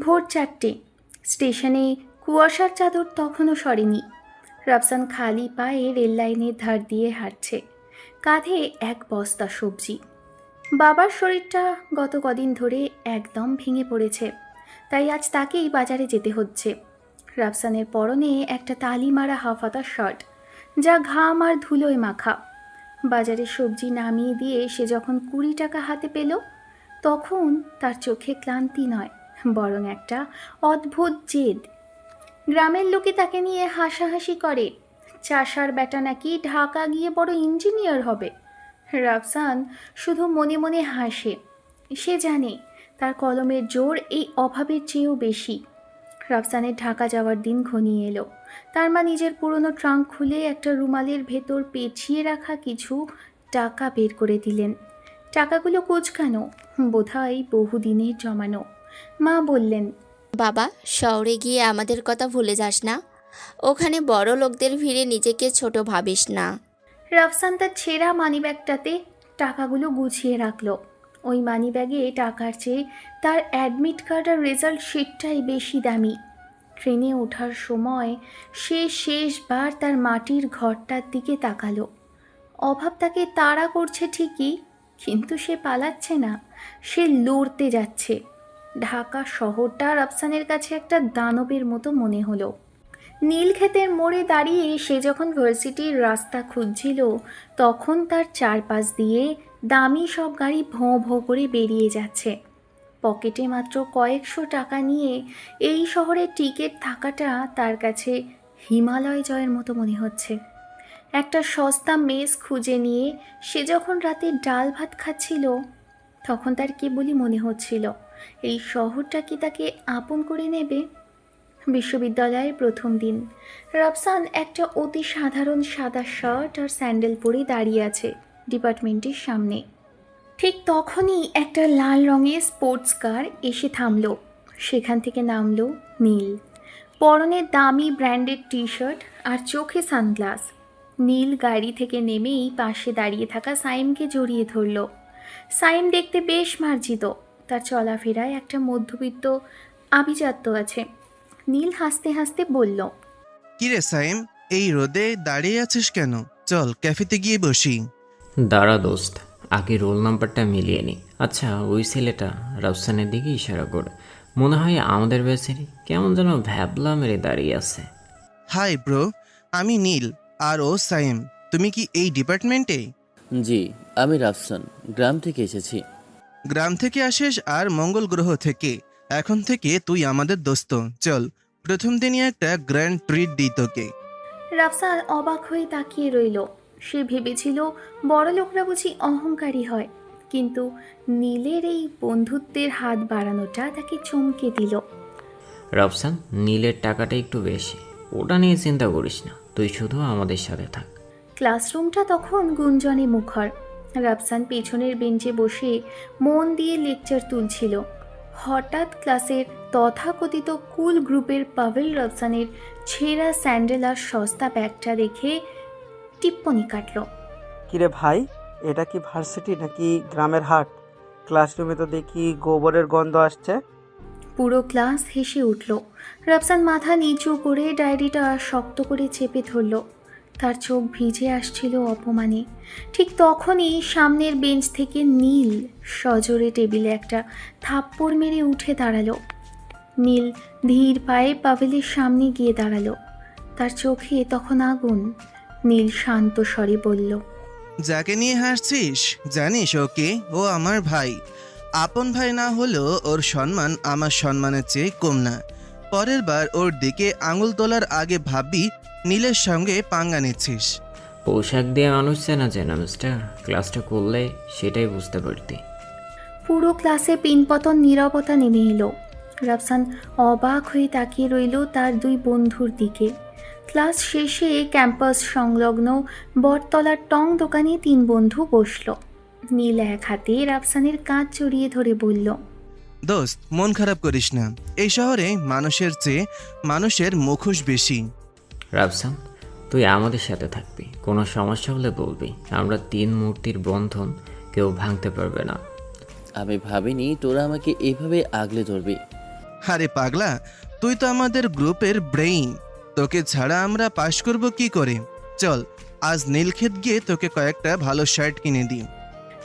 ভোর 4টে। স্টেশনে কুয়াশার চাদর তখনও সরেনি। রাফসান খালি পায়ে রেল লাইনের ধার দিয়ে হাঁটছে, কাঁধে এক বস্তা সবজি। বাবার শরীরটা গত কদিন ধরে একদম ভেঙে পড়েছে, তাই আজ তাকেই বাজারে যেতে হচ্ছে। রাফসানের পরনে একটা তালি মারা হাফহাতা শার্ট, যা ঘাম আর ধুলোয় মাখা। বাজারে সবজি নামিয়ে দিয়ে সে যখন 20 টাকা হাতে পেল, তখন তার চোখে ক্লান্তি নয়, বরং একটা অদ্ভুত জেদ। গ্রামের লোকে তাকে নিয়ে হাসাহাসি করে, চাষার বেটা নাকি ঢাকা গিয়ে বড় ইঞ্জিনিয়ার হবে। রাফসান শুধু মনে মনে হাসে। সে জানে তার কলমের জোর এই অভাবের চেয়েও বেশি। রাফসানের ঢাকা যাওয়ার দিন ঘনিয়ে এলো। তার মা নিজের পুরনো ট্রাঙ্ক খুলে একটা রুমালের ভেতর পেঁচিয়ে রাখা কিছু টাকা বের করে দিলেন। টাকাগুলো কোচকানো, বোধহয় বহুদিনের জমানো। মা বললেন, বাবা, শহরে গিয়ে আমাদের কথা ভুলে যাস না। ওখানে বড় লোকদের ভিড়ে নিজেকে ছোট ভাবিস না। রাফসান তার ছেঁড়া মানিব্যাগটাতে টাকাগুলো গুছিয়ে রাখলো। ওই মানিব্যাগে টাকার চেয়ে তার অ্যাডমিট কার্ড আর রেজাল্ট শিটটাই বেশি দামি। ট্রেনে ওঠার সময় সে শেষবার তার মাটির ঘরটার দিকে তাকালো। অভাব তাকে তাড়া করছে ঠিকই, কিন্তু সে পালাচ্ছে না, সে লড়তে যাচ্ছে। ঢাকা শহরটা রাফসানের কাছে একটা দানবের মতো মনে হলো। নীলক্ষেতের মোড়ে দাঁড়িয়ে সে যখন ভার্সিটির রাস্তা খুঁজছিল, তখন তার চারপাশ দিয়ে দামি সব গাড়ি ভোঁ ভোঁ করে বেরিয়ে যাচ্ছে। পকেটে মাত্র কয়েকশো টাকা নিয়ে এই শহরে টিকিট থাকাটা তার কাছে হিমালয় জয়ের মতো মনে হচ্ছে। একটা সস্তা মেস খুঁজে নিয়ে সে যখন রাতে ডাল ভাত খাচ্ছিল, তখন তার কেবলই মনে হচ্ছিল এই শহরটা কি তাকে আপন করে নেবে। বিশ্ববিদ্যালয়ের প্রথম দিন। রাফসান একটা অতি সাধারণ সাদা শার্ট আর স্যান্ডেল পরে দাঁড়িয়ে আছে ডিপার্টমেন্টের সামনে। ঠিক তখনই একটা লাল রঙের স্পোর্টস কার এসে থামলো। সেখান থেকে নামলো নীল। পরনে দামি ব্র্যান্ডেড টি শার্ট আর চোখে সানগ্লাস। নীল গাড়ি থেকে নেমেই পাশে দাঁড়িয়ে থাকা সাইমকে জড়িয়ে ধরল। সাইম দেখতে বেশ মার্জিত, তার চলাফেরায় একটা মধ্যবিত্ত আভিজাত্য আছে। নীল হাসতে হাসতে বলল, কিরে সাইম, এই রোদে দাঁড়িয়ে আছিস কেন? চল ক্যাফেতে গিয়ে বসি। দাঁড়া দোস্ত, আগে রোল নাম্বারটা মিলিয়ে নি। আচ্ছা, ওই ছেলেটা রাফসানের দিকে ইশারা করে, মনে হয় আমাদের ব্যাচেরই। কেমন যেন ভ্যাবলা মেরে দাঁড়িয়ে আছে। হাই ব্রো, আমি নীল আর ও সাইম। তুমি কি এই ডিপার্টমেন্টে? জি, আমি রাফসান, গ্রাম থেকে এসেছি। গ্রাম থেকে আসিস আর মঙ্গল গ্রহ থেকে? এখন থেকে তুই আমাদের দোস্ত। চল, প্রথম দিনই একটা গ্র্যান্ড ট্রিট দিই তোকে। রাফসান অবাক হয়ে তাকিয়ে রইল। সে ভেবেছিল বড় লোকরা বুঝি অহংকারী হয়, কিন্তু নীলের এই বন্ধুত্বের হাত বাড়ানোটা তাকে চমকে দিল। রাফসান, নীলের টাকাটা একটু বেশি, ওটা নিয়ে চিন্তা করিস না, তুই শুধু আমাদের সাথে থাক। ক্লাসরুমটা তখন গুঞ্জনে মুখর। রাফসান পেছনের বেঞ্চে বসে মন দিয়ে লেকচার তুলছিল। হঠাৎ ক্লাসের তথাকথিত কুল গ্রুপের পাভেল রাফসানের ছেঁড়া স্যান্ডেল আর সস্তা ব্যাগটা দেখে টিপ্পনি কাটল। কিরে ভাই, এটা কি ভার্সিটি নাকি গ্রামের হাট? ক্লাসরুমে তো দেখি গোবরের গন্ধ আসছে। পুরো ক্লাস হেসে উঠল। রাফসান মাথা নিচু করে ডায়েরিটা শক্ত করে চেপে ধরল। তার চোখ ভিজে আসছিল অপমানে। ঠিক তখনই সামনের বেঞ্চ থেকে নীল সজোরে টেবিলে একটা থাপ্পড় মেরে উঠে দাঁড়ালো। নীল ধীর পায়ে পাভেলের সামনে গিয়ে দাঁড়ালো। তার চোখে তখন আগুন। নীল শান্ত স্বরে বলল, যাকে নিয়ে হাসছিস জানিস ওকে? ও আমার ভাই। আপন ভাই না হলেও ওর সম্মান আমার সম্মানের চেয়ে কম না। পরের বার ওর দিকে আঙুল তোলার আগে ভাববি নীলের সঙ্গে পাঙ্গা নিচ্ছিস। পোশাক দিয়ে মানুষ চেনা যায় না মিস্টার, ক্লাসটা করলে সেটাই বুঝতে পারতি। পুরো ক্লাসে পিনপতন নীরবতা নেমে এলো। রাফসান অবাক হয়ে তাকিয়ে রইল তার দুই বন্ধুর দিকে। ক্লাস শেষে ক্যাম্পাস সংলগ্ন বটতলার টং দোকানে তিন বন্ধু বসল। নীল এক হাতে রাফসানের কাঁধ জড়িয়ে ধরে বলল, দোস্ত, মন খারাপ করিস না। এই শহরে মানুষের চেয়ে মানুষের মুখোশ বেশি। রাফসান, তুই আমাদের সাথে থাকবি, কোনো সমস্যা হলে বলবি। আমরা তিন মূর্তির বন্ধন কেউ ভাঙতে পারবে না। আমি ভাবিনি তোরা আমাকে এইভাবে আগলে ধরবি। আরে পাগলা, তুই তো আমাদের গ্রুপের ব্রেইন, তোকে ছাড়া আমরা পাশ করব কি করে? চল আজ নীলক্ষেত গিয়ে তোকে কয়েকটা ভালো শার্ট কিনে দিই।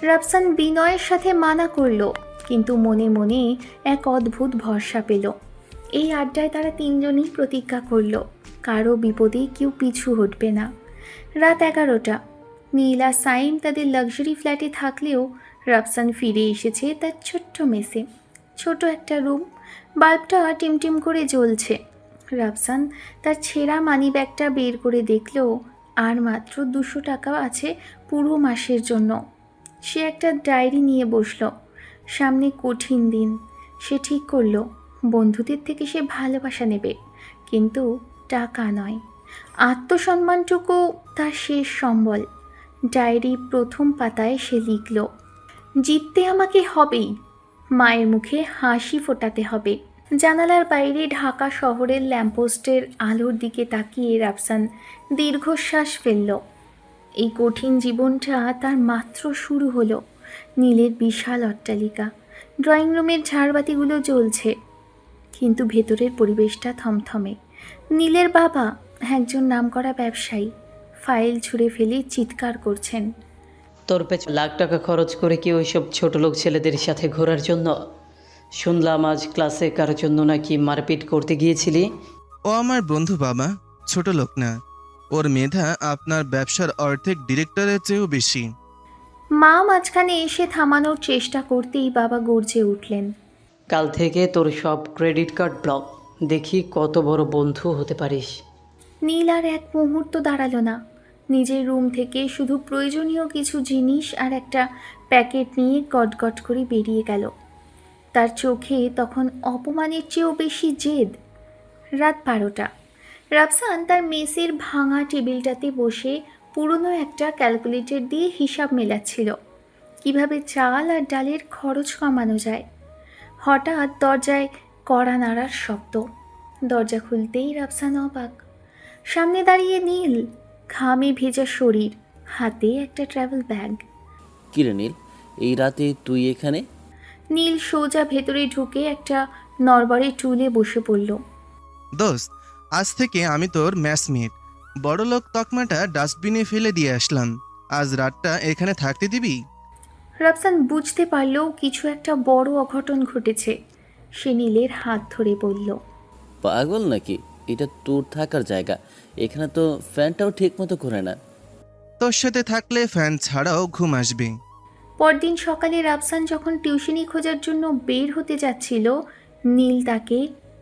রাফসান বিনয়ের সাথে মানা করলো, কিন্তু মনে মনে এক অদ্ভুত ভরসা পেল। এই আড্ডায় তারা তিনজনই প্রতিজ্ঞা করলো কারো বিপদে কেউ পিছু হটবে না। রাত 11টা। নীল আর সাইম তাদের লাক্সারি ফ্ল্যাটে থাকলেও রাফসান ফিরে এসেছে তার ছোট্ট মেসে। ছোট একটা রুম, বাল্বটা টিমটিম করে জ্বলছে। রাফসান তার ছেঁড়া মানিব্যাগটা বের করে দেখলো আর মাত্র 200 টাকা আছে পুরো মাসের জন্য। সে একটা ডায়েরি নিয়ে বসলো। সামনে কঠিন দিন। সে ঠিক করলো বন্ধুদের থেকে সে ভালোবাসা নেবে, কিন্তু টাকা নয়। আত্মসম্মানটুকু তার শেষ সম্বল। ডায়েরি প্রথম পাতায় সে লিখল, জিততে আমাকে হবেই, মায়ের মুখে হাসি ফোটাতে হবে। জানালার বাইরে ঢাকা শহরের ল্যাম্পপোস্টের আলোর দিকে তাকিয়ে রাফসান দীর্ঘশ্বাস ফেলল। এই কঠিন জীবনটা তার মাত্র শুরু হলো। নীলের বিশাল অট্টালিকা, ড্রয়িং রুমের ঝাড়বাতিগুলো জ্বলছে, কিন্তু ভেতরের পরিবেশটা থমথমে। নীলের বাবা একজন নামকরা ব্যবসায়ী, ফাইল ছুঁড়ে ফেলে চিৎকার করছেন, তোর পেছনে লাখ টাকা খরচ করে কি ওইসব ছোট লোক ছেলেদের সাথে ঘোরার জন্য? শুনলাম আজ ক্লাসে কারোর জন্য নাকি মারপিট করতে গিয়েছিলি। ও আমার বন্ধু বাবা, ছোট লোক না। ওর মেধা আপনার ব্যবসার অর্ধেক ডিরেক্টরের চেয়েও বেশি। মা মাঝখানে এসে থামানোর চেষ্টা করতেই বাবা গর্জে উঠলেন, কাল থেকে তোর সব ক্রেডিট কার্ড ব্লক। দেখি কত বড় বন্ধু হতে পারিস। নীল আর এক মুহূর্ত দাঁড়ালো না। নিজের রুম থেকে শুধু প্রয়োজনীয় কিছু জিনিস আর একটা প্যাকেট নিয়ে গটগট করে বেরিয়ে গেল। তার চোখে তখন অপমানের চেয়েও বেশি জেদ। রাত 12টা। রাফসান তার মেসের ভাঙা টেবিলটাতে বসে পুরনো একটা ক্যালকুলেটর দিয়ে হিসাব মেলাচ্ছিল, কিভাবে চাল আর ডালের খরচ কমানো যায়। হঠাৎ দরজায় কড়া নাড়ার শব্দ। দরজা খুলতেই রাফসান অবাক। সামনে দাঁড়িয়ে নীল, ঘামে ভেজা শরীর, হাতে একটা ট্রাভেল ব্যাগ। কিরে নীল, এই রাতে তুই এখানে? নীল সোজা ভেতরে ঢুকে একটা নড়বড়ে টুলে বসে পড়ল। দোস্ত, আজ থেকে আমি তোর ম্যাচমেট। বড়লোক তকমাটা ডাস্টবিনে ফেলে দিয়ে আসলাম। আজ রাতটা এখানে থাকতে দিবি? রাফসান বুঝতে পারল কিছু একটা বড় অঘটন ঘটেছে। সে নীলের হাত ধরে বলল, পাগল নাকি? এটা তোর থাকার জায়গা, এখানে তো ফ্যানটাও ঠিক মতো করে না। তোর সাথে থাকলে ফ্যান ছাড়াও ঘুম আসবে। পরদিন সকালে রাফসান যখন টিউশনি খোঁজার জন্য বের হতে যাচ্ছিল, নীল তাকে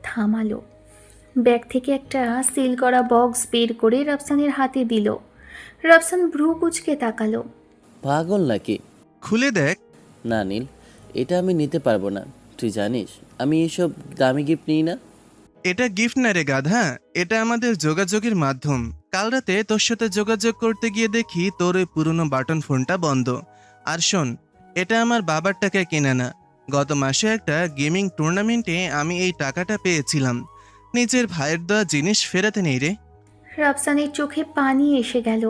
থামালো। ব্যাগ থেকে একটা সিল করা বক্স বের করে রাফসানের হাতে দিল। রাফসান ভ্রু কুঁচকে তাকালো। পাগল নাকি? খুলে দেখ। না নীল, এটা আমি নিতে পারবো না। তুই জানিস আমি এসব দামি গিফট নিই না। এটা গিফট না রে গাধা, এটা আমাদের যোগাযোগের মাধ্যম। কাল রাতে তোর সাথে যোগাযোগ করতে গিয়ে দেখি তোর ওই পুরনো বাটন ফোনটা বন্ধ। আর শোন, এটা আমার বাবার টাকায় কেনা না। গত মাসে একটা গেমিং টুর্নামেন্টে আমি এই টাকাটা পেয়েছিলাম। নিজের ভাইয়ের দেওয়া জিনিস ফেরাতে নেই রে। রাফসানের চোখে পানি এসে গেল।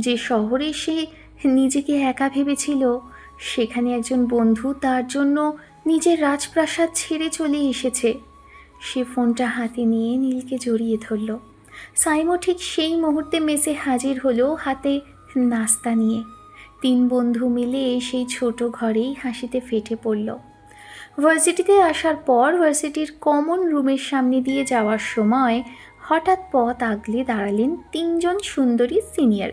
যে শহরে সে নিজেকে একা ভেবেছিল, সেখানে একজন বন্ধু তার জন্য নিজের রাজপ্রাসাদ ছেড়ে চলে এসেছে। সে ফোনটা হাতে নিয়ে নীলকে জড়িয়ে ধরল। সাইমও ঠিক সেই মুহূর্তে মেসে হাজির হলো, হাতে নাস্তা নিয়ে। 3 বন্ধু মিলে সেই ছোট ঘরেই হাসিতে ফেটে পড়ল। ভার্সিটিতে আসার পর ভার্সিটির কমন রুমের সামনে দিয়ে যাওয়ার সময় হঠাৎ পথ আগলে দাঁড়ালেন 3 জন সুন্দরী সিনিয়র।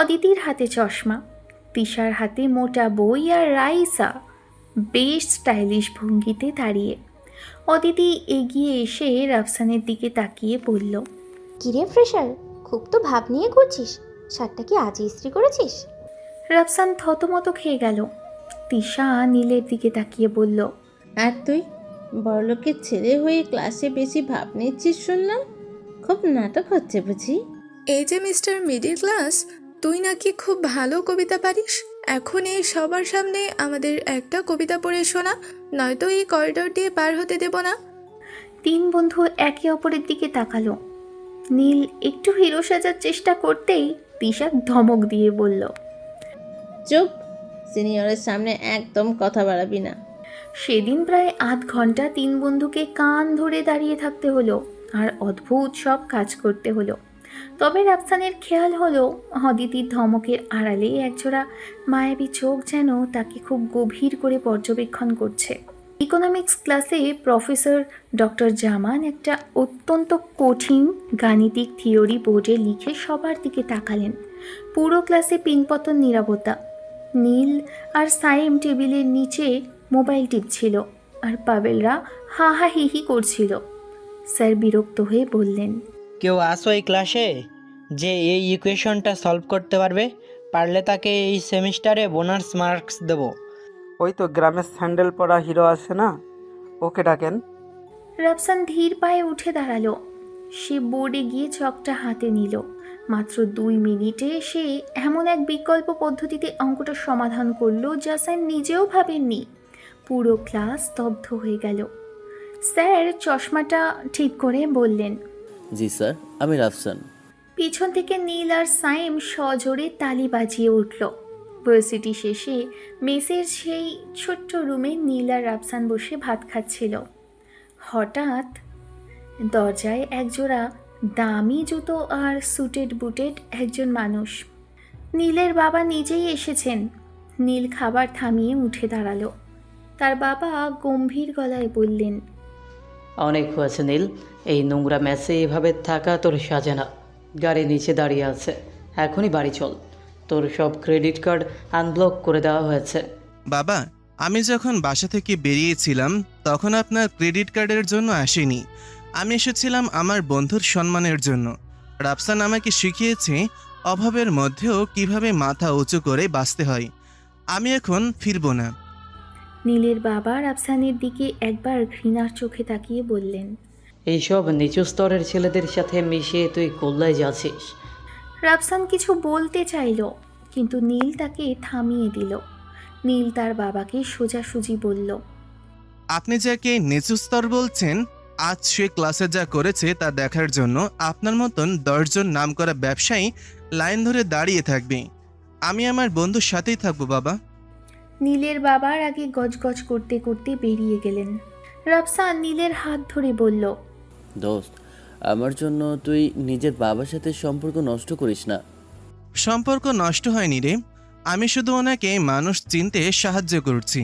অদিতির হাতে চশমা, তিশার হাতে মোটা বই, আর রাইসা বেশ স্টাইলিশ ভঙ্গিতে দাঁড়িয়ে। অদিতি এগিয়ে এসে রাফসানের দিকে তাকিয়ে বলল, কিরে ফ্রেশার, খুব তো ভাব নিয়ে করছিস। শার্টটা কি আজই ইস্ত্রি করেছিস? রাফসান থতমত খেয়ে গেল। তিশা নীলের দিকে তাকিয়ে বলল, আর তুই বড়লোকের ছেলে হয়ে ক্লাসে বেশি ভাব নিচ্ছিস শুনলাম। খুব নাটক হচ্ছে বুঝি? এই যে মিস্টার মিডিল ক্লাস, তুই নাকি খুব ভালো কবিতা পারিস। এখন এই সবার সামনে আমাদের একটা কবিতা পড়ে শোনা, নয়তো এই করিডোর দিয়ে পার হতে দেব না। 3 বন্ধু একে অপরের দিকে তাকালো। নীল একটু হিরো সাজার চেষ্টা করতেই তিশা ধমক দিয়ে বলল, চুপ, সিনিয়রের সামনে একদম কথা বাড়াবি না। সেদিন প্রায় আধ ঘন্টা তিন বন্ধুকে কান ধরে দাঁড়িয়ে থাকতে হলো আর অদ্ভুত সব কাজ করতে হলো। তবে রাফসানের খেয়াল হলো অদিতির ধমকের আড়ালে একজোড়া মায়াবী চোখ যেন তাকে খুব গভীর করে পর্যবেক্ষণ করছে। ইকোনমিক্স ক্লাসে প্রফেসর ডক্টর জামান একটা অত্যন্ত কঠিন গাণিতিক থিওরি বোর্ডে লিখে সবার দিকে তাকালেন। পুরো ক্লাসে পিনপতন নীরবতা। নীল আর সাইম টেবিলের নিচে মোবাইল টিপছিল আর পাবেলরা হা হা হি হি করছিল। স্যার বিরক্ত হয়ে বললেন, কেউ আসো এই ক্লাসে যে এই ইকুয়েশনটা সলভ করতে পারবে? পারলে তাকে এই সেমিস্টারে বোনাস মার্কস দেবো। ওই তো গ্রামের স্যান্ডেল পরা হিরো আছে না, ওকে ডাকেন। রাফসান ধীর পায়ে উঠে দাঁড়ালো। সে বোর্ডে গিয়ে চকটা হাতে নিল। মাত্র 2 মিনিটে সে এমন এক বিকল্প পদ্ধতিতে অঙ্কটা সমাধান করলো যা স্যার নিজেও ভাবেননি। পুরো ক্লাস স্তব্ধ হয়ে গেল। স্যার চশমাটা ঠিক করে বললেন, জি স্যার, আমি রাফসান। পিছন থেকে নীল আর সাইম সজোরে তালি বাজিয়ে উঠল। ভার্সিটি শেষে মেসের সেই ছোট্ট রুমে নীল আর রাফসান বসে ভাত খাচ্ছিল। হঠাৎ দরজায় একজোড়া দামি জুতো আর সুটেড বুটেড একজন মানুষ। নীলের বাবা নিজেই এসেছেন। নীল খাবার থামিয়ে উঠে দাঁড়ালো। তার বাবা গম্ভীর গলায় বললেন, অনেক হয়েছে নীল, এই নোংরা ম্যাচে এভাবে থাকা তোর সাজে না। গাড়ি নিচে দাঁড়িয়ে আছে, এখনই বাড়ি চল। তোর সব ক্রেডিট কার্ড আনব্লক করে দেওয়া হয়েছে। বাবা, আমি যখন বাসা থেকে বেরিয়েছিলাম তখন আপনার ক্রেডিট কার্ডের জন্য আসিনি। আমি এসেছিলাম আমার বন্ধুর সম্মানের জন্য। রাফসান আমাকে শিখিয়েছে অভাবের মধ্যেও কিভাবে মাথা উঁচু করে বাঁচতে হয়। আমি এখন ফিরবো না। নীলের বাবা রাফসানের দিকে একবার ঘৃণার চোখে তাকিয়ে বললেন, এইসব নিচু স্তরের ছেলেদের সাথে মিশিয়ে তুই কল্যায় যাচ্ছিস। রাফসান কিছু বলতে চাইল, কিন্তু নীল তাকে থামিয়ে দিল। নীল তার বাবাকে সোজাসুজি বলল, আপনি যাকে নিচু স্তর বলছেন, আজ সে ক্লাসে যা করেছে তা দেখার জন্য আপনার মতন 10 জন নামকরা ব্যবসায়ী লাইন ধরে দাঁড়িয়ে থাকবে। আমি আমার বন্ধুর সাথেই থাকবো বাবা। নীলের বাবার আগে গজগজ করতে করতে বেরিয়ে গেলেন। রাফসান নীলের হাত ধরে বলল, দোস্ত, আমার জন্য তুই নিজের বাবার সাথে সম্পর্ক নষ্ট করিস না। সম্পর্ক নষ্ট হয়নি রে, আমি শুধু ওনাকে মানুষ চিনতে সাহায্য করছি।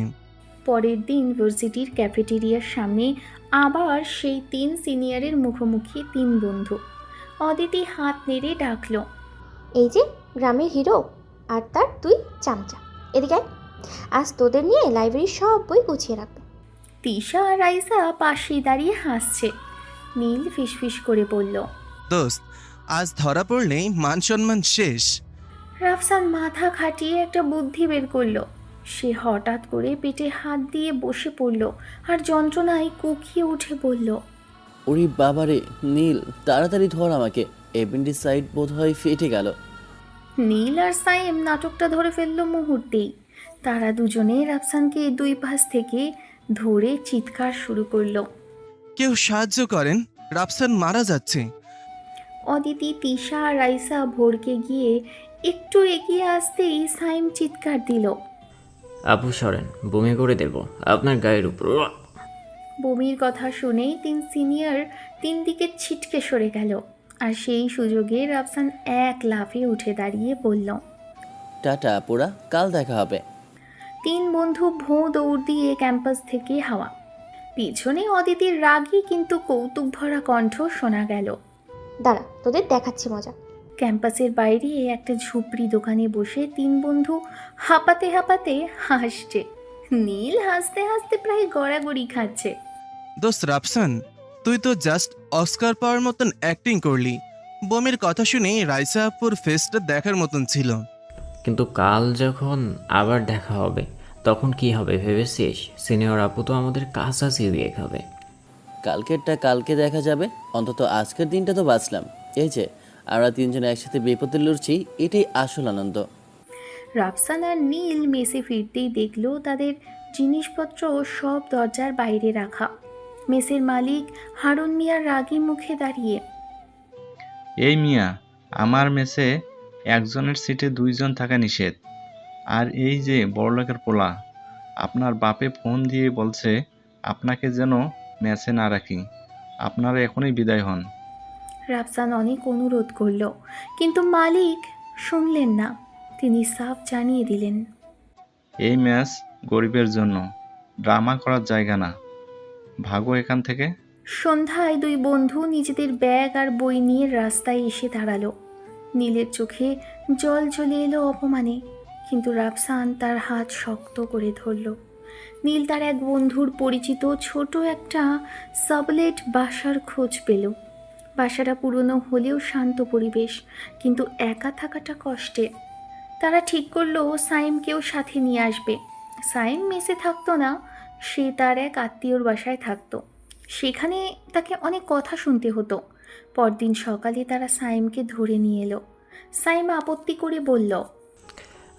পরের দিন ভার্সিটির ক্যাফেটেরিয়ার সামনে আবার সেই 3 সিনিয়রের মুখোমুখি 3 বন্ধু। অদিতি হাত নেড়ে ডাকলো, এই যে গ্রামের হিরো আর তার 2 চামচা, এদিকে আয়। আজ তোদের নিয়ে লাইব্রেরির সব বই গুছিয়ে রাখবে। তিশা আর রাইসা পাশে দাঁড়িয়ে হাসছে। নীল ফিসফিস করে বলল, দোস্ত, আজ ধরা পড়লেই মান সম্মান শেষ। রাফসান মাথা খাটিয়ে একটা বুদ্ধি বের করলো। সে হঠাৎ করে পেটে হাত দিয়ে বসে পড়ল আর যন্ত্রণায় কুকিয়ে উঠে বলল, ওরে বাবারে নীল, তাড়াতাড়ি ধর আমাকে, অ্যাপেন্ডিসাইড বোধ হয় ফেটে গেল। নীল আর সাইম নাটকটা ধরে ফেললো মুহূর্তেই। তারা দুজনে রাফসানকে 2 পাশ থেকে ধরে চিৎকার শুরু করলো, কেউ সাহায্য করেন, রাফসান মারা যাচ্ছে। অদিতি, তিশা আর রাইসা ভোরকে গিয়ে একটু এগিয়ে আসতেই সাইম চিৎকার দিল, আপু সরেন, বমি করে দেব আপনার গায়ের উপর। বমির কথা শুনেই 3 সিনিয়র 3 দিকে ছিটকে সরে গেল। আর সেই সুযোগে রাফসান এক লাফে উঠে দাঁড়িয়ে বলল, টাটা আপুরা, কাল দেখা হবে। 3 বন্ধু ভোঁ দৌড় দিয়ে ক্যাম্পাস থেকে হাওয়া। পিছনে অদিতির রাগী কিন্তু কৌতুক ভরা কণ্ঠ শোনা গেল, দাঁড়া, তোদের দেখাচ্ছি মজা। ক্যাম্পাসের বাইরে একটা ঝুপড়ি দোকানে বসে 3 বন্ধু হাঁপাতে হাঁপাতে হাসছে। নীল হাসতে হাসতে প্রায় গড়াগড়ি খাচ্ছে। দোস্ত রাফসান, তুই তো জাস্ট অস্কার পাওয়ার মতন অ্যাক্টিং করলি। বমির কথা শুনে রাইসা আপুর ফেসটা দেখার মতন ছিল। কিন্তু কাল যখন আবার দেখা হবে তখন কি হবে ভেবেছিস? সিনিয়র আপু তো আমাদের কাছাকাছি দিয়ে খাবে। কালকেরটা কালকে দেখা যাবে, অন্তত আজকের দিনটা তো বাঁচলাম। এই যে আমরা 3 জন একসাথে বিপদে লড়ছি, এটাই আসল আনন্দ। রাফসান আর নীল মেসে ফিরতেই দেখলো তাদের জিনিসপত্র সব দরজার বাইরে রাখা। মেসের মালিক হারুন মিয়া রাগী মুখে দাঁড়িয়ে, এই মিয়া, আমার মেসে একজনের সিটে 2 জন থাকা নিষেধ। আর এই যে বড়লোকের পোলা, আপনার বাপে ফোন দিয়ে বলছে আপনাকে যেন মেসে না রাখি। আপনারা এখনই বিদায় হন। রাফসান অনেক অনুরোধ করল, কিন্তু মালিক শুনলেন না। তিনি সাফ জানিয়ে দিলেন, এই মেস গরিবের জন্য, ড্রামা করার জায়গা না। ভাগো এখান থেকে। সন্ধ্যায় দুই বন্ধু নিজেদের ব্যাগ আর বই নিয়ে রাস্তায় এসে দাঁড়ালো। নীলের চোখে জল চলে এলো অপমানে, কিন্তু রাফসান তার হাত শক্ত করে ধরল। নীল তার এক বন্ধুর পরিচিত ছোট একটা সাবলেট বাসার খোঁজ পেল। বাসাটা পুরনো হলেও শান্ত পরিবেশ, কিন্তু একা থাকাটা কষ্টে। তারা ঠিক করলো সাইমকেও সাথে নিয়ে আসবে। সাইম মেসে থাকতো না, সে তার এক আত্মীয়র বাসায় থাকতো। সেখানে তাকে অনেক কথা শুনতে হতো। পরদিন সকালে তারা সাইমকে ধরে নিয়ে এলো। সাইম আপত্তি করে বলল,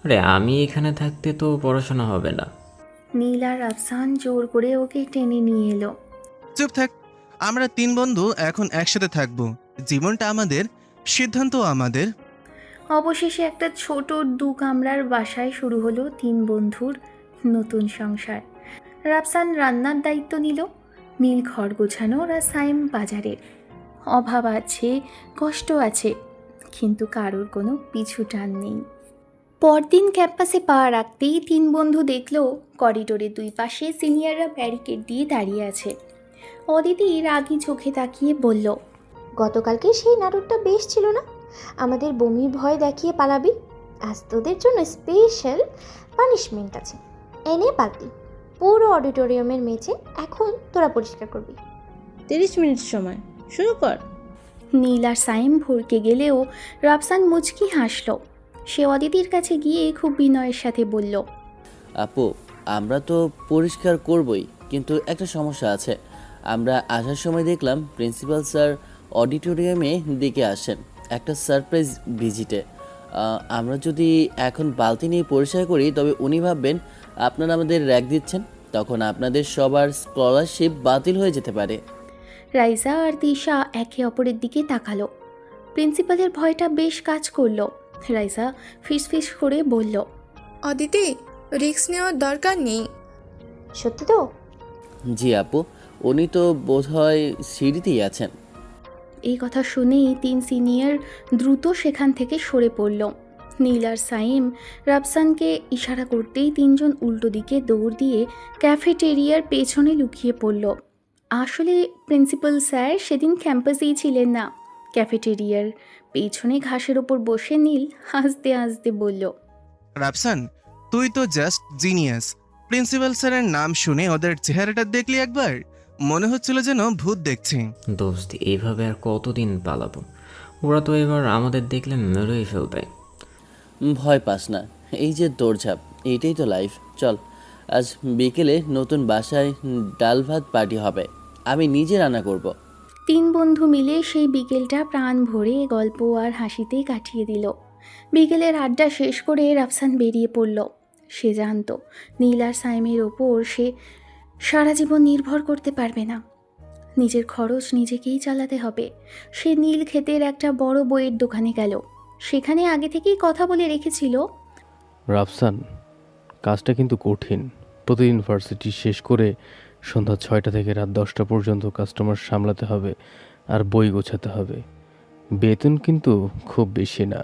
আরে আমি এখানে থাকতে তো পড়াশোনা হবে না। নীল আর আফসান জোর করে ওকে টেনে নিয়ে এলো। চুপ থাক, আমরা 3 বন্ধু এখন একসাথে থাকবো। জীবনটা আমাদের, সিদ্ধান্ত আমাদের। অবশেষে একটা ছোট 2 কামরার বাসায় শুরু হলো 3 বন্ধুর নতুন সংসার। রাফসান রান্নার দায়িত্ব নিল, নীল ঘর গোছানোর, আর সাইম বাজারের। অভাব আছে, কষ্ট আছে, কিন্তু কারোর কোনো পিছু টান নেই। পরদিন ক্যাম্পাসে পা রাখতেই 3 বন্ধু দেখল করিডোরের 2 পাশে সিনিয়ররা ব্যারিকেড দিয়ে দাঁড়িয়ে আছে। অদিতি রাগী চোখে তাকিয়ে বলল, গতকালকে সেই নাটকটা বেশ ছিল না? আমাদের বমির ভয় দেখিয়ে পালাবি। আজ তোদের জন্য স্পেশাল পানিশমেন্ট আছে। এনে বালতি, পুরো অডিটোরিয়ামের মেঝে এখন তোরা পরিষ্কার করবি। 30 মিনিট সময়, শুরু কর। নীল আর সাইম ভরকে গেলেও রাফসান মুচকি হাসল। সে অদিতির কাছে গিয়ে খুব বিনয়ের সাথে বলল, আপু, আমরা তো পরিষ্কার করবই, কিন্তু একটা সমস্যা আছে। আমরা আসার সময় দেখলাম প্রিন্সিপাল স্যার অডিটোরিয়ামে দিকে আসেন একটা সারপ্রাইজ ভিজিটে। আমরা যদি এখন বালতি নিয়ে পরিষ্কার করি তবে উনি ভাববেন আপনারা আমাদের র্যাক দিচ্ছেন, তখন আপনাদের সবার স্কলারশিপ বাতিল হয়ে যেতে পারে। রাইজা আর দিশা একে অপরের দিকে তাকালো। প্রিন্সিপালের ভয়টা বেশ কাজ করলো। রাইজা ফিসফিস করে বলল, অদিতি, রিস্ক নেওয়ার দরকার নেই। সত্যি তো? জি আপু, উনি তো বোধহয় সিঁড়িতেই আছেন। এই কথা শুনেই 3 সিনিয়র দ্রুত সেখান থেকে সরে পড়ল। নীল আর সাইম রাফসানকে ইশারা করতেই 3 জন উল্টো দিকে দৌড় দিয়ে ক্যাফেটেরিয়ার পেছনে লুকিয়ে পড়ল। আসলে প্রিন্সিপাল স্যার সেদিন ক্যাম্পাসেই ছিলেন না। ক্যাফেটেরিয়ার পেছনে ঘাসের ওপর বসে নীল হাসতে হাসতে বলল, রাফসান, তুই তো জাস্ট জিনিয়াস। প্রিন্সিপাল স্যারের নাম শুনে ওদের চেহারাটা দেখলি একবার, মনে হচ্ছিল যেন ভূত দেখছি। দোস্ত, এইভাবে আর কতদিন পালাবো? ওরা তো এবার আমাদের দেখলে মেরেই ফেলবে। ভয় পাস না, এই যে দৌড়ঝাঁপ, এইটাই তো লাইফ। চল, আজ বিকেলে নতুন বাসায় ডাল ভাত পার্টি হবে, আমি নিজে রান্না করব। 3 বন্ধু মিলে সেই বিকেলটা প্রাণ ভরে গল্প আর হাসিতেই কাটিয়ে দিল। বিকেলের আড্ডা শেষ করে রাফসান বেরিয়ে পড়ল। সে জানত নীল আর সাইমের ওপর সে সারা জীবন নির্ভর করতে পারবে না। নিজের খরচ নিজেকেই চালাতে হবে। সে নীল ক্ষেতের একটা বড় বইয়ের দোকানে গেল। সেখানে আগে থেকেই কথা বলে রেখেছিল, রাফসান, কাজটা কিন্তু কঠিন। প্রতিদিন ভার্সিটি শেষ করে সন্ধ্যা 6টা থেকে রাত 10টা পর্যন্ত কাস্টমার সামলাতে হবে আর বই গোছাতে হবে। বেতন কিন্তু খুব বেশি না।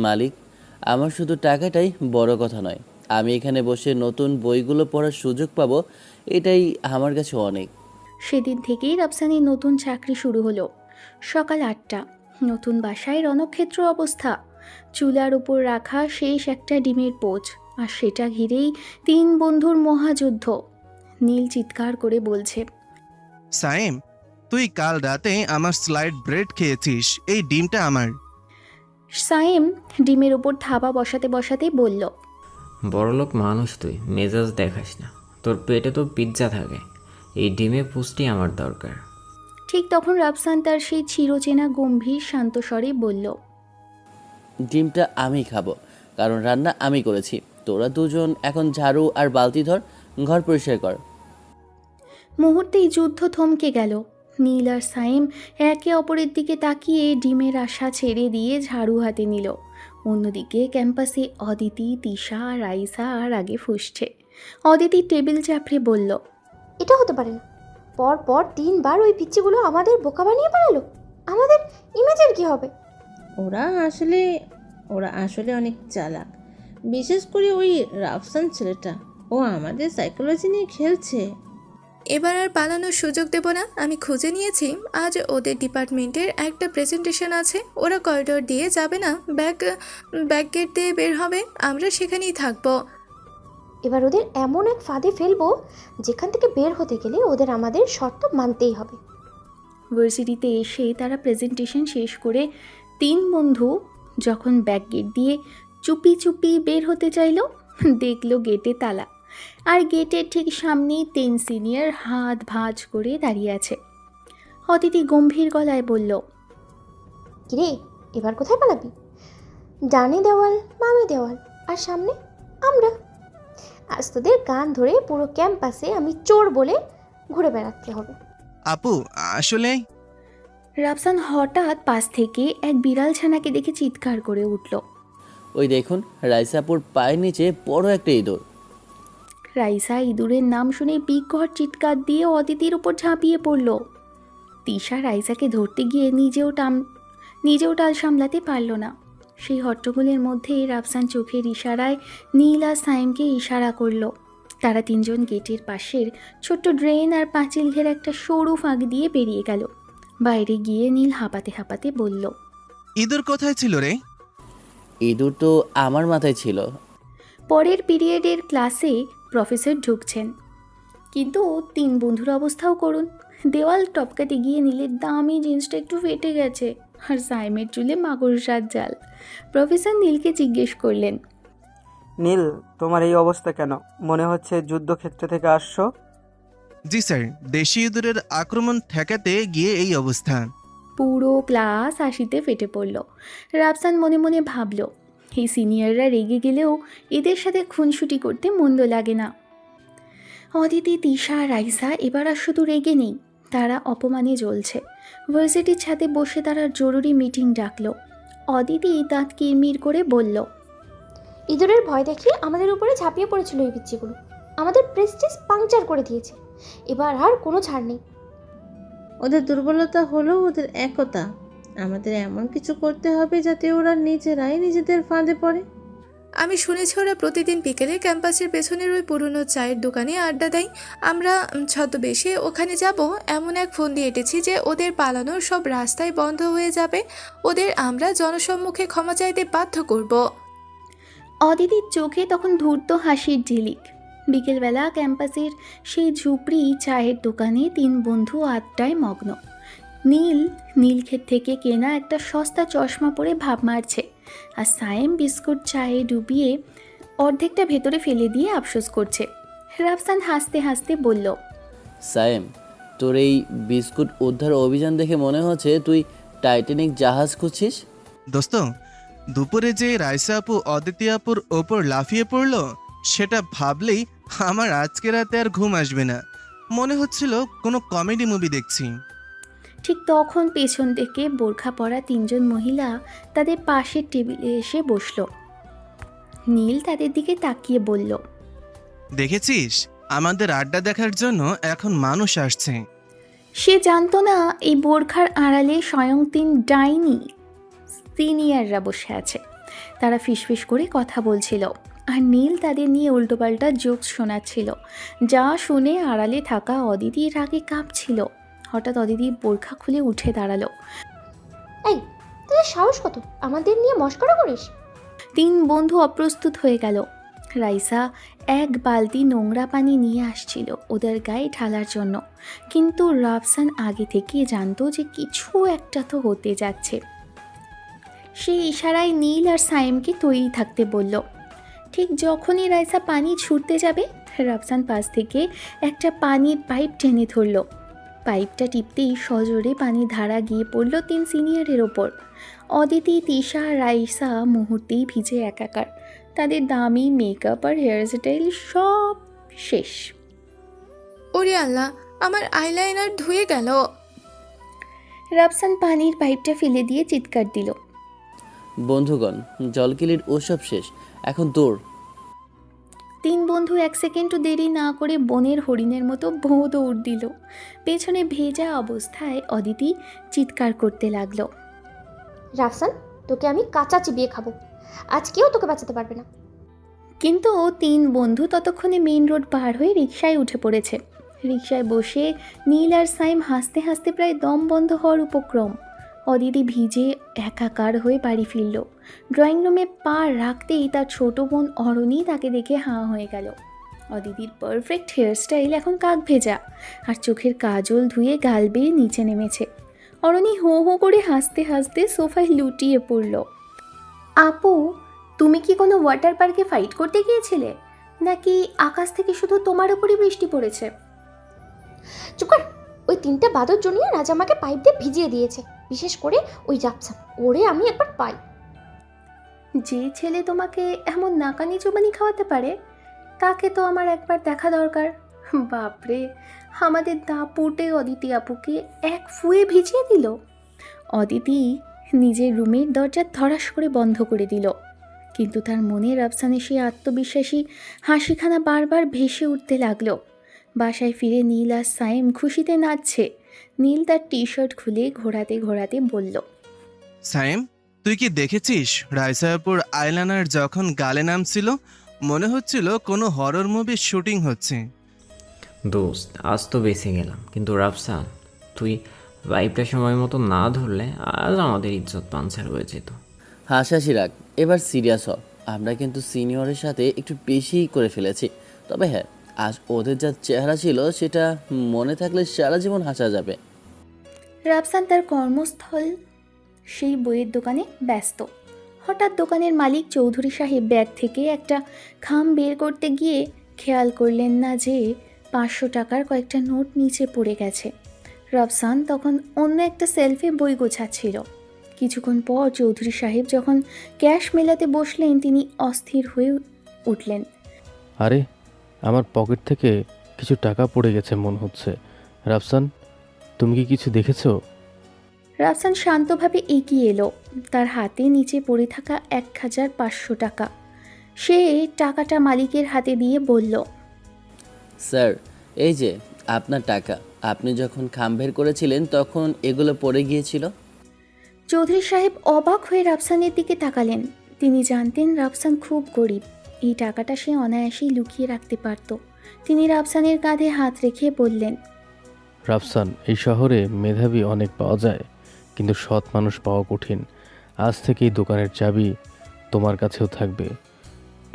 মালিক, আমার শুধু টাকাটাই বড় কথা নয়, আমি এখানে বসে নতুন বইগুলো পড়ার সুযোগ পাবো, এটাই আমার কাছে অনেক। সেদিন থেকেই রাফসানের নতুন চাকরি শুরু হলো। সকাল 8টা, নতুন বাসায় রণক্ষেত্র অবস্থা। চুলার উপর রাখা শেষ একটা ডিমের পোচ, আর সেটা ঘিরেই 3 বন্ধুর মহাযুদ্ধ। নীল চিৎকার করে বলছে, সাইম, তুই কাল রাতে আমার স্লাইড ব্রেড খেয়েছিস, এই ডিমটা আমার। সাইম ডিমের উপর থাবা বসাতে বসাতে বলল, বড়লোক মানুষ তুই, মেজাজ দেখাস না। তোর পেটে তো পিৎজা থাকে, এই ডিমে পুষ্টি আমার দরকার। ঠিক তখন রাফসান তার সেই চিরচেনা গম্ভীর শান্ত স্বরে বলল, ডিমটা আমি খাবো, কারণ রান্না আমি করেছি। তোরা দুজন এখন ঝাড়ু আর বালতি ধর, ঘর পরিষ্কার কর। মুহূর্তেই যুদ্ধ থমকে গেল। নীল আর সাইম একে অপরের দিকে তাকিয়ে ডিমের আশা ছেড়ে দিয়ে ঝাড়ু হাতে নিল। অন্যদিকে ক্যাম্পাসে অদিতি, তিশা, রাইসা আর আগে ফুসছে। অদিতি টেবিল চাপড়ে বলল, এটা হতে পারে না। পর পর 3বার ওই পিচ্চিগুলো আমাদের বোকা বানিয়ে পালালো। আমাদের ইমেজের কি হবে? ওরা আসলে অনেক চালাক, বিশেষ করে ওই রাফসান ছেলেটা। ও আমাদের সাইকোলজি নিয়ে খেলছে। এবার আর পালানোর সুযোগ দেব না। আমি খুঁজে নিয়েছি, আজ ওদের ডিপার্টমেন্টের একটা প্রেজেন্টেশন আছে। ওরা করিডোর দিয়ে যাবে না, ব্যাক গেট দিয়ে বের হবে, আমরা সেখানেই থাকবো। এবার ওদের এমন এক ফাঁদে ফেলবো যেখান থেকে বের হতে গেলে ওদের আমাদের শর্ত মানতেই হবে। ভার্সিটিতে এসে তারা প্রেজেন্টেশন শেষ করে 3 বন্ধু যখন ব্যাক গেট দিয়ে চুপি চুপি বের হতে চাইল, দেখলো গেটে তালা। আর গেটের ঠিক সামনেই 3 সিনিয়র হাত ভাঁজ করে দাঁড়িয়ে আছে। অদিতি গম্ভীর গলায় বলল, কিরে, এবার কোথায় পালাবি? ডানে দেওয়াল, বামে দেওয়াল, আর সামনে আমরা। আজ তোদের কান ধরে পুরো ক্যাম্পাসে আমি চোর বলে ঘুরে বেড়াতে হবে। আপু আসলে রাফসান হঠাৎ পাশ থেকে এক বিড়াল ছানাকে দেখে চিৎকার করে উঠল। ওই দেখুন, রাইসাপুর পায়ের নিচে বড় একটা ইঁদুর। রাইসা ইঁদুরের নাম শুনে বিকট চিৎকার দিয়ে অদিতির উপর ঝাঁপিয়ে পড়ল। তিশা রাইসাকে ধরতে গিয়ে নিজেও টাল সামলাতে পারল না। সেই হট্টগোলের মধ্যে রাফসান চোখের ইশারায় নীল আর সাইমকে ইশারা করল। তারা 3 জন গেটের পাশের ছোট্ট ড্রেন আর পাঁচিল ঘেরা একটা সরু ফাঁক দিয়ে বেরিয়ে গেল। বাইরে গিয়ে নীল হাঁপাতে হাঁপাতে বলল, ইঁদুর কোথায় ছিল রে? ইঁদুর তো আমার মাথায় ছিল। পরের পিরিয়ডের ক্লাসে প্রফেসর ঢুকছেন, কিন্তু 3 বন্ধুর অবস্থাও করুন। দেওয়াল টপকাতে গিয়ে নীলের দামি জিন্সটা একটু ফেটে গেছে, আর সাইমের চুলে মাকড়সার জাল। প্রফেসর নীলকে জিজ্ঞেস করলেন, নীল, তোমার এই অবস্থা কেন? মনে হচ্ছে যুদ্ধক্ষেত্র থেকে আসছো। জি স্যার, দেশি ইঁদুরের আক্রমণ ঠেকাতে গিয়ে এই অবস্থা। পুরো ক্লাস হাসিতে ফেটে পড়ল। রাফসান মনে মনে ভাবল, এই সিনিয়ররা রেগে গেলেও এদের সাথে খুনসুটি করতে মন্দ লাগে না। অদিতি, তিশা, রাইসা এবার আর শুধু রেগে নেই, তারা অপমানে জ্বলছে। ভার্সিটির ছাদে বসে তারা জরুরি মিটিং ডাকলো। অদিতি দাঁত কিরমির করে বলল, ইঁদুরের ভয় দেখিয়ে আমাদের উপরে ঝাঁপিয়ে পড়েছিল এই পিচ্চিগুলো। আমাদের প্রেস্টিজ পাংচার করে দিয়েছে। এবার আর কোনো ছাড় নেই। ওদের দুর্বলতা হলো ওদের একতা। আমাদের এমন কিছু করতে হবে যাতে ওরা নিজেরাই নিজেদের ফাঁদে পড়ে। আমি শুনেছি ওরা প্রতিদিন বিকেলে ক্যাম্পাসের পেছনের ওই পুরনো চায়ের দোকানে আড্ডা দেয়। আমরা ছদ্মবেশে ওখানে যাব এমন এক ফোন দিয়ে এঁটেছি যে ওদের পালানোর সব রাস্তাই বন্ধ হয়ে যাবে। ওদের আমরা জনসম্মুখে ক্ষমা চাইতে বাধ্য করব। অদিতির চোখে তখন ধূর্ত হাসির ঝিলিক। বিকেলবেলা ক্যাম্পাসের সেই ঝুপড়ি চায়ের দোকানে 3 বন্ধু আড্ডায় মগ্ন। নীলক্ষেত থেকে কেনা একটা সস্তা চশমা পরে ভাব মারছে, আর সায়েম বিস্কুট চায়ে ডুবিয়ে অর্ধেকটা ভেতরে ফেলে দিয়ে আফসোস করছে। রাফসান হাসতে হাসতে বলল, সায়েম, তোর এই বিস্কুট উদ্ধার অভিযান দেখে মনে হচ্ছে তুই টাইটানিক জাহাজ খুঁজছিস। দোস্ত, দুপুরে যে রাইসা আপু অদিতি আপুর ওপর লাফিয়ে পড়লো, সেটা ভাবলেই আমার আজকে রাতে আর ঘুম আসবে না। মনে হচ্ছিল কোনো কমেডি মুভি দেখছি। ঠিক তখন পেছন থেকে বোরখা পরা 3 জন মহিলা তাদের পাশের টেবিলে এসে বসল। নীল তাদের দিকে তাকিয়ে বলল, দেখেছিস, আমাদের আড্ডা দেখার জন্য এখন মানুষ আসছে। সে জানতো না এই বোরখার আড়ালে স্বয়ং 3 ডাইনি সিনিয়ররা বসে আছে। তারা ফিসফিস করে কথা বলছিল, আর নীল তাদের নিয়ে উল্টোপাল্টা জোকস শোনাচ্ছিল, যা শুনে আড়ালে থাকা অদিতির আগে কাঁপছিল। হঠাৎ অদিতি বোরখা খুলে উঠে দাঁড়ালো। এই, তোদের সাহস কত আমাদের নিয়ে মস্করা করিস? 3 বন্ধু অপ্রস্তুত হয়ে গেল। রাইসা 1 বালতি নোংরা পানি নিয়ে আসছিল ওদের গায়ে ঢালার জন্য, কিন্তু রাফসান আগে থেকে জানতো যে কিছু একটা তো হতে যাচ্ছে। সেই ইশারায় নীল আর সাইমকে তৈরি থাকতে বলল। ঠিক যখনই রাইসা পানি ছুটতে যাবে, রাফসান পাশ থেকে একটা পানির পাইপ টেনে ধরল। পাইপটা টিপতেই সজোরে পানি ধারা গিয়ে পড়ল 3 সিনিয়রের ওপর। অদিতি, তিশা, রাইসা মুহূর্তেই ভিজে একাকার। তাদের দামি মেকআপ আর হেয়ার স্টাইল সব শেষ। ওরে আল্লাহ, আমার আইলাইনার ধুয়ে গেল। রাফসান পানির পাইপটা ফেলে দিয়ে চিৎকার দিল। বন্ধুগণ, জলকিলির ওসব শেষ, এখন দৌড়। 3 বন্ধু 1 সেকেন্ডও দেরি না করে বনের হরিণের মতো ভোঁ দৌড় দিল। পেছনে ভেজা অবস্থায় অদিতি চিৎকার করতে লাগলো, রাফসান, তোকে আমি কাঁচা চিবিয়ে খাবো, আজ কেউ তোকে বাঁচাতে পারবে না। কিন্তু 3 বন্ধু ততক্ষণে মেইন রোড পার হয়ে রিকশায় উঠে পড়েছে। রিকশায় বসে নীল আর সাইম হাসতে হাসতে প্রায় দম বন্ধ হওয়ার উপক্রম। অদিতি ভিজে একাকার হয়ে বাড়ি ফিরল। ড্রয়িং রুমে পা রাখতেই তার ছোট বোন অরণি তাকে দেখে হাঁ হয়ে গেল। অদিতির পারফেক্ট হেয়ারস্টাইল এখন কাক ভেজা, আর চোখের কাজল ধুয়ে গাল বেয়ে নিচে নেমেছে। অরণি হো হো করে হাসতে হাসতে সোফায় লুটিয়ে পড়ল। আপু, তুমি কি কোনো ওয়াটার পার্কে ফাইট করতে গিয়েছিলে, নাকি আকাশ থেকে শুধু তোমার উপরই বৃষ্টি পড়েছে? চুপ কর, ওই 3টে বাদর জুনিয়র আজ আমাকে পাইপ দিয়ে ভিজিয়ে দিয়েছে, বিশেষ করে ওই রাফসান, ওরে আমি একবার পাই। যে ছেলে তোমাকে এমন নাকানি চুবানি খাওয়াতে পারে, তাকে তো আমার একবার দেখা দরকার। বাপরে, আমাদের দাপুটে অদিতি আপুকে এক ফুয়ে ভিজিয়ে দিল। অদিতি নিজের রুমের দরজা ধরাস করে বন্ধ করে দিল, কিন্তু তার মনে রাফসানের সেই আত্মবিশ্বাসী হাসিখানা বারবার ভেসে উঠতে লাগলো। বাসায় ফিরে নীল আর সাইম খুশিতে নাচছে। নীল তার টি শার্ট খুলে ঘোরাতে ঘোরাতে বলল, সাইম, তুই কি দেখেছিস রাইসাপুর আইলানার যখন গালে নামছিল, মনে হচ্ছিল কোনো হরর মুভির শুটিং হচ্ছে। দোস্ত, আজ তো বেঁচে গেলাম, কিন্তু রাফসান, তুই পাইপটা সময় মতো না ধরলে আজ আমাদের ইজ্জত পাঞ্চার হয়ে যেত। হাসাহাসি রাখ, এবার সিরিয়াস হ। আমরা কিন্তু সিনিয়রের সাথে একটু বেশি করে ফেলেছি, তবে হ্যাঁ, আজ ওদের যা চেহারা ছিল সেটা মনে থাকলে সারা জীবন হাসা যাবে। রাফসান তার কর্মস্থল সেই বইয়ের দোকানে ব্যস্ত। হঠাৎ দোকানের মালিক চৌধুরী সাহেব ব্যাগ থেকে একটা খাম বের করতে গিয়ে খেয়াল করলেন না যে 500 টাকার কয়েকটা নোট নিচে পড়ে গেছে। রাফসান তখন অন্য একটা সেলফে বই গোছাচ্ছিল। কিছুক্ষণ পর চৌধুরী সাহেব যখন ক্যাশ মেলাতে বসলেন, তিনি অস্থির হয়ে উঠলেন। আরে, আমার পকেট থেকে কিছু টাকা পড়ে গেছে মনে হচ্ছে। রাফসান, তুমি কি কিছু দেখেছো? রাফসান শান্তভাবে এগিয়ে এলো। তার হাতে নিচে পড়ে থাকা 1500 টাকা। সে টাকাটা মালিকের হাতে দিয়ে বলল, স্যার, এই যে আপনার টাকা, আপনি যখন খাম বের করেছিলেন তখন এগুলো পড়ে গিয়েছিল। চৌধুরী সাহেব অবাক হয়ে রাফসানের দিকে তাকালেন। তিনি জানতেন রাফসান খুব গরিব, এই টাকাটা সে অনায়াসেই লুকিয়ে রাখতে পারত। তিনি রাফসানের কাঁধে হাত রেখে বললেন, রাফসান, এই শহরে মেধাবী অনেক পাওয়া যায়, কিন্তু সৎ মানুষ পাওয়া কঠিন। আজ থেকেই দোকানের চাবি তোমার কাছেও থাকবে।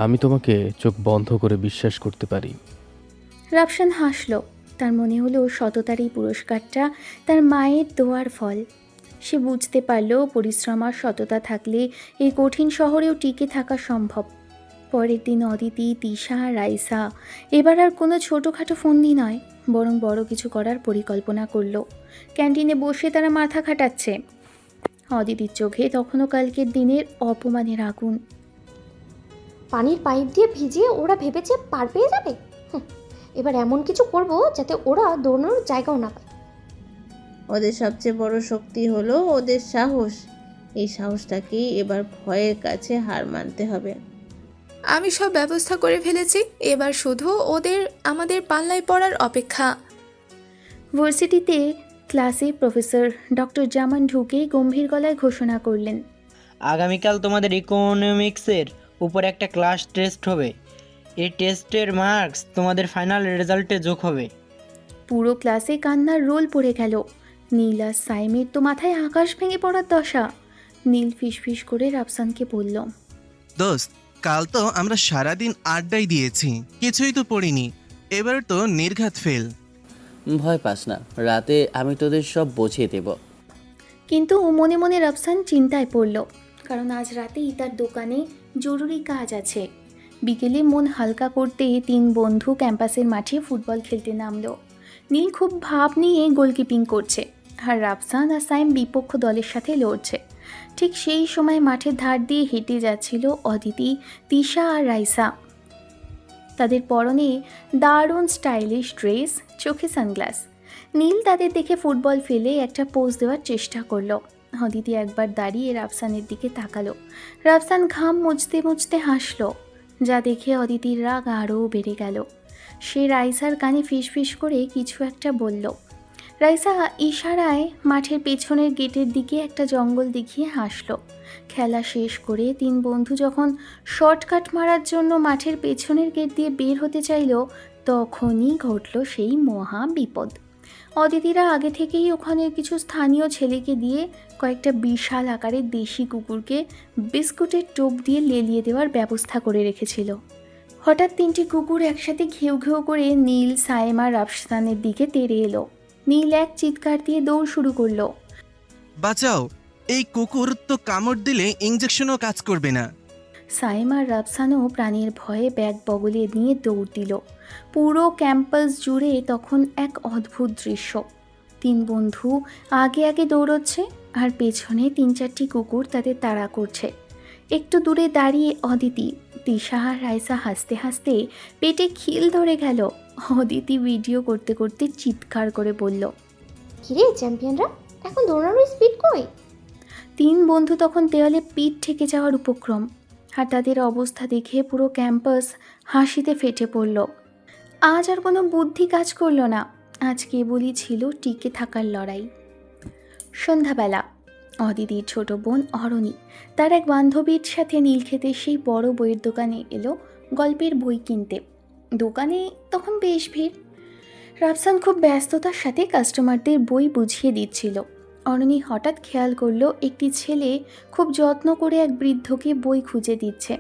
আমি তোমাকে চোখ বন্ধ করে বিশ্বাস করতে পারি। রাফসান হাসল। তার মনে হলো সততার এই পুরস্কারটা তার মায়ের দোয়ার ফল। সে বুঝতে পারল পরিশ্রম আর সততা থাকলে এই কঠিন শহরেও টিকে থাকা সম্ভব। পরের দিন অদিতি, তিশা আর রাইসা এবার আর কোনো ছোটোখাটো ফন্দি নয়, বরং বড় কিছু করার পরিকল্পনা করলো। ক্যান্টিনে বসে তারা মাথা খাটাচ্ছে। অদিতির চোখে তখনও কালকের দিনের অপমানের আগুন। পানির পাইপ দিয়ে ভিজিয়ে ওরা ভেবেছে পার পেয়ে যাবে। এবার এমন কিছু করব যাতে ওরা দৌড়ানোর জায়গাও না পায়। ওদের সবচেয়ে বড় শক্তি হলো ওদের সাহস। এই সাহসটাকেই এবার ভয়ের কাছে হার মানতে হবে। আমি সব ব্যবস্থা করে ফেলেছি, এবার শুধু ওদের আমাদের পাল্লায় পড়ার অপেক্ষা। ভার্সিটিতে ক্লাসে প্রফেসর ডক্টর জামান ঢুকে গম্ভীর গলায় ঘোষণা করলেন, আগামীকাল তোমাদের ইকোনমিক্সের উপর একটা ক্লাস টেস্ট হবে। এই টেস্টের মার্কস তোমাদের ফাইনাল রেজাল্টে যোগ হবে। পুরো ক্লাসে কান্নার রোল পড়ে গেল। নীল আর সাইমের তো মাথায় আকাশ ভেঙে পড়ার দশা। নীল ফিসফিস করে রাফসানকে বলল, দোস্ত, কাল তো আমরা সারাদিন আড্ডাই দিয়েছি, কিছুই তো পড়িনি। এবার তো নির্ঘাত ফেল। ভয় পাস না, রাতে আমি তোদের সব বুঝিয়ে দেব। কিন্তু মনে মনে রাফসান চিন্তায় পড়ল, কারণ আজ রাতেই তার দোকানে জরুরি কাজ আছে। বিকেলে মন হালকা করতে 3 বন্ধু ক্যাম্পাসের মাঠে ফুটবল খেলতে নামলো। নীল খুব ভাব নিয়ে গোলকিপিং করছে, আর রাফসান আর সাইম বিপক্ষ দলের সাথে লড়ছে। ঠিক সেই সময় মাঠের ধার দিয়ে হেঁটে যাচ্ছিল অদিতি, তিশা আর রাইসা। তাদের পরনে দারুণ স্টাইলিশ ড্রেস, চোখে সানগ্লাস। নীল তাদের দেখে ফুটবল ফেলে একটা পোজ দেওয়ার চেষ্টা করলো। অদিতি একবার দাঁড়িয়ে রাফসানের দিকে তাকালো। রাফসান ঘাম মুছতে মুছতে হাসলো, যা দেখে অদিতির রাগ আরও বেড়ে গেল। সে রাইসার কানে ফিসফিস করে কিছু একটা বলল। রাইসা ইশারায় মাঠের পেছনের গেটের দিকে একটা জঙ্গল দেখিয়ে হাসলো। খেলা শেষ করে 3 বন্ধু যখন শর্টকাট মারার জন্য মাঠের পেছনের গেট দিয়ে বের হতে চাইল, তখনই ঘটল সেই মহা বিপদ। অদিতিরা আগে থেকেই ওখানের কিছু স্থানীয় ছেলেকে দিয়ে কয়েকটা বিশাল আকারের দেশি কুকুরকে বিস্কুটের টোপ দিয়ে লেলিয়ে দেওয়ার ব্যবস্থা করে রেখেছিল। হঠাৎ 3টি কুকুর একসাথে ঘেউ ঘেউ করে নীল, সায়েম আর রাফসানের দিকে তেড়ে এলো। নীল এক চিৎকার দিয়ে দৌড় শুরু করলো। বাঁচাও, এই কুকুর তো কামড় দিলে ইঞ্জেকশনও কাজ করবে না। সায়েম আর রাফসানও প্রাণের ভয়ে ব্যাগ বগলে নিয়ে দৌড় দিল। পুরো ক্যাম্পাস জুড়ে তখন এক অদ্ভুত দৃশ্য। 3 বন্ধু আগে আগে দৌড়চ্ছে আর পেছনে 3-4টি কুকুর তাদের তাড়া করছে। একটু দূরে দাঁড়িয়ে অদিতি, তিশা আর রাইসা হাসতে হাসতে পেটে খিল ধরে গেল। অদিতি ভিডিও করতে করতে চিৎকার করে বলল, কিরে চ্যাম্পিয়নরা, এখন দৌড়ানোর স্পিড কই? 3 বন্ধু তখন দেওয়ালে পিঠ ঠেকে যাওয়ার উপক্রম, আর তাদের অবস্থা দেখে পুরো ক্যাম্পাস হাসিতে ফেটে পড়ল। আজ আর কোনো বুদ্ধি কাজ করলো না, আজ কেবলই ছিল টিকে থাকার লড়াই। সন্ধ্যাবেলা অদিতির ছোট বোন অরণি তার এক বান্ধবীর সাথে নীলক্ষেতের সেই বড় বইয়ের দোকানে এলো গল্পের বই কিনতে। দোকানে তখন বেশ ভিড়। রাফসান খুব ব্যস্ততার সাথে কাস্টমারদের বই বুঝিয়ে দিচ্ছিল। অরণি হঠাৎ খেয়াল করলো একটি ছেলে খুব যত্ন করে এক বৃদ্ধকে বই খুঁজে দিচ্ছে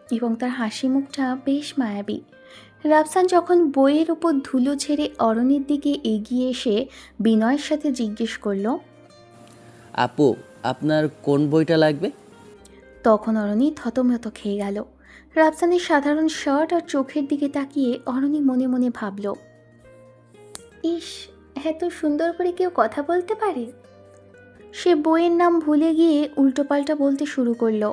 এবং তার হাসি মুখটা বেশ মায়াবী। রাফসান যখন বইয়ের ওপর ধুলো ছেড়ে অরণির দিকে এগিয়ে এসে বিনয়ের সাথে জিজ্ঞেস করলো, আপু, আপনার কোন বইটা লাগবে? তখন অরণি থতমত খেয়ে গেল। রাফসানের সাধারণ শার্ট আর চোখের দিকে তাকিয়ে অরণি মনে মনে ভাবল, ইস, এত সুন্দর করে কেউ কথা বলতে পারে। সে বইয়ের নাম ভুলে গিয়ে উল্টোপাল্টা বলতে শুরু করলো।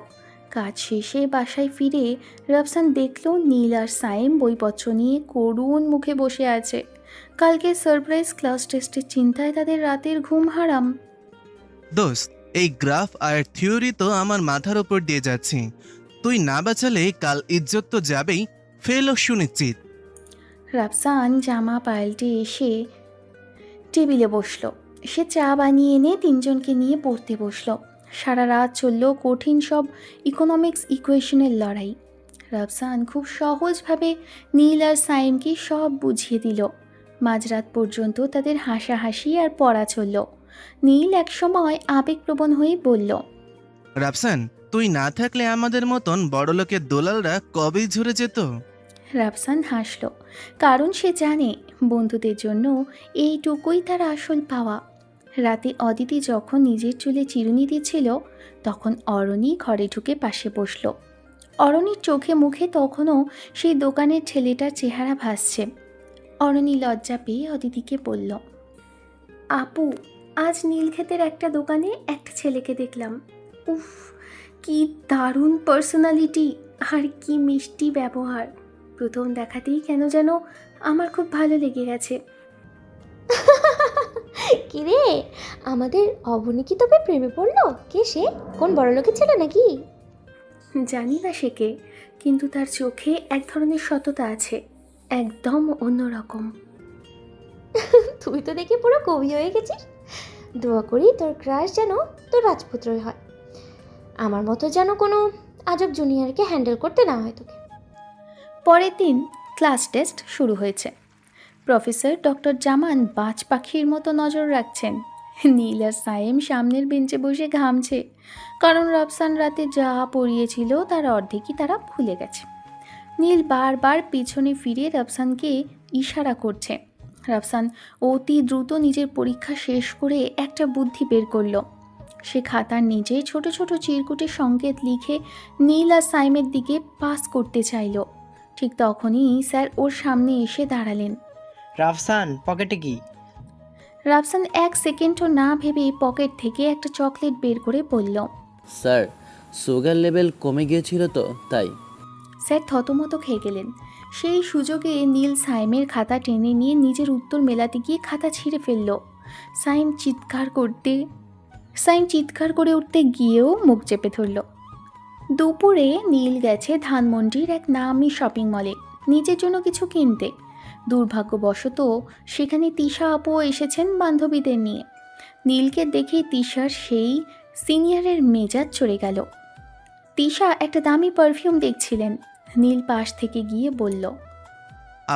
কাজ শেষে বাসায় ফিরে রাফসান দেখল নীল আর সায়েম বইপত্র নিয়ে করুণ মুখে বসে আছে। কালকে সারপ্রাইজ ক্লাস টেস্টের চিন্তায় তাদের রাতের ঘুম হারাম। দোস্ত, এই গ্রাফ আর থিওরি তো আমার মাথার উপর দিয়ে যাচ্ছে। তুই না বাঁচালে কাল ইজ্জত তো যাবেই, ফেলও সুনিশ্চিত। রাফসান জামা পাল্টে এসে টেবিলে বসলো। সে চা বানিয়ে এনে 3 জনকে নিয়ে পড়তে বসলো। সারা রাত চলল কঠিন সব ইকোনমিক্স ইকুয়েশনের লড়াই। রাফসান খুব সহজভাবে নীল আর সায়েমকে সব বুঝিয়ে দিল। মাঝরাত পর্যন্ত তাদের হাসাহাসি আর পড়া চলল। নীল একসময় আবেগপ্রবণ হয়ে বলল, রাফসান, তুই না থাকলে আমাদের মতন বড়লোকের দোলালরা কবেই ঝরে যেত। রাফসান হাসল, কারণ সে জানে বন্ধুদের জন্য এইটুকুই তার আসল পাওয়া। রাতে অদিতি যখন নিজের চুলে চিরুনি দিচ্ছিল, তখন অরণি ঘরে ঢুকে পাশে বসল। অরণির চোখে মুখে তখনও সেই দোকানের ছেলেটার চেহারা ভাসছে। অরণি লজ্জা পেয়ে অদিতিকে বলল, আপু, আজ নীলক্ষেতের একটা দোকানে একটা ছেলেকে দেখলাম। উফ, কি দারুণ পার্সোনালিটি আর কি মিষ্টি ব্যবহার। প্রথম দেখাতেই কেন যেন আমার খুব ভালো লেগে গেছে। কিরে, আমাদের অবনী কি তবে প্রেমে পড়লো? কে সে? কোন বড়লোকের ছেলে নাকি? জানি না সে কে, কিন্তু তার চোখে এক ধরনের সততা আছে, একদম অন্যরকম। তুই তো দেখে পুরো কবি হয়ে গেছিস। দোয়া করি তোর ক্রাশ যেন তোর রাজপুত্রই হয়, আমার মতো যেন কোনো আজব জুনিয়রকে হ্যান্ডেল করতে না হয় তোকে। পরের দিন ক্লাস টেস্ট শুরু হয়েছে। প্রফেসর ডক্টর জামান বাজ পাখির মতো নজর রাখছেন। নীল আর সায়েম সামনের বেঞ্চে বসে ঘামছে, কারণ রাফসান রাতে যা পড়িয়েছিল তার অর্ধেকই তারা ভুলে গেছে। নীল বারবার পিছনে ফিরে রাফসানকে ইশারা করছে। রাফসান অতি দ্রুত নিজের পরীক্ষা শেষ করে একটা বুদ্ধি বের করলো। সে খাতার নিচে ছোট ছোট চিরকুটে সংকেত লিখে নীল আর সাইমের দিকে পাস করতে চাইল। ঠিক তখনই স্যার ওর সামনে এসে দাঁড়ালেন। রাফসান, পকেটে কি? রাফসান 1 সেকেন্ডও না ভেবে পকেট থেকে একটা চকলেট বের করে বলল, স্যার, সুগার লেভেল কমে গিয়েছিল তো তাই। স্যার থতমত খেয়ে গেলেন। সেই সুযোগে নীল সাইমের খাতা টেনে নিয়ে নিজের উত্তর মেলাতে গিয়ে খাতা ছিঁড়ে ফেলল। সাইম চিৎকার করতে সাইম চিৎকার করে উঠতে গিয়েও মুখ চেপে ধরল। দুপুরে নীল গেছে ধানমন্ডির এক নামি শপিং মলে নিজের জন্য কিছু কিনতে। দুর্ভাগ্যবশত সেখানে তিশা আপুও এসেছেন বান্ধবীদের নিয়ে। নীলকে দেখে তিশার সেই সিনিয়রের মেজাজ চড়ে গেল। তিশা একটা দামি পারফিউম দেখছিলেন। নীল পাশ থেকে গিয়ে বলল,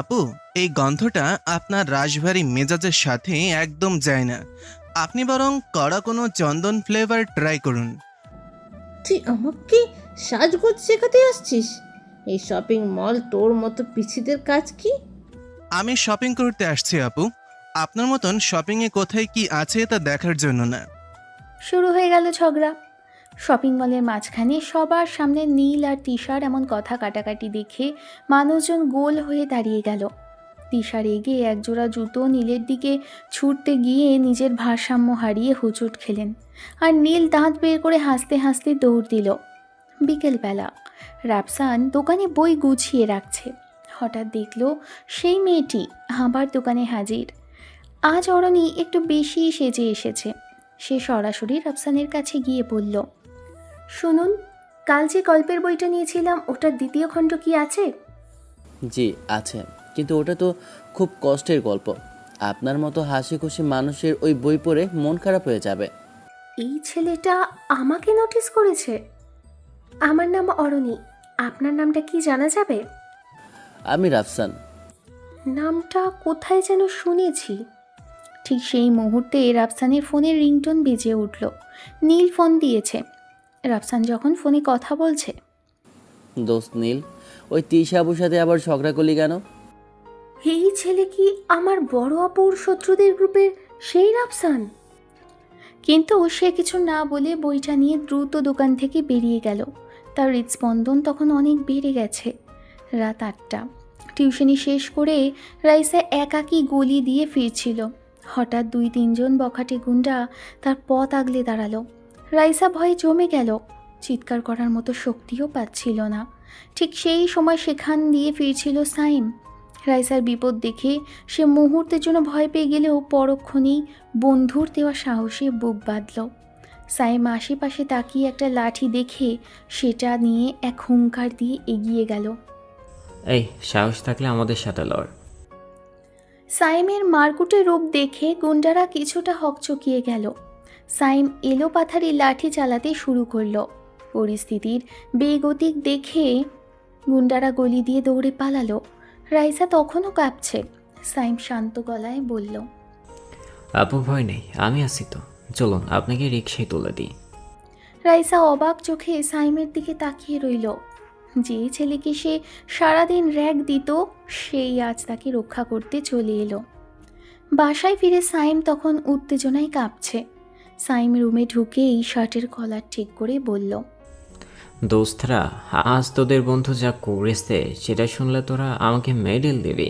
আপু, এই গন্ধটা আপনার রাশভারী মেজাজের সাথে একদম যায় না। আপনি বরং কড়া কোনো চন্দন ফ্লেভার ট্রাই করুন। তুই আমাকে সাজগোজ শেখাতে আসছিস? এই শপিং মল তোর মতো পিছিদের কাজ কি? আমি শপিং করতে আসছি আপু, আপনার মতন শপিংয়ে কোথায় কি আছে তা দেখার জন্য না। শুরু হয়ে গেল ঝগড়া। শপিং মলের মাঝখানে সবার সামনে নীল আর তিশার এমন কথা কাটাকাটি দেখে মানুষজন গোল হয়ে দাঁড়িয়ে গেল। তিশার রেগে একজোড়া জুতো নীলের দিকে ছুটতে গিয়ে নিজের ভারসাম্য হারিয়ে হোঁচট খেলেন। আর নীল দাঁত বের করে হাসতে হাসতে দৌড় দিল। বিকেলবেলা রাফসান দোকানে বই গুছিয়ে রাখছে। হঠাৎ দেখল সেই মেয়েটি আবার দোকানে হাজির। আজ অরণি একটু বেশি সেজে এসেছে। সে সরাসরি রাফসানের কাছে গিয়ে বলল, শুনুন, কাল যে গল্পের বইটা নিয়েছিলাম ওটার দ্বিতীয় খণ্ড কি আছে? জি আছে, কিন্তু ওটা তো খুব কষ্টের গল্প। আপনার মতো হাসি খুশি মানুষের ওই বই পড়ে মন খারাপ হয়ে যাবে। এই ছেলেটা আমাকে নোটিস করেছে। আমার নাম অরণি, আপনার নামটা কি জানা যাবে? আমি রাফসান। নামটা কোথায় যেন শুনেছি। ঠিক সেই মুহূর্তে রাফসানের ফোনের রিংটোন বেজে উঠল। নীল ফোন দিয়েছে। রাফসান যখন ফোনে কথা বলছে, দোস্ত নীল, ওই তিশা আপুর সাথে আবার ঝগড়া করলি কেন? এই ছেলে কি আমার বড় আপুর শত্রুদের গ্রুপের সেই রাফসান? কিন্তু সে কিছু না বলে বইটা নিয়ে দ্রুত দোকান থেকে বেরিয়ে গেল। তার হৃদস্পন্দন তখন অনেক বেড়ে গেছে। রাত 8টা। টিউশনি শেষ করে রাইসা একাকী গলি দিয়ে ফিরছিল। হঠাৎ 2-3 জন বখাটে গুন্ডা তার পথ আগলে দাঁড়ালো। রাইসা ভয়ে জমে গেল। চিৎকার করার মতো শক্তিও পাচ্ছিল না। ঠিক সেই সময় সেখান দিয়ে ফিরছিল সাইম। রাইসার বিপদ দেখে সে মুহূর্তের জন্য ভয় পেয়ে গেলেও পরক্ষণেই বন্ধুর দেওয়া সাহসে বুক বাঁধল। সাইম আশেপাশে তাকিয়ে একটা লাঠি দেখে সেটা নিয়ে এক হুঙ্কার দিয়ে এগিয়ে গেল। এই সাহস থাকলে আমাদের সাথে লড়। সাইমের মারকুটে রূপ দেখে গুন্ডারা কিছুটা হকচকিয়ে গেল। সাইম এলোপাথারি লাঠি চালাতে শুরু করলো। পরিস্থিতির বেগতিক দেখে গুন্ডারা গলি দিয়ে দৌড়ে পালালো। রাইসা তখনও কাঁপছে। সাইম শান্ত গলায় বলল, আপু ভয় নেই, আমি আছি তো, চলুন আপনাকে রিকশায় তুলে দিই। রাইসা অবাক চোখে সাইমের দিকে তাকিয়ে রইল। যে ছেলেকে সে সারাদিন র্যাগ দিত সেই আজ তাকে রক্ষা করতে চলে এলো। বাসায় ফিরে সাইম তখন উত্তেজনায় কাঁপছে। সাইম রুমে ঢুকেই শার্টের কলার ঠিক করে বলল, দোস্তরা, আজ তোদের বন্ধু যা করেছে সেটা শুনলে তোরা আমাকে মেডেল দিবি।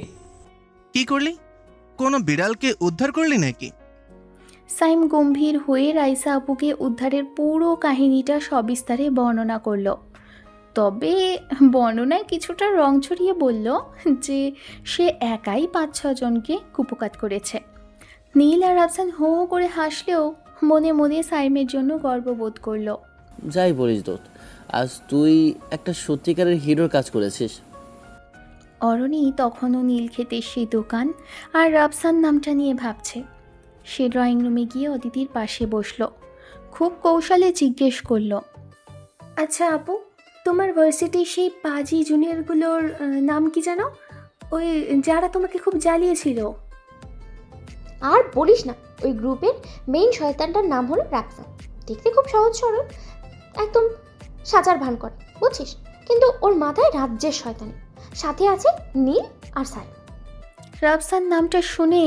কি করলি? কোনো বিড়ালকে উদ্ধার করলি নাকি? সাইম গম্ভীর হয়ে রাইসা আপুকে উদ্ধারের পুরো কাহিনীটা সবিস্তারে বর্ণনা করল। তবে বর্ণনায় কিছুটা রং ছড়িয়ে বলল যে সে একাই 5-6 জনকে কুপকাত করেছে। নীল আর রাফসান হো হো করে হাসলেও মনে মনে সাইমের জন্য গর্ববোধ করল। যাই বলিস দোস্ত, আজ তুই একটা সত্যিকারের হিরোর কাজ করেছিস। অরণি তখনও নীলক্ষেতের সেই দোকান আর রাফসান নামটা নিয়ে ভাবছে। সে ড্রয়িং রুমে গিয়ে অদিতির পাশে বসলো। খুব কৌশলে জিজ্ঞেস করলো, আচ্ছা আপু, তোমার ভার্সিটির সেই পাজি জুনিয়রগুলোর নাম কি জানো? ওই যারা তোমাকে খুব জ্বালিয়েছিল। আর বলিস না, ওই গ্রুপের মেইন শয়তানটার নাম হলো রাফসান। দেখতে খুব সহজ সরল, একদম সাজার ভান করে, বুঝছিস? কিন্তু ওর মাথায় রাজ্যের শয়তানি, সাথে আছে নীল আর সাইম। রাফসান নামটা শুনে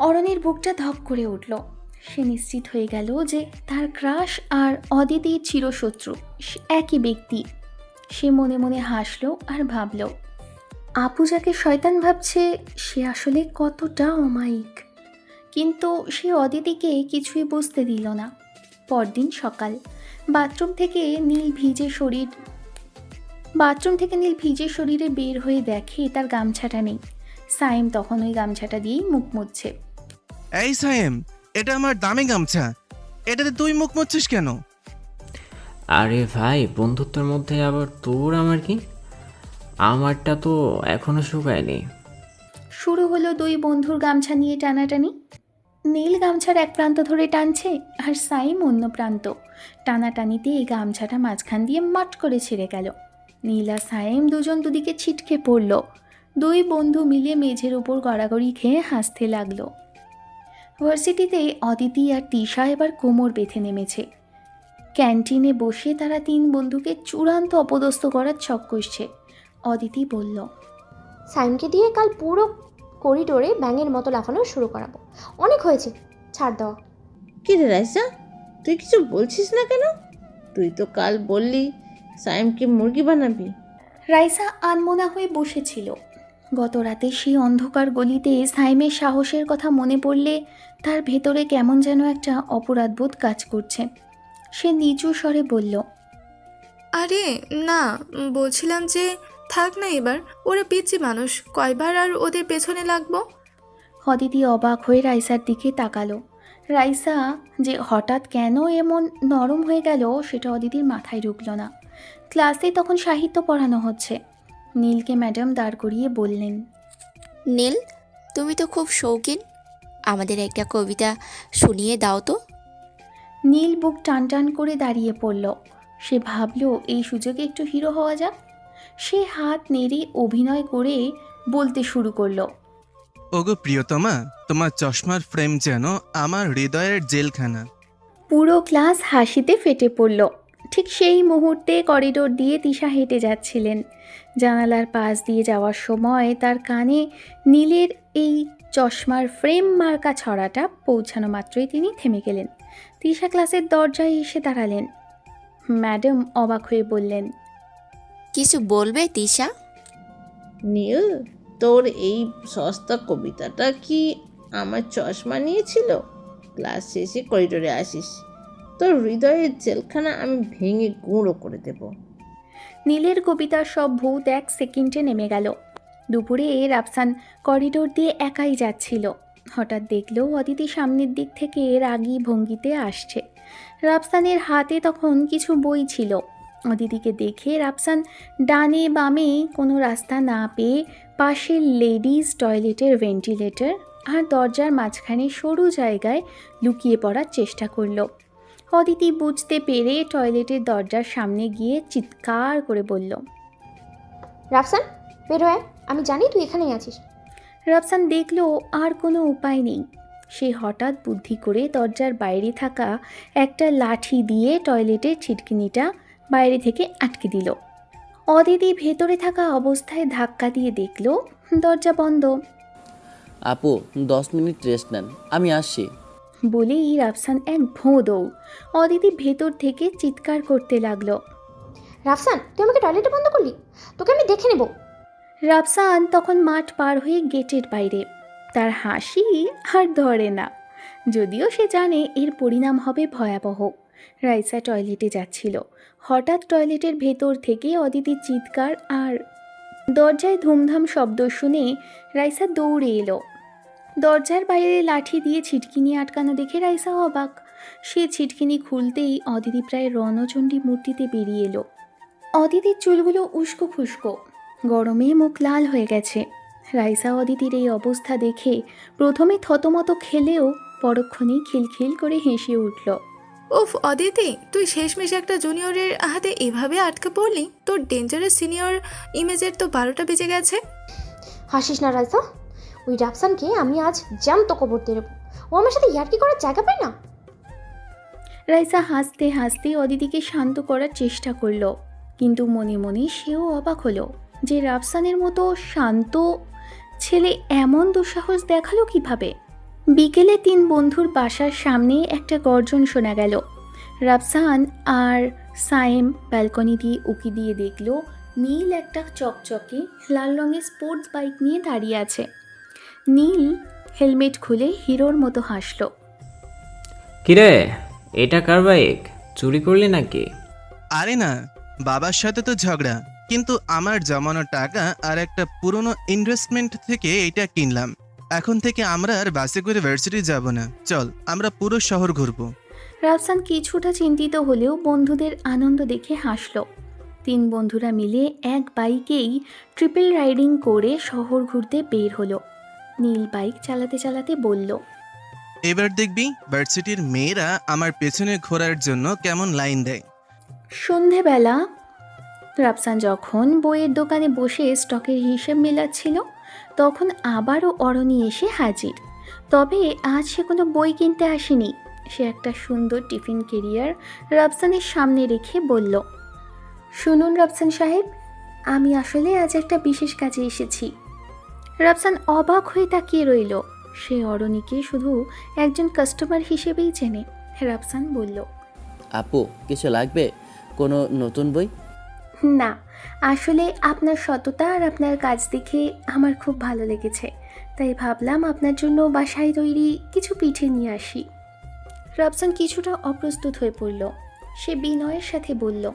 অরণির বুকটা ধক করে উঠল। সে নিশ্চিত হয়ে গেল যে তার ক্রাশ আর অদিতির চিরশত্রু একই ব্যক্তি। সে মনে মনে হাসলো আর ভাবল, আপু যাকে শয়তান ভাবছে সে আসলে কতটা অমায়িক। কিন্তু সে অদিতিকে কিছুই বুঝতে দিল না। পরদিন সকাল, বাথরুম থেকে নীল ভিজে শরীরে বের হয়ে দেখে তার গামছাটা নেই। সাইম তখন ওই গামছাটা দিয়েই মুখ মুছছে। এই সাইম, এটা আমার দামি গামছা, এটাতে তুই মুখ মুচ্ছিস কেন? আরে ভাই, বন্ধুত্বের মধ্যে আবার তোর আমার কি? আমারটা তো এখনো শুকায়নি। শুরু হলো দুই বন্ধুর গামছা নিয়ে টানাটানি। নীল গামছার এক প্রান্ত ধরে টানছে আর সাইম অন্য প্রান্ত। টানাটানিতে এই গামছাটা মাঝখান দিয়ে মাট করে ছিঁড়ে গেল। নীল আর সাইম দুজন দুদিকে ছিটকে পড়ল। দুই বন্ধু মিলে মেঝের উপর গড়াগড়ি খেয়ে হাসতে লাগলো। ভার্সিটিতে অদিতি আর তিশা এবার কোমর বেঁধে নেমেছে। ক্যান্টিনে বসে তারা তিন বন্ধুকে চূড়ান্ত অপদস্থ করার ছক কষছে। অদিতি বলল, সাইমকে দিয়ে কাল পুরো করিডোরে ব্যাঙের মতো লাফানো শুরু করাবো। অনেক হয়েছে, ছাড় দেওয়া। কি রে রাইসা, তুই কিছু বলছিস না কেন? তুই তো কাল বললি সাইমকে মুরগি বানাবি। রাইসা আনমনা হয়ে বসেছিল। গত রাতে সেই অন্ধকার গলিতে সাইমের সাহসের কথা মনে পড়লে তার ভেতরে কেমন যেন একটা অপরাধবোধ কাজ করছে। সে নিচু স্বরে বলল, আরে না, বলছিলাম যে থাক না এবার, ওরা পিচ্ছি মানুষ, কয়বার আর ওদের পেছনে লাগবো। অদিতি অবাক হয়ে রাইসার দিকে তাকালো। রাইসা যে হঠাৎ কেন এমন নরম হয়ে গেল সেটা অদিতির মাথায় ঢুকল না। ক্লাসে তখন সাহিত্য পড়ানো হচ্ছে। নীলকে ম্যাডাম দাঁড় করিয়ে বললেন, নীল, তুমি তো খুব শৌখিন, আমাদের একটা কবিতা শুনিয়ে দাও তো। নীল বুক টান টান করে দাঁড়িয়ে পড়ল। সে ভাবল এই সুযোগে একটু হিরো হওয়া যাক। সে হাত নেড়ে অভিনয় করে বলতে শুরু করলো, ওগো প্রিয়তমা, তোমার চশমার ফ্রেম যেন আমার হৃদয়ের জেলখানা। পুরো ক্লাস হাসিতে ফেটে পড়ল। ঠিক সেই মুহূর্তে করিডোর দিয়ে তিশা হেঁটে যাচ্ছিলেন। জানালার পাশ দিয়ে যাওয়ার সময় তার কানে নীলের এই চশমার ফ্রেম মার্কা ছড়াটা পৌঁছানো মাত্রই তিনি থেমে গেলেন। তিশা ক্লাসের দরজায় এসে দাঁড়ালেন। ম্যাডাম অবাক হয়ে বললেন, কিছু বলবে তিশা? নীল, তোর এই সস্তা কবিতাটা কি আমার চশমা নিয়েছিল? ক্লাস শেষে করিডোরে আসিস, তোর হৃদয়ের জেলখানা আমি ভেঙে গুঁড়ো করে দেব। নীলের কবিতার সব ভূত এক সেকেন্ডে নেমে গেল। দুপুরে রাফসান করিডোর দিয়ে একাই যাচ্ছিল। হঠাৎ দেখলো অদিতি সামনের দিক থেকে রাগী ভঙ্গিতে আসছে। রাফসানের হাতে তখন কিছু বই ছিল। অদিতিকে দেখে রাফসান ডানে বামে কোনো রাস্তা না পেয়ে পাশের লেডিজ টয়লেটের ভেন্টিলেটর আর দরজার মাঝখানে সরু জায়গায় লুকিয়ে পড়ার চেষ্টা করলো। অদিতি বুঝতে পেরে টয়লেটের দরজার সামনে গিয়ে চিৎকার করে বলল, রাফসান, বের হয়ে আয়, আমি জানি তুই এখানেই আছিস। রাফসান দেখলো আর কোনো উপায় নেই। সে হঠাৎ বুদ্ধি করে দরজার বাইরে থাকা একটা লাঠি দিয়ে টয়লেটের ছিটকিনিটা বাইরে থেকে আটকে দিল। অদিতি ভেতরে থাকা অবস্থায় ধাক্কা দিয়ে দেখলো দরজা বন্ধ। আপু 10 মিনিট রেস্ট নেন, আমি আসছি। বলেই রাফসান এক ভোঁ দৌড়। অদিতি ভেতর থেকে চিৎকার করতে লাগলো, রাফসান, তুই আমাকে টয়লেটে বন্ধ করলি, তোকে আমি দেখে নেব। রাফসান তখন মাঠ পার হয়ে গেটের বাইরে। তার হাসি আর ধরে না, যদিও সে জানে এর পরিণাম হবে ভয়াবহ। রাইসা টয়লেটে যাচ্ছিল। হঠাৎ টয়লেটের ভেতর থেকে অদিতির চিৎকার আর দরজায় ধুমধাম শব্দ শুনে রাইসা দৌড়ে এলো। দরজার বাইরে লাঠি দিয়ে ছিটকিনি আটকানো দেখে রাইসা অবাক। সে ছিটকিনি খুলতেই অদিতি প্রায় রণচণ্ডী মূর্তিতে বেরিয়ে এলো। অদিতির চুলগুলো উস্কো খুস্কো, গরমে মুখ লাল হয়ে গেছে। রাইসা অদিতির এই অবস্থা দেখে প্রথমে থতমত খেলেও পরক্ষণেই খিলখিল করে হেসে উঠল। উফ অদিতি, তুই শেষমেশ একটা জুনিয়রের হাতে এভাবে আটকে পড়লি। তোর ডেঞ্জারাস সিনিয়র ইমেজের তো 12টা বেজে গেছে। হাসিস না রাইসা, ওই রাফসানকে আমি আজ জ্যান্ত কবর দিয়ে দেবো। ও আমার সাথে ইয়ার্কি করার জায়গা পায় না। রাইসা হাসতে হাসতে অদিতিকে শান্ত করার চেষ্টা করলো, কিন্তু মনে মনে সেও অবাক হলো যে রাফসানের মতো শান্ত ছেলে এমন দুঃসাহস দেখালো কিভাবে। বিকেলে তিন বন্ধুর বাসার সামনে একটা গর্জন শোনা গেল। রাফসান আর সাইম ব্যালকনি দিয়ে উকি দিয়ে দেখলো নীল একটা চকচকে লাল রঙের স্পোর্টস বাইক নিয়ে দাঁড়িয়ে আছে। নীল হেলমেট খুলে হিরোর মতো হাসলো। কিরে, এটা কার বাইক? চুরি করলি নাকি? আরে না, বাবার সাথে তো ঝগড়া, কিন্তু আমার জমানো টাকা আর একটা পুরনো ইনভেস্টমেন্ট থেকে এটা কিনলাম। এখন থেকে আমরা আর বাসে করে ভার্সিটি যাব না, চল আমরা পুরো শহর ঘুরবো। রাফসান কিছুটা চিন্তিত হলেও বন্ধুদের আনন্দ দেখে হাসল। 3 বন্ধুরা মিলে এক বাইকেই ট্রিপল রাইডিং করে শহর ঘুরতে বের হলো। নীল বাইক চালাতে চালাতে বলল, এবার দেখবি ভার্সিটির মেয়েরা আমার পেছনে ঘোরার জন্য কেমন লাইন দেয়। সন্ধেবেলা রাফসান যখন বইয়ের দোকানে বসে স্টকের হিসেব মেলাচ্ছিল, তখন আবারও অরণি এসে হাজির। তবে আজ সে কোনো বই কিনতে আসেনি। সে একটা সুন্দর টিফিন ক্যারিয়ার রাফসানের সামনে রেখে বলল, শুনুন রাফসান সাহেব, আমি আসলে আজ একটা বিশেষ কাজে এসেছি। রাফসান অবাক হয়ে তাকিয়ে রইল। সে অরণিকে শুধু একজন কাস্টমার হিসেবেই চেনে। রাফসান বলল, আপু কিছু লাগবে? কোনো নতুন বই? না, আসলে আপনার সততা আর আপনার কাজ দেখে আমার খুব ভালো লেগেছে, তাই ভাবলাম আপনার জন্য বাসায় তৈরি কিছু পিঠে নিয়ে আসি। রাফসান কিছুটা অপ্রস্তুত হয়ে পড়ল। সে বিনয়ের সাথে বলল,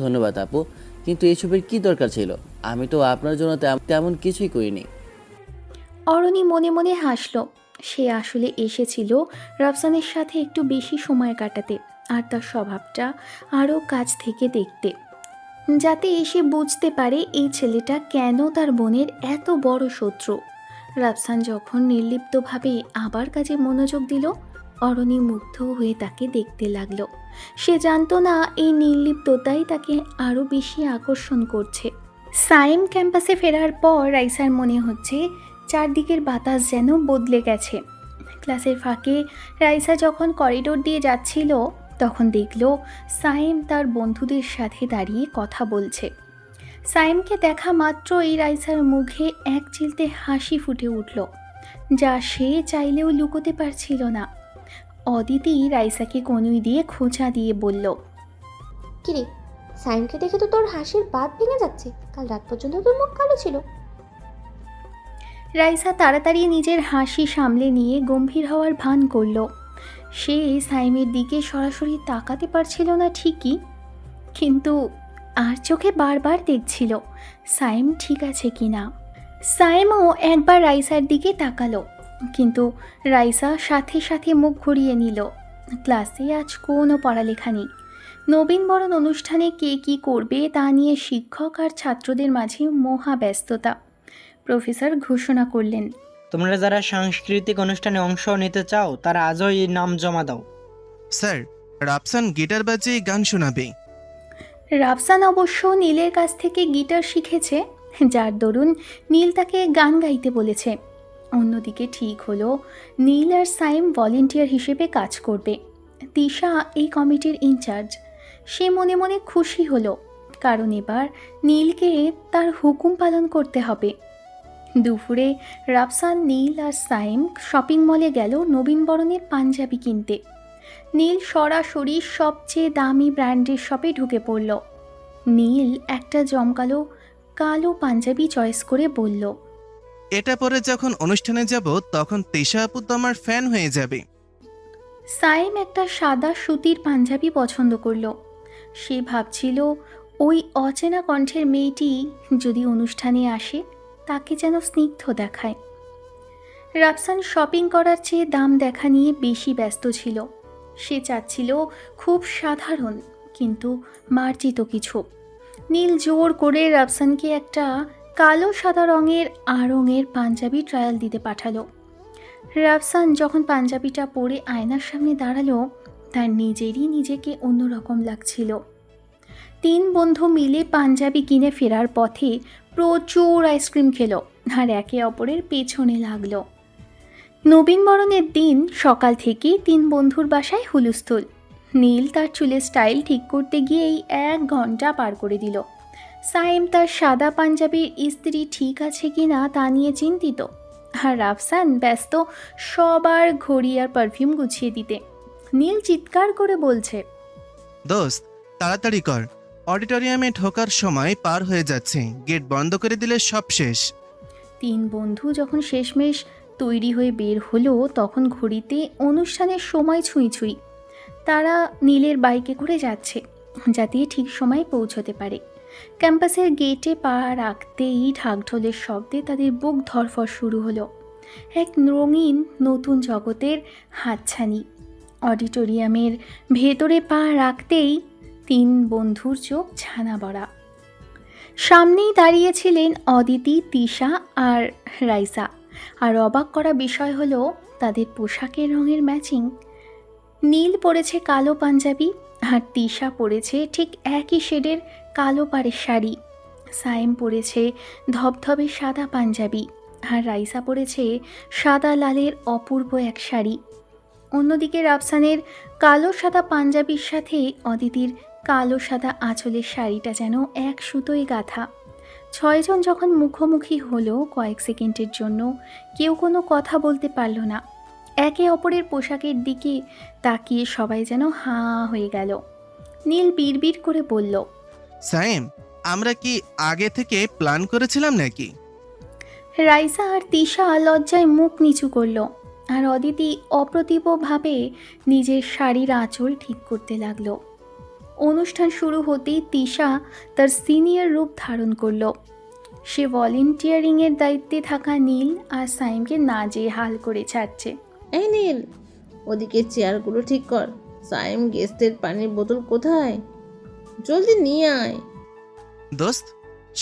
ধন্যবাদ আপু, কিন্তু এসবের কি দরকার ছিল? আমি তো আপনার জন্য তেমন কিছুই করিনি। অরণি মনে মনে হাসল। সে আসলে এসেছিল রাফসানের সাথে একটু বেশি সময় কাটাতে আর তার স্বভাবটা আরও কাছ থেকে দেখতে, যাতে এসে বুঝতে পারে এই ছেলেটা কেন তার বোনের এত বড় শত্রু। রাফসান যখন নির্লিপ্তভাবে আবার কাজে মনোযোগ দিল, অরণি মুগ্ধ হয়ে তাকে দেখতে লাগলো। সে জানতো না এই নির্লিপ্ততাই তাকে আরও বেশি আকর্ষণ করছে। সাইম ক্যাম্পাসে ফেরার পর রাইসার মনে হচ্ছে চারদিকের বাতাস যেন বদলে গেছে। ক্লাসের ফাঁকে রাইসা যখন করিডোর দিয়ে যাচ্ছিল, তখন দেখল সাইম তার বন্ধুদের সাথে দাঁড়িয়ে কথা বলছে। সাইমকে দেখা মাত্রই রাইসার মুখে এক চিলতে হাসি ফুটে উঠল, যা সে চাইলেও লুকোতে পারছিল না। অদিতি রাইসাকে কনুই দিয়ে খোঁচা দিয়ে বলল, কিরে, সাইমকে দেখে তো তোর হাসির বাঁধ ভেঙে যাচ্ছে। কাল রাত পর্যন্ত তোর মুখ কালো ছিল। রাইসা তাড়াতাড়ি নিজের হাসি সামলে নিয়ে গম্ভীর হওয়ার ভান করল। সে সাইমের দিকে সরাসরি তাকাতে পারছিল না ঠিকই, কিন্তু আর চোখে বারবার দেখছিল সাইম ঠিক আছে কিনা। সাইমও একবার রাইসার দিকে তাকালো, কিন্তু রাইসা সাথে সাথে মুখ ঘুরিয়ে নিল। ক্লাসে আজ কোনো পড়ালেখা নেই। নবীনবরণ অনুষ্ঠানে কে কী করবে তা নিয়ে শিক্ষক আর ছাত্রদের মাঝে মহা ব্যস্ততা। প্রফেসর ঘোষণা করলেন, তোমরা যারা সাংস্কৃতিক অনুষ্ঠানে অংশ নিতে চাও তারা আজই নাম জমা দাও। স্যার, রাফসান গিটার বাজিয়ে গান শোনাবে। রাফসান অবশ্য নীলের কাছ থেকে গিটার শিখেছে, যার দরুন নীল তাকে গান গাইতে বলেছে। অন্যদিকে ঠিক হলো নীল আর সাইম ভলেন্টিয়ার হিসেবে কাজ করবে। তিশা এই কমিটির ইনচার্জ। সে মনে মনে খুশি হলো, কারণ এবার নীলকে তার হুকুম পালন করতে হবে। দুপুরে রাফসান, নীল আর সাইম শপিং মলে গেল নবীনবরণের পাঞ্জাবি কিনতে। নীল সরাসরি সবচেয়ে দামি ব্র্যান্ডের শপে ঢুকে পড়ল। নীল একটা জমকালো কালো পাঞ্জাবি চয়েস করে বলল, এটা পরে যখন অনুষ্ঠানে যাব তখন তিশা আপু তো আমার ফ্যান হয়ে যাবে। সাইম একটা সাদা সুতির পাঞ্জাবি পছন্দ করল। সে ভাবছিল ওই অচেনা কণ্ঠের মেয়েটি যদি অনুষ্ঠানে আসে তাকে যেন স্নিগ্ধ দেখায়। রাফসান শপিং করার চেয়ে দাম দেখা নিয়ে বেশি ব্যস্ত ছিল। সে চাচ্ছিল খুব সাধারণ কিন্তু মার্জিত কিছু। নীল জোর করে রাফসানকে একটা কালো সাদা রঙের আড়ঙের পাঞ্জাবি ট্রায়াল দিতে পাঠালো। রাফসান যখন পাঞ্জাবিটা পরে আয়নার সামনে দাঁড়ালো, তার নিজেরই নিজেকে অন্যরকম লাগছিল। 3 বন্ধু মিলে পাঞ্জাবি কিনে ফেরার পথে প্রচুর আইসক্রিম খেলো আর একে অপরের পেছনে লাগলো। নবীনবরণের দিন সকাল থেকেই 3 বন্ধুর বাসায় হুলস্থুল। নীল তার চুলের স্টাইল ঠিক করতে গিয়েই 1 ঘন্টা পার করে দিল। সাইম তার সাদা পাঞ্জাবির ইস্ত্রি ঠিক আছে কিনা তা নিয়ে চিন্তিত, আর রাফসান ব্যস্ত সবার ঘড়ি আর পারফিউম গুছিয়ে দিতে। নীল চিৎকার করে বলছে, দোস্ত তাড়াতাড়ি কর, অডিটোরিয়ামে ঢোকার সময় পার হয়ে যাচ্ছে, গেট বন্ধ করে দিলে সব শেষ। 3 বন্ধু যখন শেষমেশ তৈরি হয়ে বের হলো, তখন ঘড়িতে অনুষ্ঠানের সময় ছুঁই ছুঁই। তারা নীলের বাইকে করে যাচ্ছে যাতে ঠিক সময় পৌঁছতে পারে। ক্যাম্পাসের গেটে পা রাখতেই ঢাকঢোলের শব্দে তাদের বুক ধরফর শুরু হলো। এক রঙিন নতুন জগতের হাতছানি। অডিটোরিয়ামের ভেতরে পা রাখতেই তিন বন্ধুর চোখ ছানা বড়া। সামনেই দাঁড়িয়েছিলেন অদিতি, তিশা আর রাইসা। আর অবাক করা বিষয় হলো তাদের পোশাকের রঙের ম্যাচিং। নীল পরেছে কালো পাঞ্জাবি আর তিশা পরেছে ঠিক একই শেডের কালো পাড়ের শাড়ি। সায়েম পরেছে ধবধবে সাদা পাঞ্জাবি আর রাইসা পরেছে সাদা লালের অপূর্ব এক শাড়ি। অন্যদিকে রাফসানের কালো সাদা পাঞ্জাবির সাথে অদিতির কালো সাদা আঁচলের শাড়িটা যেন এক সুতোয় গাঁথা। ছয়জন যখন মুখোমুখি হলো কয়েক সেকেন্ডের জন্য কেউ কোনো কথা বলতে পারল না। একে অপরের পোশাকের দিকে তাকিয়ে সবাই যেন হাঁ হয়ে গেল। নীল বিড়বিড় করে বলল, সাইম, আমরা কি আগে থেকে প্ল্যান করেছিলাম নাকি? রাইসা আর তিশা লজ্জায় মুখ নিচু করল আর অদিতি অপ্রতিভভাবে নিজের শাড়ির আঁচল ঠিক করতে লাগলো। অনুষ্ঠান শুরু হতেই তিশা তার সিনিয়র রূপ ধারণ করলো। সে ভলেন্টিয়ারিংয়ের দায়িত্বে থাকা নীল আর সাইমকে নাজেহাল করে ছাড়ছে। এই নীল, ওদিকে চেয়ারগুলো ঠিক কর। সাইম, গেস্টের পানির বোতল কোথায়? জলদি নিয়ে আয়। দোস্ত,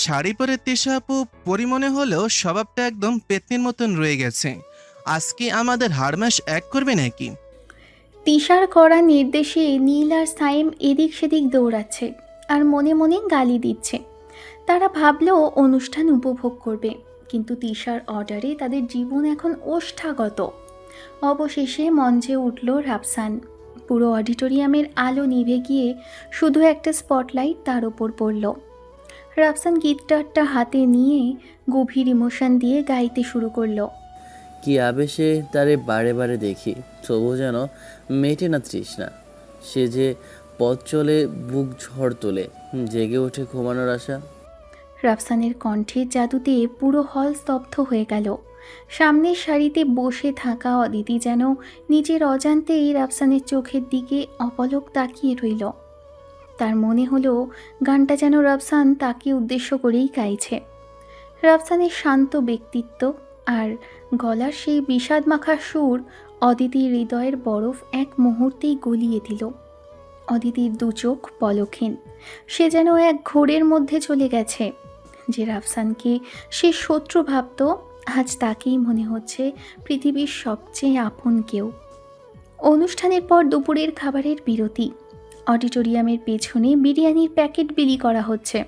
শাড়ি পরে তিশা আপু পরিমনে হলেও স্বভাবটা একদম পেতনির মতন রয়ে গেছে। আজকে আমাদের হারমাস এক করবে নাকি? তিশার করা নির্দেশে নীল আর সাইম এদিক সেদিক দৌড়াচ্ছে আর মনে মনে গালি দিচ্ছে। তারা ভাবলেও অনুষ্ঠান উপভোগ করবে, কিন্তু তিশার অর্ডারে তাদের জীবন এখন ওষ্ঠাগত। অবশেষে মঞ্চে উঠল রাফসান। পুরো অডিটোরিয়ামের আলো নিভে গিয়ে শুধু একটা স্পটলাইট তার ওপর পড়ল। রাফসান গিটারটা হাতে নিয়ে গভীর ইমোশন দিয়ে গাইতে শুরু করলো। কি আবেশে তারে বারে বারে দেখি, তবু যেন মেটে না তৃষ্ণা। সে যে পথ চলে বুক ঝড় তোলে, জেগে ওঠে ঘুমানোর আশা। রাফসানের কণ্ঠের জাদুতে পুরো হল স্তব্ধ হয়ে গেল। সামনের সারিতে বসে থাকা অদিতি যেন নিজের অজান্তেই রাফসানের চোখের দিকে অপলক তাকিয়ে রইল। তার মনে হলো গানটা যেন রাফসান তাকে উদ্দেশ্য করেই গাইছে। রাফসানের শান্ত ব্যক্তিত্ব আর গলার সেই বিষাদ মাখা সুর অদিতির হৃদয়ের বরফ এক মুহূর্তেই গলিয়ে দিল। অদিতির দু চোখ পলকহীন, সে যেন এক ঘোরের মধ্যে চলে গেছে। যে রাফসানকে সে শত্রু ভাবত, আজ তাকেই মনে হচ্ছে পৃথিবীর সবচেয়ে আপন কেউ। অনুষ্ঠানের পর দুপুরের খাবারের বিরতি। অডিটোরিয়ামের পেছনে বিরিয়ানির প্যাকেট বিলি করা হচ্ছে।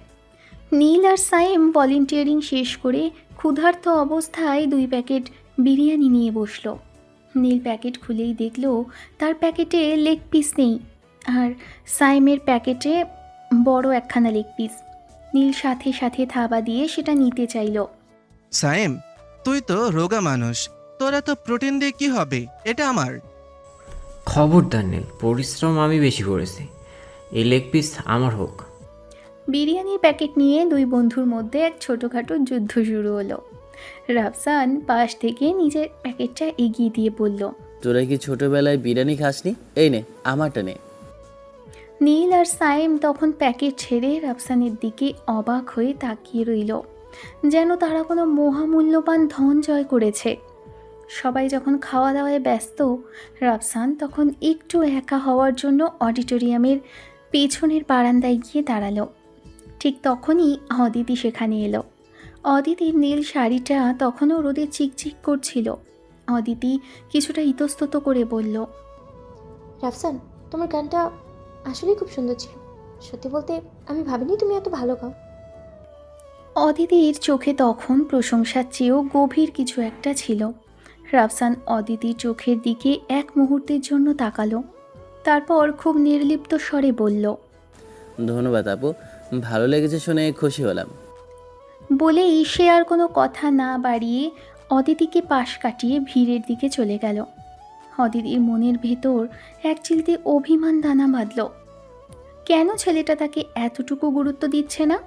নীল আর সাইম ভলেন্টিয়ারিং শেষ করে ক্ষুধার্ত অবস্থায় 2 প্যাকেট বিরিয়ানি নিয়ে বসলো। নীল প্যাকেট খুলেই দেখল তার প্যাকেটে লেগ পিস নেই, আর সাইমের প্যাকেটে বড় একখানা লেগ পিস। নীল সাথে সাথে থাবা দিয়ে সেটা নিতে চাইল। সাইম, তুই তো রোগা মানুষ, তোরা তো প্রোটিন দিয়ে কি হবে? এটা আমার। খবরদার নীল, পরিশ্রম আমি বেশি করেছি, এই লেগ পিস আমার হোক। বিরিয়ানির প্যাকেট নিয়ে 2 বন্ধুর মধ্যে এক ছোটোখাটো যুদ্ধ শুরু হলো। রাফসান পাশ থেকে নিজের প্যাকেটটা এগিয়ে দিয়ে বলল, তোরা কি ছোটবেলায় বিরিয়ানি খাসনি? এই নে, আমারটা নে। নীল আর সাইম তখন প্যাকেট ছেড়ে রাফসানের দিকে অবাক হয়ে তাকিয়ে রইল, যেন তারা কোনো মহামূল্যবান ধন জয় করেছে। সবাই যখন খাওয়া দাওয়ায় ব্যস্ত, রাফসান তখন একটু একা হওয়ার জন্য অডিটোরিয়ামের পেছনের বারান্দায় গিয়ে দাঁড়ালো। ঠিক তখনই অদিতি সেখানে এলো। অদিতির নীল শাড়িটা তখনও রোদে চিকচিক করছিল। অদিতি কিছুটা ইতস্তত করে বলল, রাফসান, তোমার গানটা আসলেই খুব সুন্দর ছিল। সত্যি বলতে আমি ভাবিনি তুমি এত ভালো গাও। অদিতির চোখে তখন প্রশংসার চেয়েও গভীর কিছু একটা ছিল। রাফসান অদিতির চোখের দিকে এক মুহূর্তের জন্য তাকালো, তারপর খুব নির্লিপ্ত স্বরে বলল, ধন্যবাদ আপু, ভালো লেগেছে শুনে খুশি হলাম। বলেই সে আর কোনো কথা না বাড়িয়ে অদিতিকে পাশ কাটিয়ে ভিড়ের দিকে চলে গেল। অদিতির মনের ভেতর এক চিলতে অভিমান দানা বাঁধল। কেন ছেলেটা তাকে এতটুকু গুরুত্ব দিচ্ছে না?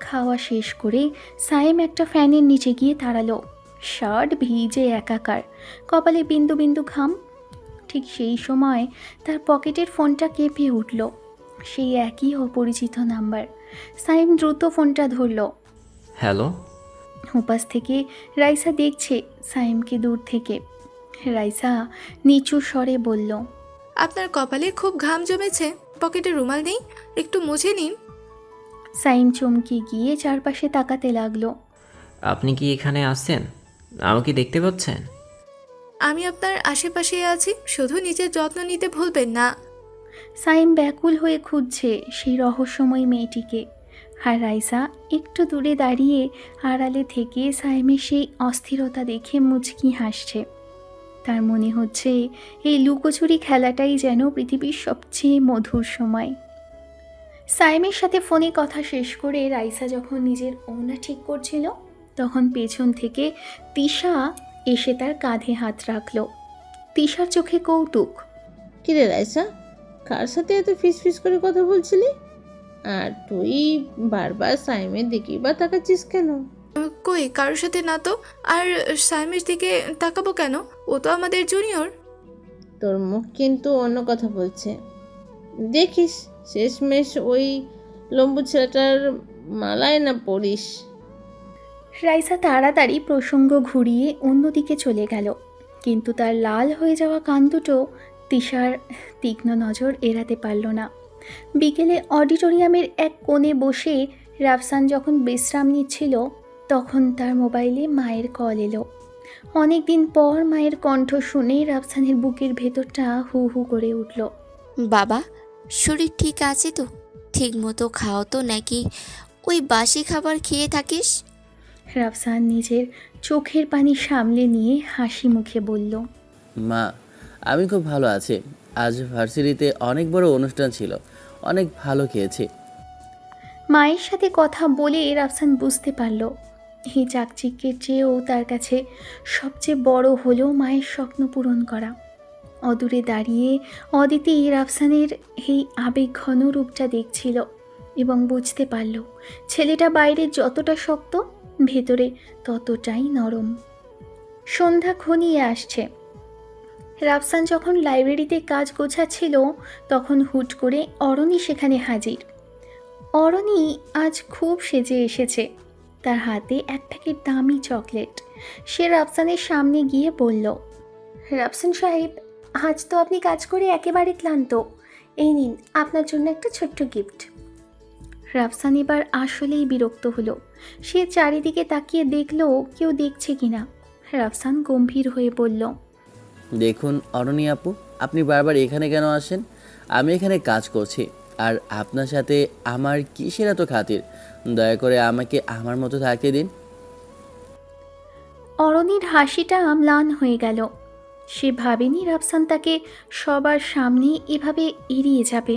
খাওয়া শেষ করে সাইম একটা ফ্যানের নিচে গিয়ে দাঁড়ালো। শার্ট ভিজে একাকার, কপালে বিন্দু বিন্দু ঘাম। ঠিক সেই সময় তার পকেটের ফোনটা কেঁপে উঠল। সেই একই অপরিচিত নাম্বার। সাইম দ্রুত ফোনটা ধরল। হ্যালো। উপাস থেকে রাইসা দেখছে সাইমকে দূর থেকে। রাইসা নিচু স্বরে বলল, আপনার কপালে খুব ঘাম জমেছে, পকেটে রুমাল নেই, একটু মুছে নিন। সাইম চমকে গিয়ে চারপাশে তাকাতে লাগলো। আপনি কি এখানে আছেন? আমাকে দেখতে পাচ্ছেন? আমি আপনার আশেপাশেই আছি, শুধু নিজের যত্ন নিতে ভুলবেন না। সাইম ব্যাকুল হয়ে খুঁজছে সেই রহস্যময় মেয়েটিকে, আর রাইসা একটু দূরে দাঁড়িয়ে আড়ালে থেকে সাইমের সেই অস্থিরতা দেখে মুচকি হাসছে। তার মনে হচ্ছে এই লুকোচুরি খেলাটাই যেন পৃথিবীর সবচেয়ে মধুর সময়। সাইমের সাথে ফোনে কথা শেষ করে রাইসা যখন নিজের ওড়না ঠিক করছিল, তখন পেছন থেকে তিশা এসে তার কাঁধে হাত রাখল। তিশার চোখে কৌতুক। কিরে রাইসা, কার সাথে এত ফিস করে কথা বলছিলি? আর তুই বারবার সাইমের দিকেই বা তাকাচ্ছিস কেন? কই, কারোর সাথে না তো। আর সাইমের দিকে তাকাবো কেন? ও তো আমাদের জুনিয়র। তোর মুখ কিন্তু অন্য কথা বলছে। দেখিস শেষমেশ ওই লম্বু ছেলেটার মালায় না পড়িস। রাইসা তাড়াতাড়ি প্রসঙ্গ ঘুরিয়ে অন্যদিকে চলে গেল, কিন্তু তার লাল হয়ে যাওয়া কান দুটো তিশার তীক্ষ্ণ নজর এড়াতে পারল না। বিকেলে অডিটোরিয়ামের এক কোণে বসে রাফসান যখন বিশ্রাম নিচ্ছিল, তখন তার মোবাইলে মায়ের কল এলো। অনেক দিন পর মায়ের কণ্ঠ শুনে রাফসানের বুকের ভেতরটা হু হু করে উঠল। বাবা, শরীর ঠিক আছে তো? ঠিক মতো খাও তো, নাকি ওই বাসি খাবার খেয়ে থাকিস? রাফসান নিজের চোখের পানি সামলে নিয়ে হাসি মুখে বলল, মা, আমি খুব ভালো আছি। আজ ভার্সিটিতে অনেক বড় অনুষ্ঠান ছিল, অনেক ভালো খেয়েছি। মায়ের সাথে কথা বলে রাফসান বুঝতে পারল এই চাকচিক্যের চেয়েও তার কাছে সবচেয়ে বড় হলো মায়ের স্বপ্ন পূরণ করা। অদূরে দাঁড়িয়ে অদিতি রাফসানের এই আবেগঘন রূপটা দেখছিল এবং বুঝতে পারল ছেলেটা বাইরে যতটা শক্ত, ভেতরে ততটাই নরম। সন্ধ্যা ঘনিয়ে আসছে। রাফসান যখন লাইব্রেরিতে কাজ গোছাচ্ছিল, তখন হুট করে অরণি সেখানে হাজির। অরণি আজ খুব সেজে এসেছে, তার হাতে এক প্যাকেট দামি চকলেট। সে রাফসানের সামনে গিয়ে বলল, রাফসান সাহেব, আজ তো আপনি কাজ করে একেবারে ক্লান্ত, এই নিন আপনার জন্য একটা ছোট্ট গিফট। রাফসান এবার আসলেই বিরক্ত হলো। সে চারিদিকে তাকিয়ে দেখল কেউ দেখছে কিনা। রাফসান গম্ভীর হয়ে বলল, দেখুন অরণি আপু, আপনি বারবার এখানে কেন আসেন? আমি এখানে কাজ করছি, আর আপনার সাথে আমার কিসের এত খাতির? দয়া করে আমাকে আমার মতো থাকতে দিন। অরণির হাসিটা ম্লান হয়ে গেল। সে ভাবেনি রাফসান তাকে সবার সামনে এভাবে এড়িয়ে যাবে।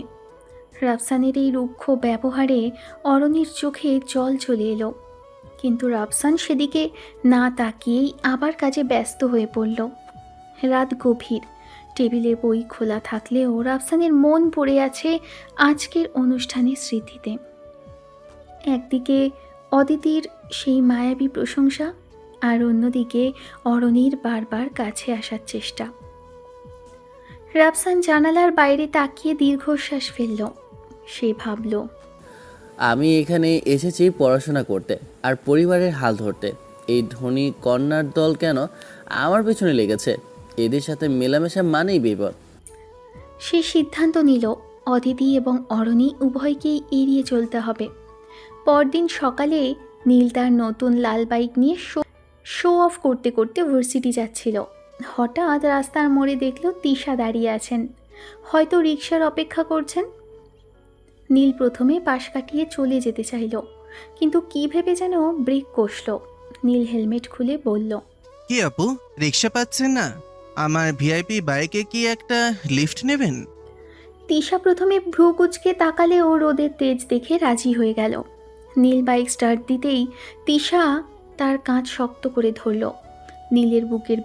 রাফসানের এই রুক্ষ ব্যবহারে অরণির চোখে জল চলে এলো, কিন্তু রাফসান সেদিকে না তাকিয়েই আবার কাজে ব্যস্ত হয়ে পড়ল। রাত গভীর, টেবিলে বই খোলা থাকলেও রাফসানের মন পড়ে আছে আজকের অনুষ্ঠানের স্মৃতিতে। একদিকে অদিতির সেই মায়াবী প্রশংসা, আর অন্যদিকে অরণির বারবার কাছে আসার চেষ্টা। রাফসান জানালার বাইরে তাকিয়ে দীর্ঘশ্বাস ফেলল। সে ভাবল, আমি এখানে এসেছি পড়াশোনা করতে আর পরিবারের হাল ধরতে। এই ধনী কন্যার দল কেন আমার পেছনে লেগেছে? এদের সাথে মেলামেশা মানেই বিপদ। সে সিদ্ধান্ত নিল অদিতি এবং অরণি উভয়কেই এড়িয়ে চলতে হবে। পরদিন সকালে নীল তার নতুন লাল বাইক নিয়ে শো অফ করতে করতে ভার্সিটি যাচ্ছিল। হঠাৎ রাস্তার মোড়ে দেখল তিশা দাঁড়িয়ে আছেন, হয়তো রিকশার অপেক্ষা করছেন। নীল প্রথমে পাশ কাটিয়ে চলে যেতে চাইল, কিন্তু কি ভেবে যেন ব্রেক কষল। নীল হেলমেট খুলে বলল, কি আপু, রিক্সা পাচ্ছেন না? আমার ভিআইপি বাইকে কি একটা লিফট নেবেন? তিশা প্রথমে ভ্রু কুঁচকে তাকালেও রোদের তেজ দেখে রাজি হয়ে গেল। নীল বাইক স্টার্ট দিতেই তিশা তার কাঁধ শক্ত করে ধরল। নীলের বুকের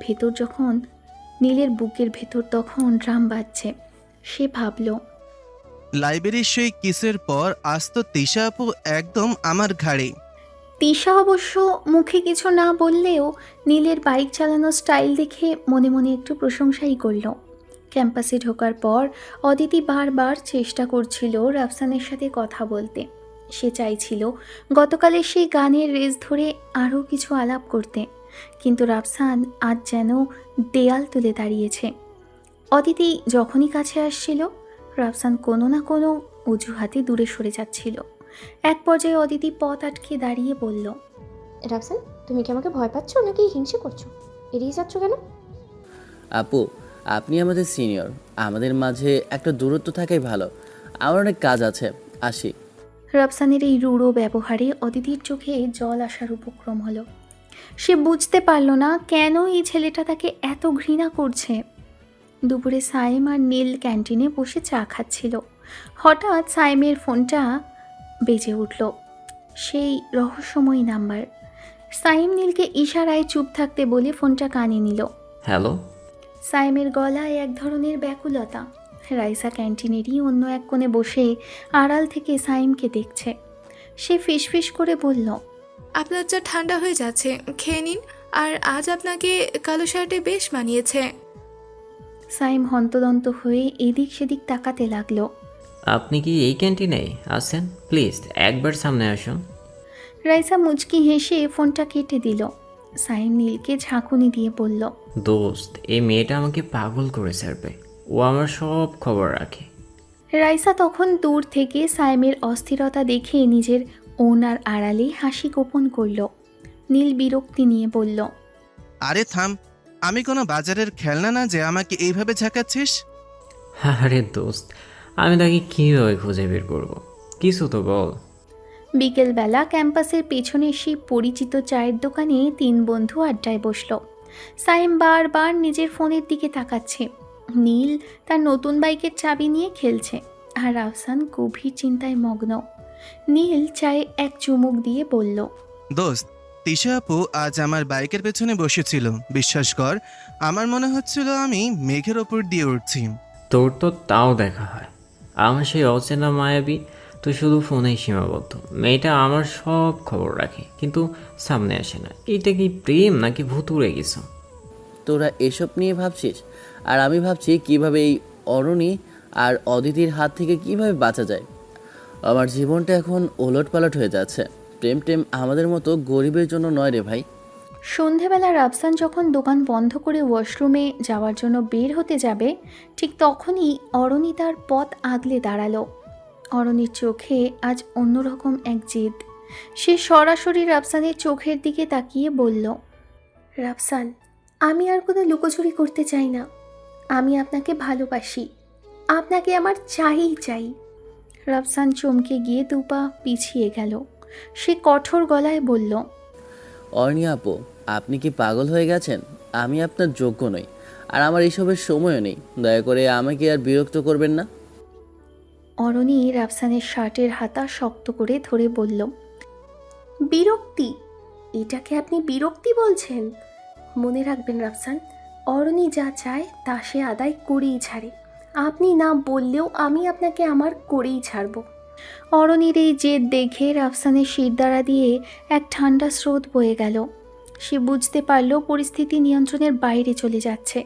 ভেতর তখন ড্রাম বাজছে। সে ভাবল, লাইব্রেরির সেই কিসের পর আজ তো তিশা আপু একদম আমার ঘাড়ে। তিশা অবশ্য মুখে কিছু না বললেও নীলের বাইক চালানোর স্টাইল দেখে মনে মনে একটু প্রশংসাই করল। ক্যাম্পাসে ঢোকার পর অদিতি বারবার চেষ্টা করছিল রাফসানের সাথে কথা বলতে। সে চাইছিল গতকালের সেই গানের রেস ধরে আরও কিছু আলাপ করতে, কিন্তু রাফসান আজ যেন দেয়াল তুলে দাঁড়িয়েছে। অদিতি যখনই কাছে আসছিল, রাফসান কোনো না কোনো অজুহাতে দূরে সরে যাচ্ছিল। এক পর্যায়ে অদিতি পথ আটকে দাঁড়িয়ে বলল, রাফসান, তুমি কি আমাকে ভয় পাচ্ছ নাকি হিংসে করছো? এড়িয়ে যাচ্ছ কেন? আপু, আপনি আমাদের সিনিয়র, আমাদের মাঝে একটা দূরত্ব থাকাই ভালো। আমার অনেক কাজ আছে, আসি। রাফসানের এই রূঢ় ব্যবহারে অদিতির চোখে জল আসার উপক্রম হলো। সে বুঝতে পারল না কেন এই ছেলেটা তাকে এত ঘৃণা করছে। দুপুরে সাইম আর নীল ক্যান্টিনে বসে চা খাচ্ছিল। হঠাৎ সাইমের ফোনটা বেজে উঠল। সেই রহস্যময়ী নাম্বার। সাইম নীলকে ইশারায় চুপ থাকতে বলে ফোনটা কানে নিল। হ্যালো। সাইমের গলায় এক ধরনের ব্যাকুলতা। রাইসা ক্যান্টিনেরই অন্য এক কোণে বসে আড়াল থেকে সাইমকে দেখছে। সে ফিসফিস করে বলল, আপনার চা ঠান্ডা হয়ে যাচ্ছে, খেয়ে নিন। আর আজ আপনাকে কালো শার্টে বেশ মানিয়েছে। সাইম হন্তদন্ত হয়ে এদিক সেদিক তাকাতে লাগলো। আপনি কি এই ক্যান্টিনে আছেন? প্লিজ একবার সামনে আসুন। রাইসা মুচকি হেসে ফোনটা কেটে দিল। সাইম নীলকে ঝাঁকুনি দিয়ে বলল, দোস্ত, এই মেয়েটা আমাকে পাগল করে ছাড়বে। ও আমার সব খবর রাখে। রাইসা তখন দূর থেকে সাইমের অস্থিরতা দেখে নিজের ওনার আড়ালে হাসি গোপন করল। নীল বিরক্তি নিয়ে বলল, আরে থাম, আমি কোনো বাজারের খেলনা না যে আমাকে এইভাবে ঝাঁকাচ্ছিস। আরে দোস্ত, আমি তাকে কীভাবে খুঁজে বের করব? কিছু তো বল। বিকেলবেলা ক্যাম্পাসের পেছনে সেই পরিচিত চায়ের দোকানে তিন বন্ধু আড্ডায় বসল। সাইম বারবার নিজের ফোনের দিকে তাকাচ্ছে। নীল তার নতুন বাইকের চাবি নিয়ে খেলছে, আর রাফসান গভীর চিন্তায় মগ্ন। নীল চায়ে এক চুমুক দিয়ে বলল, দোস্ত, তিশা আপু আজ আমার বাইকের পেছনে বসেছিল। বিশ্বাস কর, আমার মনে হচ্ছিল আমি মেঘের ওপর দিয়ে উঠছি। তোর তো তাও দেখা হয়। আমার সেই অচেনা মায়াবী তো শুধু ফোনেই সীমাবদ্ধ। মেয়েটা আমার সব খবর রাখে, কিন্তু সামনে আসে না। এটা কি প্রেম নাকি ভুতুড়ে গেছো? তোরা এসব নিয়ে ভাবছিস, আর আমি ভাবছি কিভাবে এই অরণি আর অদিতির হাত থেকে কিভাবে বাঁচা যায়। আমার জীবনটা এখন ওলটপালট হয়ে যাচ্ছে। প্রেম টেম আমাদের মতো গরিবের জন্য নয় রে ভাই। সন্ধেবেলা রাফসান যখন দোকান বন্ধ করে ওয়াশরুমে যাওয়ার জন্য বের হতে যাবে, ঠিক তখনই অরণি তার পথ আগলে দাঁড়ালো। অরণির চোখে আজ অন্যরকম এক জেদ। সে সরাসরি রাফসানের চোখের দিকে তাকিয়ে বলল, রাফসান, আমি আর কোনো লুকোচুরি করতে চাই না। আমি আপনাকে ভালোবাসি। আপনাকে আমার চাই। রাফসান চমকে গিয়ে দুপা পিছিয়ে গেল। সে কঠোর গলায় বলল, অরণি আপু, আপনি কি পাগল হয়ে গেছেন? আমি আপনার যোগ্য নই, আর আমার এসবের সময়ও নেই। দয়া করে আমাকে আর বিরক্ত করবেন না। অরণি রাফসানের শার্টের হাতা শক্ত করে ধরে বলল, বিরক্তি? এটাকে আপনি বিরক্তি বলছেন? মনে রাখবেন রাফসান, অরণি যা চায় তা সে আদায় করেই ছাড়ে। আপনি না বললেও আমি আপনাকে আমার করেই ছাড়ব। অরণির এই জেদ দেখে রাফসানের শিরদাঁড়া দিয়ে এক ঠান্ডা স্রোত বয়ে গেল। সে বুঝতে পারল পরিস্থিতি নিয়ন্ত্রণের বাইরে চলে যাচ্ছে।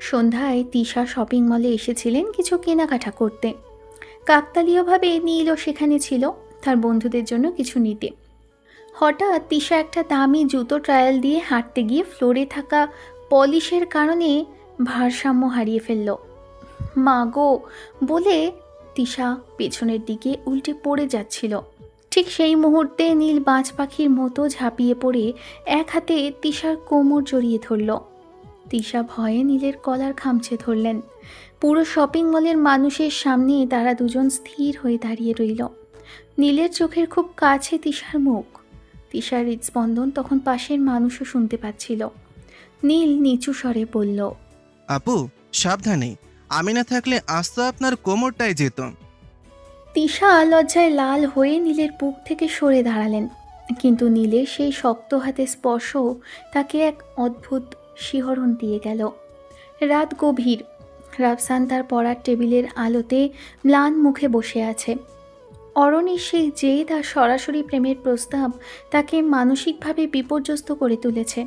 সন্ধ্যায় তিশা শপিং মলে এসেছিলেন কিছু কেনাকাটা করতে। কাকতালীয়ভাবে নীলও সেখানে ছিল তার বন্ধুদের জন্য কিছু নিতে। হঠাৎ তিশা একটা দামি জুতো ট্রায়াল দিয়ে হাঁটতে গিয়ে ফ্লোরে থাকা পলিশের কারণে ভারসাম্য হারিয়ে ফেলল। মা গো বলে তিশা পেছনের দিকে উল্টে পড়ে যাচ্ছিল। ঠিক সেই মুহূর্তে নীল বাজ পাখির মতো ঝাঁপিয়ে পড়ে এক হাতে তিশার কোমর জড়িয়ে ধরল। তিশা ভয়ে নীলের কলার খামচে ধরলেন। পুরো শপিং মলের মানুষের সামনে তারা দুজন স্থির হয়ে দাঁড়িয়ে রইল। নীলের চোখের খুব কাছে তিশার মুখ। তিশার হৃদস্পন্দন তখন পাশের মানুষও শুনতে পাচ্ছিল। নীল নিচু স্বরে বলল, আপু সাবধানে, আমি না থাকলে আজ তো আপনার কোমরটাই যেত। তিশা লজ্জায় লাল হয়ে নীলের বুক থেকে সরে দাঁড়ালেন, কিন্তু নীলের সেই শক্ত হাতে স্পর্শ তাকে এক অদ্ভুত শিহরণ দিয়ে গেল। রাত গভীর। রাফসান তার পড়ার টেবিলের আলোতে ম্লান মুখে বসে আছে। অরণির সেই জেদ আর সরাসরি প্রেমের প্রস্তাব তাকে মানসিকভাবে বিপর্যস্ত করে তুলেছে।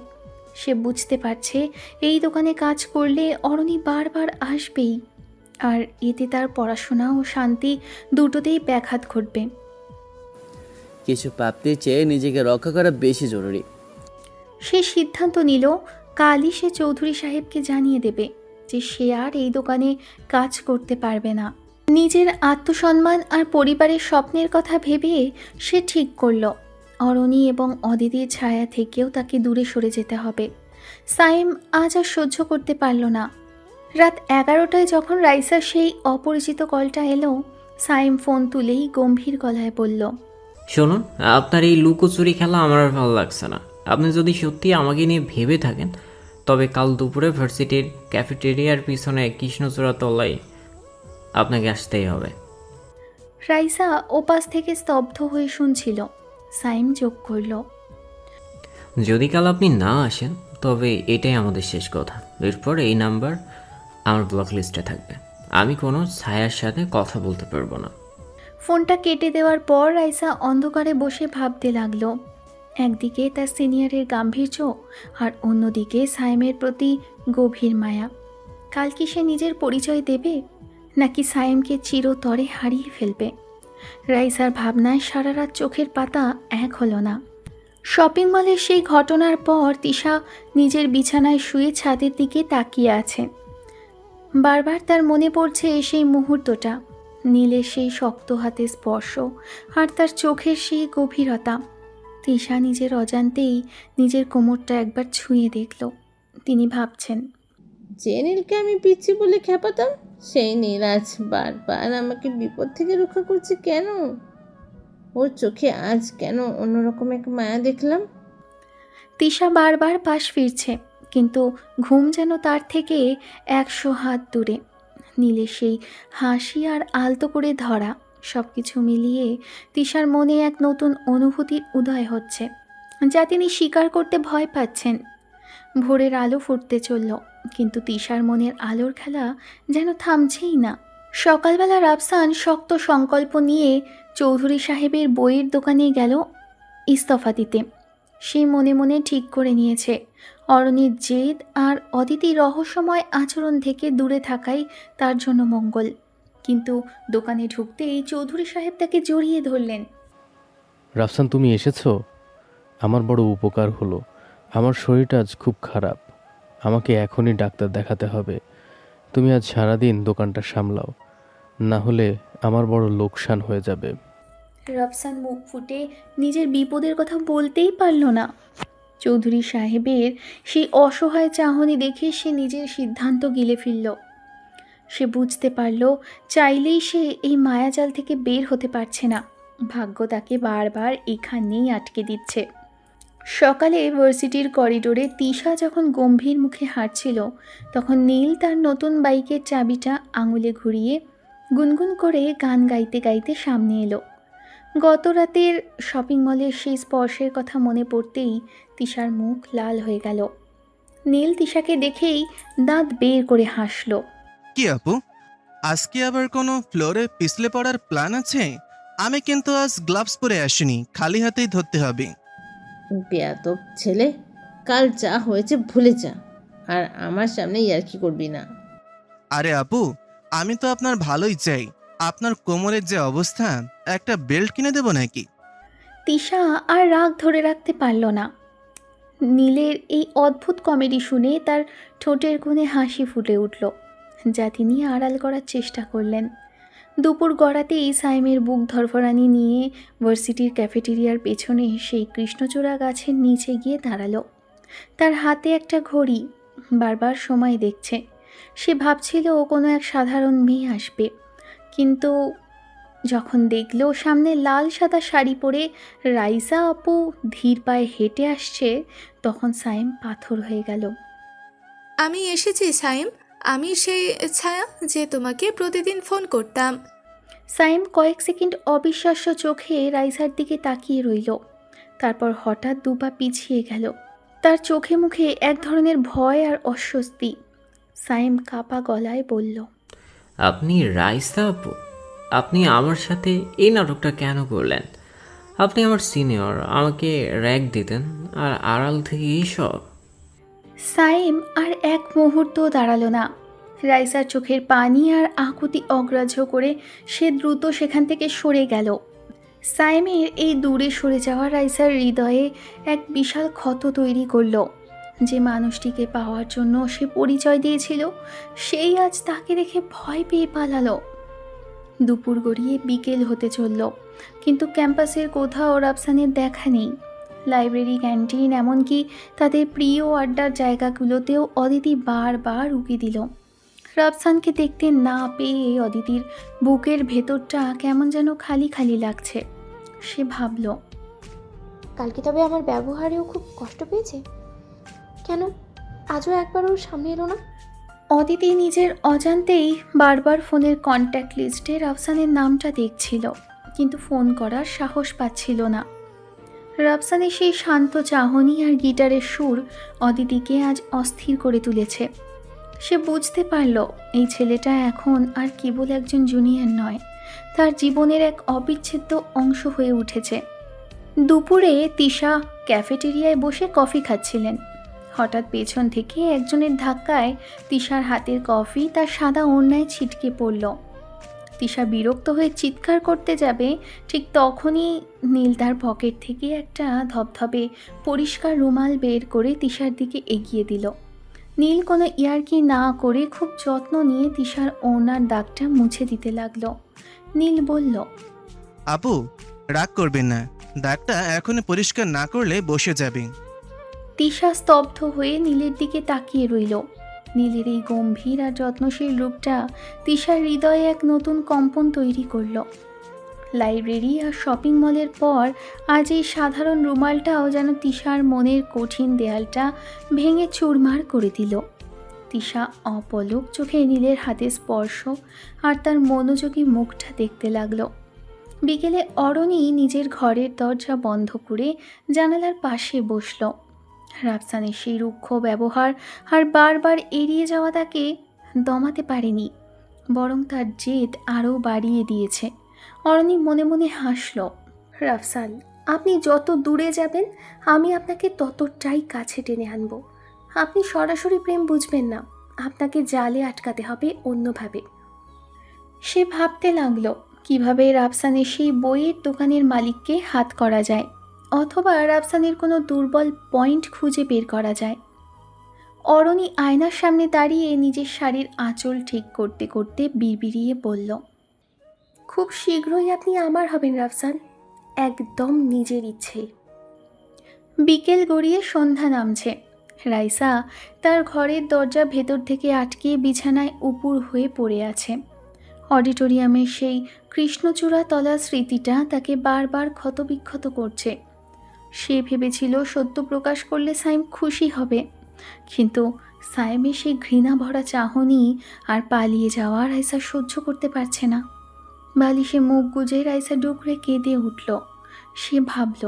সে বুঝতে পারছে এই দোকানে কাজ করলে অরণি বারবার আসবেই, আর এতে তার পড়াশোনা ও শান্তি দুটোতেই ব্যাঘাত ঘটবে। কিছু প্রাপ্তির চেয়ে নিজেকে রক্ষা করা বেশি জরুরি। সে সিদ্ধান্ত নিল কালই সে চৌধুরী সাহেবকে জানিয়ে দেবে যে সে আর এই দোকানে কাজ করতে পারবে না। নিজের আত্মসম্মান আর পরিবারের স্বপ্নের কথা ভেবে সে ঠিক করল অরণি এবং অদিতির ছায়া থেকেও তাকে দূরে সরে যেতে হবে। সাইম আজ আর সহ্য করতে পারল না। রাত 11টায় যখন রাইসার সেই অপরিচিত কলটা এলো, সাইম ফোন তুলেই গম্ভীর গলায় বলল, শুনুন, আপনার এই লুকোচুরি খেলা আমার আর ভালো লাগছে না। আপনি যদি সত্যি আমাকে নিয়ে ভেবে থাকেন তবে কাল দুপুরে ভার্সিটির ক্যাফেটেরিয়ার পিছনে কৃষ্ণচূড়া তলায় আপনাকে আসতেই হবে। রাইসা ওপাশ থেকে স্তব্ধ হয়ে শুনছিল। সাইম যোগ করল, যদি কাল আপনি না আসেন তবে এটাই আমাদের শেষ কথা। এরপর এই নাম্বার আমার ব্লক লিস্টে থাকবে। আমি কোনো ছায়ার সাথে কথা বলতে পারবো না। ফোনটা কেটে দেওয়ার পর রাইসা অন্ধকারে বসে ভাবতে লাগলো। একদিকে তার সিনিয়রের গাম্ভীর্য আর অন্যদিকে সাইমের প্রতি গভীর মায়া। কাল কি সে নিজের পরিচয় দেবে নাকি সাইমকে চিরতরে হারিয়ে ফেলবে? রাইসার ভাবনায় সারা রাত চোখের পাতা এক হলো না। শপিং মলের সেই ঘটনার পর তিশা নিজের বিছানায় শুয়ে ছাদের দিকে তাকিয়ে আছে। বারবার তার মনে পড়ছে সেই মুহূর্তটা, নীলের সেই শক্ত হাতের স্পর্শ আর তার চোখের সেই গভীরতা। তিশা নিজের অজান্তেই নিজের কোমরটা একবার ছুঁয়ে দেখল। তিনি ভাবছেন, যে নীলকে আমি পিচ্ছি বলে খেপাতাম সেই নীল আজ বারবার আমাকে বিপদ থেকে রক্ষা করছে কেন? ওর চোখে আজ কেন অন্যরকম এক মায়া দেখলাম? তিশা বারবার পাশ ফিরছে, কিন্তু ঘুম যেন তার থেকে 100 হাত দূরে। নীলের সেই হাসি আর আলতো করে ধরা সব কিছু মিলিয়ে তিশার মনে এক নতুন অনুভূতির উদয় হচ্ছে, যা তিনি স্বীকার করতে ভয় পাচ্ছেন। ভোরের আলো ফুটতে চলল, কিন্তু তিশার মনের আলোর খেলা যেন থামছেই না। সকালবেলা রাফসান শক্ত সংকল্প নিয়ে চৌধুরী সাহেবের বইয়ের দোকানে গেল ইস্তফা দিতে। সে মনে মনে ঠিক করে নিয়েছে অরণির জেদ আর অদিতির রহস্যময় আচরণ থেকে দূরে থাকাই তার জন্য মঙ্গল। কিন্তু দোকানে ঢুকতেই চৌধুরী সাহেব তাকে জড়িয়ে ধরলেন। রাফসান, তুমি এসেছো? আমার বড় উপকার হলো। আমার শরীরটা আজ খুব খারাপ, আমাকে এখনই ডাক্তার দেখাতে হবে। তুমি আজ সারাদিন দোকানটা সামলাও, না হলে আমার বড় লোকসান হয়ে যাবে। রাফসান মুখ ফুটে নিজের বিপদের কথা বলতেই পারল না। চৌধুরী সাহেবের সেই অসহায় চাহনি দেখে সে নিজের সিদ্ধান্ত গিলে ফেলল। সে বুঝতে পারল চাইলেই সে এই মায়াজাল থেকে বের হতে পারছে না। ভাগ্য তাকে বারবার এখানেই আটকে দিচ্ছে। সকালে ভার্সিটির করিডোরে তিশা যখন গম্ভীর মুখে হাঁটছিল, তখন নীল তার নতুন বাইকের চাবিটা আঙুলে ঘুরিয়ে গুনগুন করে গান গাইতে গাইতে সামনে এলো। গত রাতের শপিং মলের সেই স্পর্শের কথা মনে পড়তেই তিশার মুখ লাল হয়ে গেল। নীল তিশাকে দেখেই দাঁত বের করে হাসল। কি আপু, আজকে আবার কোনো ফ্লোরে পিছলে পড়ার প্ল্যান আছে? আমি কিন্তু আজ গ্লাভস পরে আসিনি, খালি হাতেই ধরতে হবে। বেয়াদব ছেলে, কাল যা হয়েছে ভুলে যা, আর আমার সামনে ইয়ার্কি করবি না। আরে আপু, আমি তো আপনার ভালোই চাই। আপনার কোমরের যে অবস্থা, একটা বেল্ট কিনে দেব নাকি? তিশা আর রাগ ধরে রাখতে পারল না। নীলের এই অদ্ভুত কমেডি শুনে তার ঠোঁটের কোণে হাসি ফুটে উঠল, যা তিনি আড়াল করার চেষ্টা করলেন। দুপুর গড়াতেই সাইমের বুক ধরফরানি নিয়ে ভার্সিটির ক্যাফেটেরিয়ার পেছনে সেই কৃষ্ণচূড়া গাছের নিচে গিয়ে দাঁড়ালো। তার হাতে একটা ঘড়ি, বারবার সময় দেখছে। সে ভাবছিল কোনো এক সাধারণ মেয়ে আসবে, কিন্তু যখন দেখল সামনে লাল সাদা শাড়ি পরে রাইসা আপু ধীর পায়ে হেঁটে আসছে, তখন সাইম পাথর হয়ে গেল। আমি এসেছি সাইম, আমি সেই ছায়া যে তোমাকে প্রতিদিন ফোন করতাম। সাইম কয়েক সেকেন্ড অবিশ্বাস্য চোখে রাইসার দিকে তাকিয়ে রইল, তারপর হঠাৎ দুপা পিছিয়ে গেল। তার চোখে মুখে এক ধরনের ভয় আর অস্বস্তি। সাইম কাপা গলায় বলল, আপনি রাইসা আপু? আপনি আমার সাথে এই নাটকটা কেন করলেন? আপনি আমার সিনিয়র, আমাকে র্যাক দিতেন, আর আড়াল থেকে এইসব। সাইম আর এক মুহূর্ত দাঁড়ালো না। রাইসার চোখের পানি আর আকুতি অগ্রাহ্য করে সে দ্রুত সেখান থেকে সরে গেল। সাইমের এই দূরে সরে যাওয়া রাইসার হৃদয়ে এক বিশাল ক্ষত তৈরি করলো। যে মানুষটিকে পাওয়ার জন্য সে পরিচয় দিয়েছিল সেই আজ তাকে দেখে ভয় পেয়ে পালালো। দুপুর গড়িয়ে বিকেল হতে চলল, কিন্তু ক্যাম্পাসের কোথাও রাফসানের দেখা নেই। লাইব্রেরি, ক্যান্টিন, এমনকি তাদের প্রিয় আড্ডার জায়গাগুলোতেও অদিতি বারবার উকি দিল। রাফসানকে দেখতে না পেয়ে অদিতির বুকের ভেতরটা কেমন যেন খালি খালি লাগছে। সে ভাবল, কালকে তবে আমার ব্যবহারেও খুব কষ্ট পেয়েছে কেন? আজও একবার ওর সামনে এলো না। অদিতি নিজের অজান্তেই বারবার ফোনের কন্ট্যাক্ট লিস্টে রাফসানের নামটা দেখছিল, কিন্তু ফোন করার সাহস পাচ্ছিল না। রাফসানের সেই শান্ত চাহনি আর গিটারের সুর অদিতিকে আজ অস্থির করে তুলেছে। সে বুঝতে পারল এই ছেলেটা এখন আর কেবল একজন জুনিয়র নয়, তার জীবনের এক অবিচ্ছেদ্য অংশ হয়ে উঠেছে। দুপুরে তিশা ক্যাফেটেরিয়ায় বসে কফি খাচ্ছিলেন। হঠাৎ পেছন থেকে একজনের ধাক্কায় তিশার হাতের কফি তার সাদা ওড়নায় ছিটকে পড়ল। তিশা বিরক্ত হয়ে চিৎকার করতে যাবে, ঠিক তখনই নীল তার পকেট থেকে একটা ধবধবে পরিষ্কার রুমাল বের করে তিশার দিকে এগিয়ে দিল। নীল কোনো ইয়ার্কি না করে খুব যত্ন নিয়ে তিশার ওড়নার দাগটা মুছে দিতে লাগলো। নীল বলল, আপু, রাগ করবেন না, দাগটা এখনই পরিষ্কার না করলে বসে যাবে। তিশা স্তব্ধ হয়ে নীলের দিকে তাকিয়ে রইল। নীলের এই গম্ভীর আর যত্নশীল রূপটা তিশার হৃদয়ে এক নতুন কম্পন তৈরি করল। লাইব্রেরি আর শপিং মলের পর আজ এই সাধারণ রুমালটাও যেন তিশার মনের কঠিন দেয়ালটা ভেঙে চুরমার করে দিল। তিশা অপলক চোখে নীলের হাতে স্পর্শ আর তার মনোযোগী মুখটা দেখতে লাগলো। বিকেলে অরণি নিজের ঘরের দরজা বন্ধ করে জানালার পাশে বসল। রাফসানের সেই রুক্ষ ব্যবহার আর বারবার এড়িয়ে যাওয়া তাকে দমাতে পারেনি, বরং তার জেদ আরও বাড়িয়ে দিয়েছে। অরণি মনে মনে হাসল। রাফসান, আপনি যত দূরে যাবেন আমি আপনাকে ততটাই কাছে টেনে আনব। আপনি সরাসরি প্রেম বুঝবেন না, আপনাকে জালে আটকাতে হবে অন্যভাবে। সে ভাবতে লাগলো কিভাবে রাফসানের সেই বইয়ের দোকানের মালিককে হাত করা যায়, অথবা রাফসানের কোনো দুর্বল পয়েন্ট খুঁজে বের করা যায়। অরণি আয়নার সামনে দাঁড়িয়ে নিজের শাড়ির আঁচল ঠিক করতে করতে বিড়বিড়িয়ে বলল, খুব শীঘ্রই আপনি আমার হবেন রাফসান, একদম নিজের ইচ্ছে। বিকেল গড়িয়ে সন্ধ্যা নামছে। রাইসা তার ঘরের দরজা ভেতর থেকে আটকে বিছানায় উপুর হয়ে পড়ে আছে। অডিটোরিয়ামের সেই কৃষ্ণচূড়া তলা স্মৃতিটা তাকে বারবার ক্ষতবিক্ষত করছে। সে ভেবেছিল সত্য প্রকাশ করলে সাইম খুশি হবে, কিন্তু সাইমের সেই ঘৃণা ভরা চাহনি আর পালিয়ে যাওয়া রাইসা সহ্য করতে পারছে না। বালিশে মুখ গুজে রাইসা ডুকরে কেঁদে উঠল। সে ভাবল,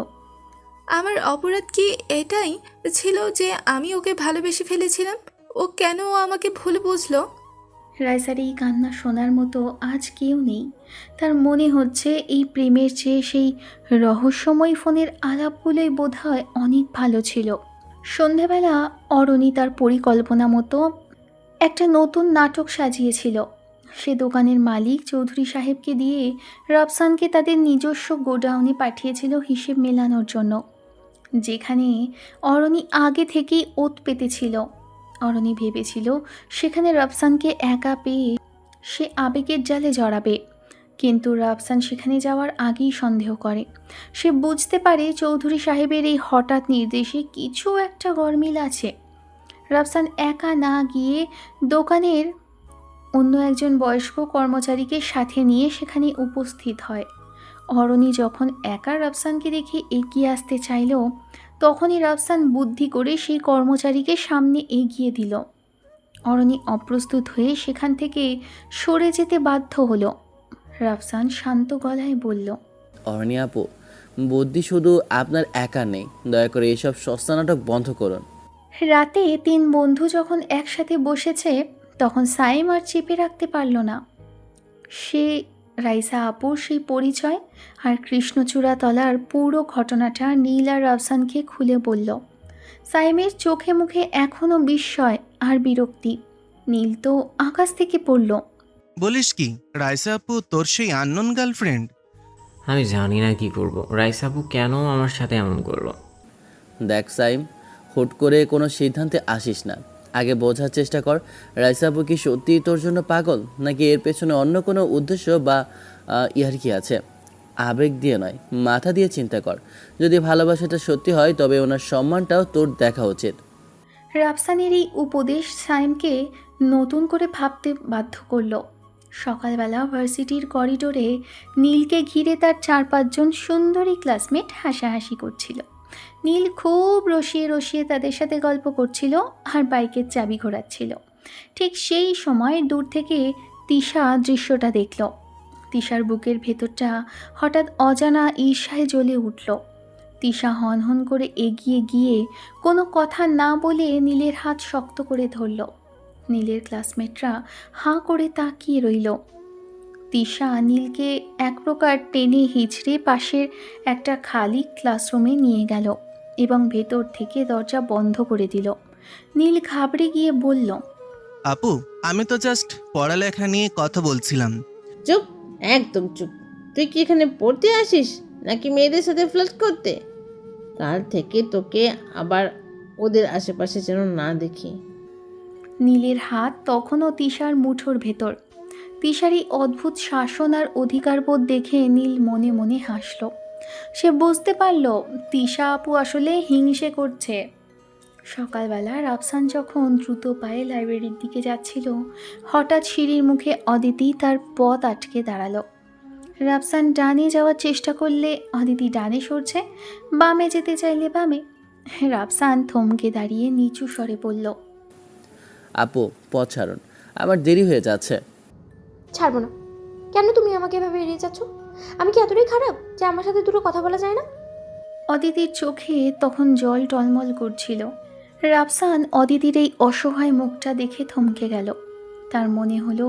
আমার অপরাধ কি এটাই ছিল যে আমি ওকে ভালোবেসে ফেলেছিলাম? ও কেন আমাকে ভুল বুঝলো? রাইসার এই কান্না শোনার মতো আজ কেউ নেই। তার মনে হচ্ছে এই প্রেমের চেয়ে সেই রহস্যময় ফোনের আলাপগুলোই বোধহয় অনেক ভালো ছিল। সন্ধেবেলা অরণি তার পরিকল্পনা মতো একটা নতুন নাটক সাজিয়েছিল। সে দোকানের মালিক চৌধুরী সাহেবকে দিয়ে রাফসানকে তাদের নিজস্ব গোডাউনে পাঠিয়েছিল হিসেব মেলানোর জন্য, যেখানে অরণি আগে থেকেই ওত পেতেছিল। অরণি ভেবেছিল সেখানে রাফসানকে একা পেয়ে সে আবেগের জালে জড়াবে, কিন্তু রাফসান সেখানে যাওয়ার আগেই সন্দেহ করে। সে বুঝতে পারে চৌধুরী সাহেবের এই হঠাৎ নির্দেশে কিছু একটা গরমিল আছে। রাফসান একা না গিয়ে দোকানের অন্য একজন বয়স্ক কর্মচারীকে সাথে নিয়ে সেখানে উপস্থিত হয়। অরণি যখন একা রাফসানকে দেখে এগিয়ে আসতে চাইল, তখনই রাফসান বুদ্ধি করে সেই কর্মচারীকে সামনে এগিয়ে দিল। অরণি অপ্রস্তুত হয়ে সেখান থেকে সরে যেতে বাধ্য হলো। রাফসান শান্ত গলায় বলল, অরণি আপু, বুদ্ধি শুধু আপনার একা নেই, দয়া করে এসব সস্তা নাটক বন্ধ করুন। রাতে তিন বন্ধু যখন একসাথে বসেছে তখন সাইম আর চেপে রাখতে পারল না। সে রাইসা আপুর সেই পরিচয় আর কৃষ্ণচূড়া তলার পুরো ঘটনাটা নীল আর রাফসানকে খুলে বলল। সাইমের চোখে মুখে এখনও বিস্ময় আর বিরক্তি। নীল তো আকাশ থেকে পড়ল। বলিস কি, রাইসা আপু তোর সেই আননোন গার্লফ্রেন্ড? আমি জানি না কি করব। রাইস আপু কেন আমার সাথে এমন করলো? দেখ সাইম, হুট করে কোনো সিদ্ধান্তে আসিস না। আগে বোঝার চেষ্টা কর, রাইসাবু কি সত্যিই তোর জন্য পাগল, নাকি এর পেছনে অন্য কোনো উদ্দেশ্য বা ইয়ার্কি আছে। আবেগ দিয়ে নয়, মাথা দিয়ে চিন্তা কর। যদি ভালোবাসাটা সত্যি হয় তবে ওনার সম্মানটাও তোর দেখা উচিত। রাফসানের এই উপদেশ সাইমকে নতুন করে ভাবতে বাধ্য করলো। সকালবেলা ভার্সিটির করিডোরে নীলকে ঘিরে তার 4-5 জন সুন্দরী ক্লাসমেট হাসাহাসি করছিল। নীল খুব রসিয়ে রসিয়ে তাদের সাথে গল্প করছিল আর বাইকের চাবি ঘোরাচ্ছিল। ঠিক সেই সময় দূর থেকে তিশা দৃশ্যটা দেখল। তিশার বুকের ভেতরটা হঠাৎ অজানা ঈর্ষায় জ্বলে উঠল। তিশা হনহন করে এগিয়ে গিয়ে কোনো কথা না বলে নীলের হাত শক্ত করে ধরল। নীলের ক্লাসমেটরা হাঁ করে তাকিয়ে রইল। তিশা নীলকে এক প্রকার টেনে হিঁচড়ে পাশের একটা খালি ক্লাসরুমে নিয়ে গেল এবং ভেতর থেকে দরজা বন্ধ করে দিল। নীল ঘাবড়ে গিয়ে বলল, আপু, আমি তো জাস্ট পড়ালেখা নিয়ে কথা বলছিলাম। চুপ, একদম চুপ। তুই কি এখানে পড়তে আসিস নাকি মেয়েদের সাথে ফ্লার্ট করতে? কাল থেকে তোকে আবার ওদের আশেপাশে যেন না দেখি। নীলের হাত তখনও তিশার মুঠোর ভেতর। তিশার এই অদ্ভুত শাসন আর অধিকারবোধ দেখে নীল মনে মনে হাসল। সে বুঝতে পারল তিশা আপু আসলে হিংসে করছে। সকালবেলা রাফসান যখন দ্রুত পায়ে লাইব্রেরির দিকে যাচ্ছিল, হঠাৎ সিঁড়ির মুখে অদিতি তার পথ আটকে দাঁড়ালো। রাফসান ডানে যাওয়ার চেষ্টা করলে অদিতি ডানে সরছে, বামে যেতে চাইলে বামে। রাফসান থমকে দাঁড়িয়ে নিচু স্বরে বলল, আপু, পথ ছাড়ুন, আমার দেরি হয়ে যাচ্ছে। ছাড়বো না। কেন তুমি আমাকে এভাবে এড়িয়ে যাচ্ছ? আমি কি এতটাই খারাপ যে আমার সাথে দুটো কথা বলা যায় না? অদিতির চোখে তখন জল টলমল করছিল। রাফসান অদিতির এই অসহায় মুখটা দেখে থমকে গেল। তার মনে হলো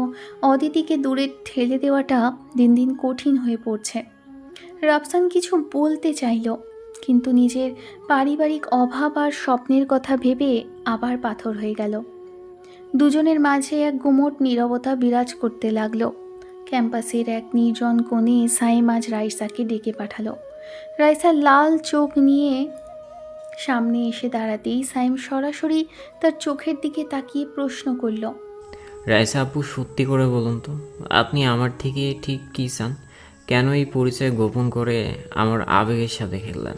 অদিতিকে দূরে ঠেলে দেওয়াটা দিন দিন কঠিন হয়ে পড়ছে। রাফসান কিছু বলতে চাইল, কিন্তু নিজের পারিবারিক অভাব আর স্বপ্নের কথা ভেবে আবার পাথর হয়ে গেল। দুজনের মাঝে এক গুমোট নীরবতা বিরাজ করতে লাগলো। ক্যাম্পাসের এক নির্জন কোণে সাইম আজ রাইসাকে ডেকে পাঠালো। রাইসা লাল চোখ নিয়ে সামনে এসে দাঁড়াতেই সাইম সরাসরি তার চোখের দিকে তাকিয়ে প্রশ্ন করল, রাইসা আপু, সত্যি করে বলুন তো, আপনি আমার থেকে ঠিক কী চান? কেন এই পরিচয় গোপন করে আমার আবেগের সাথে খেললেন?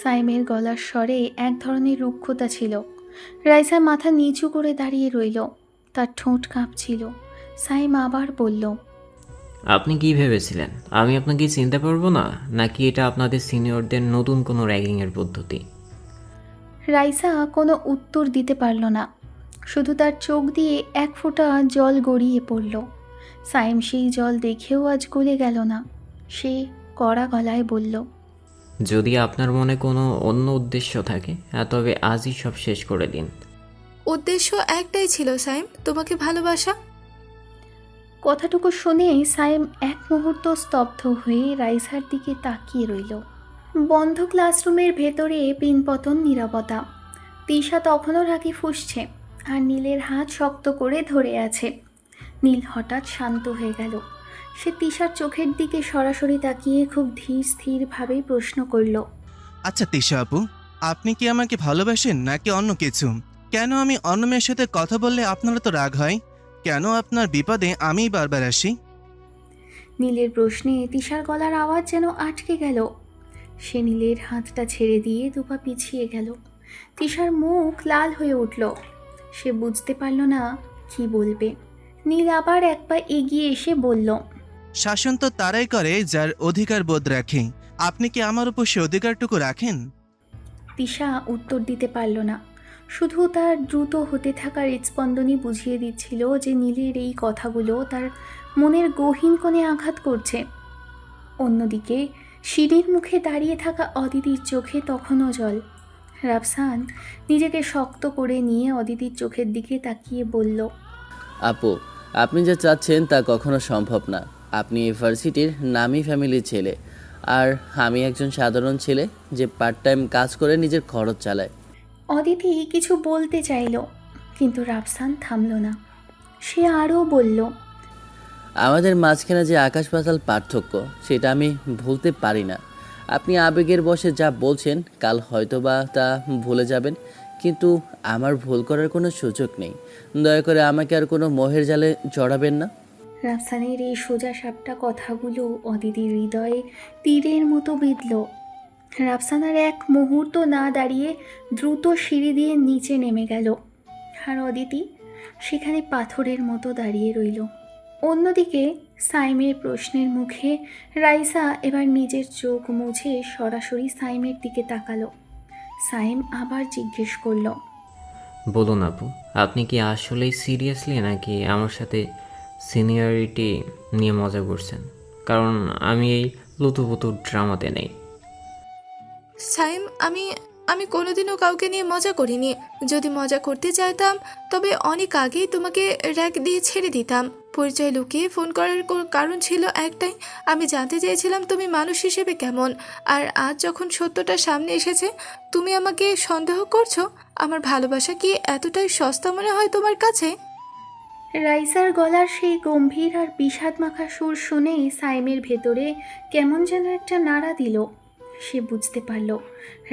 সাইমের গলার স্বরে এক ধরনের রুক্ষতা ছিল। রাইসা মাথা নিচু করে দাঁড়িয়ে রইল, তার ঠোঁট কাঁপছিল। সাইম আবার বলল, আপনি কি ভেবেছিলেন আমি আপনাকে চিনতে পারবো না, নাকি এটা আপনাদের সিনিয়রদের নতুন কোনো র্যাগিংয়ের পদ্ধতি? রাইসা কোনো উত্তর দিতে পারল না, শুধু তার চোখ দিয়ে এক ফোঁটা জল গড়িয়ে পড়ল। সাইম সেই জল দেখেও আজ গলে গেল না। সে কড়া গলায় বলল, যদি আপনার মনে কোনো অন্য উদ্দেশ্য থাকে তবে আজই সব শেষ করে দিন। উদ্দেশ্য একটাই ছিল সাইম, তোমাকে ভালোবাসা। কথাটুকু শুনে সাইম এক মুহূর্ত স্তব্ধ হয়ে রাইসার দিকে তাকিয়ে রইল। বন্ধ ক্লাসরুমের ভেতরে পিনপতন নীরবতা। তিশা তখনও রাগে ফুঁসছে আর নীলের হাত শক্ত করে ধরে আছে। নীল হঠাৎ শান্ত হয়ে গেল। সে তিশার চোখের দিকে সরাসরি তাকিয়ে খুব ধীর স্থিরভাবেই প্রশ্ন করল, আচ্ছা তিশা আপু, আপনি কি আমাকে ভালোবাসেন নাকি অন্য কিছু? কেন আমি অন্য মেয়ের সাথে কথা বললে আপনারা তো রাগ হয়? কেন আপনার বিপদে আমিই বারবার আসি? নীলের প্রশ্নে তিশার গলার আওয়াজ যেন আটকে গেল। সে নীলের হাতটা ছেড়ে দিয়ে দুপা পিছিয়ে গেল। তিশার মুখ লাল হয়ে উঠল। সে বুঝতে পারল না কি বলবে। নীল আবার এক পা এগিয়ে এসে বলল, শাসন তো তারাই করে যার অধিকার বোধ রাখে। আপনি কি আমার উপর সে অধিকারটুকু রাখেন? তিশা উত্তর দিতে পারল না। শুধু তার দ্রুত হতে থাকা হৃৎস্পন্দনই বুঝিয়ে দিচ্ছিল যে নীলের এই কথাগুলো তার মনের গহীন কোণে আঘাত করছে। অন্যদিকে সিঁড়ির মুখে দাঁড়িয়ে থাকা অদিতির চোখে তখনও জল। রাফসান নিজেকে শক্ত করে নিয়ে অদিতির চোখের দিকে তাকিয়ে বলল, আপু, আপনি যা চাচ্ছেন তা কখনো সম্ভব না। আপনি ইউনিভার্সিটির নামী ফ্যামিলির ছেলে, আর আমি একজন সাধারণ ছেলে যে পার্ট টাইম কাজ করে নিজের খরচ চালায়। অদিতি কিছু বলতে চাইল, কিন্তু রাফসান থামল না। সে আরও বলল, আমাদের মাঝখানে যে আকাশ পাতাল পার্থক্য সেটা আমি ভুলতে পারি না। আপনি আবেগের বশে যা বলছেন কাল হয়তোবা তা ভুলে যাবেন, কিন্তু আমার ভুল করার কোনো সুযোগ নেই। দয়া করে আমাকে আর কোনো মোহের জালে জড়াবেন না। রাফসানের এই সোজা সাপটা কথাগুলো অদিতির হৃদয়ে তীরের মতো বিঁধল। রাফসান আর এক মুহূর্ত না দাঁড়িয়ে দ্রুত সিঁড়ি দিয়ে নিচে নেমে গেল, আর অদিতি সেখানে পাথরের মতো দাঁড়িয়ে রইল। অন্যদিকে সাইমের প্রশ্নের মুখে রাইসা এবার নিজের চোখ মুছে সরাসরি সাইমের দিকে তাকালো। সাইম আবার জিজ্ঞেস করলো, বলুন আপু, আপনি কি আসলেই সিরিয়াসলি নাকি আমার সাথে সিনিয়রিটি নিয়ে মজা করছেন? কারণ আমি এই লুতুপুতু ড্রামাতে নেই। সাইম, আমি কোনোদিনও কাউকে নিয়ে মজা করিনি। যদি মজা করতে চাইতাম তবে অনেক আগেই তোমাকে র্যাক দিয়ে ছেড়ে দিতাম। পরিচয় লুকিয়ে ফোন করার কারণ ছিল একটাই, আমি জানতে চেয়েছিলাম তুমি মানুষ হিসেবে কেমন। আর আজ যখন সত্যটা সামনে এসেছে তুমি আমাকে সন্দেহ করছো, আমার ভালোবাসা কি এতটাই সস্তা মনে হয় তোমার কাছে? রাইসার গলার সেই গম্ভীর আর বিষাদ মাখা সুর শুনে সাইমের ভেতরে কেমন যেন একটা নাড়া দিল। সে বুঝতে পারল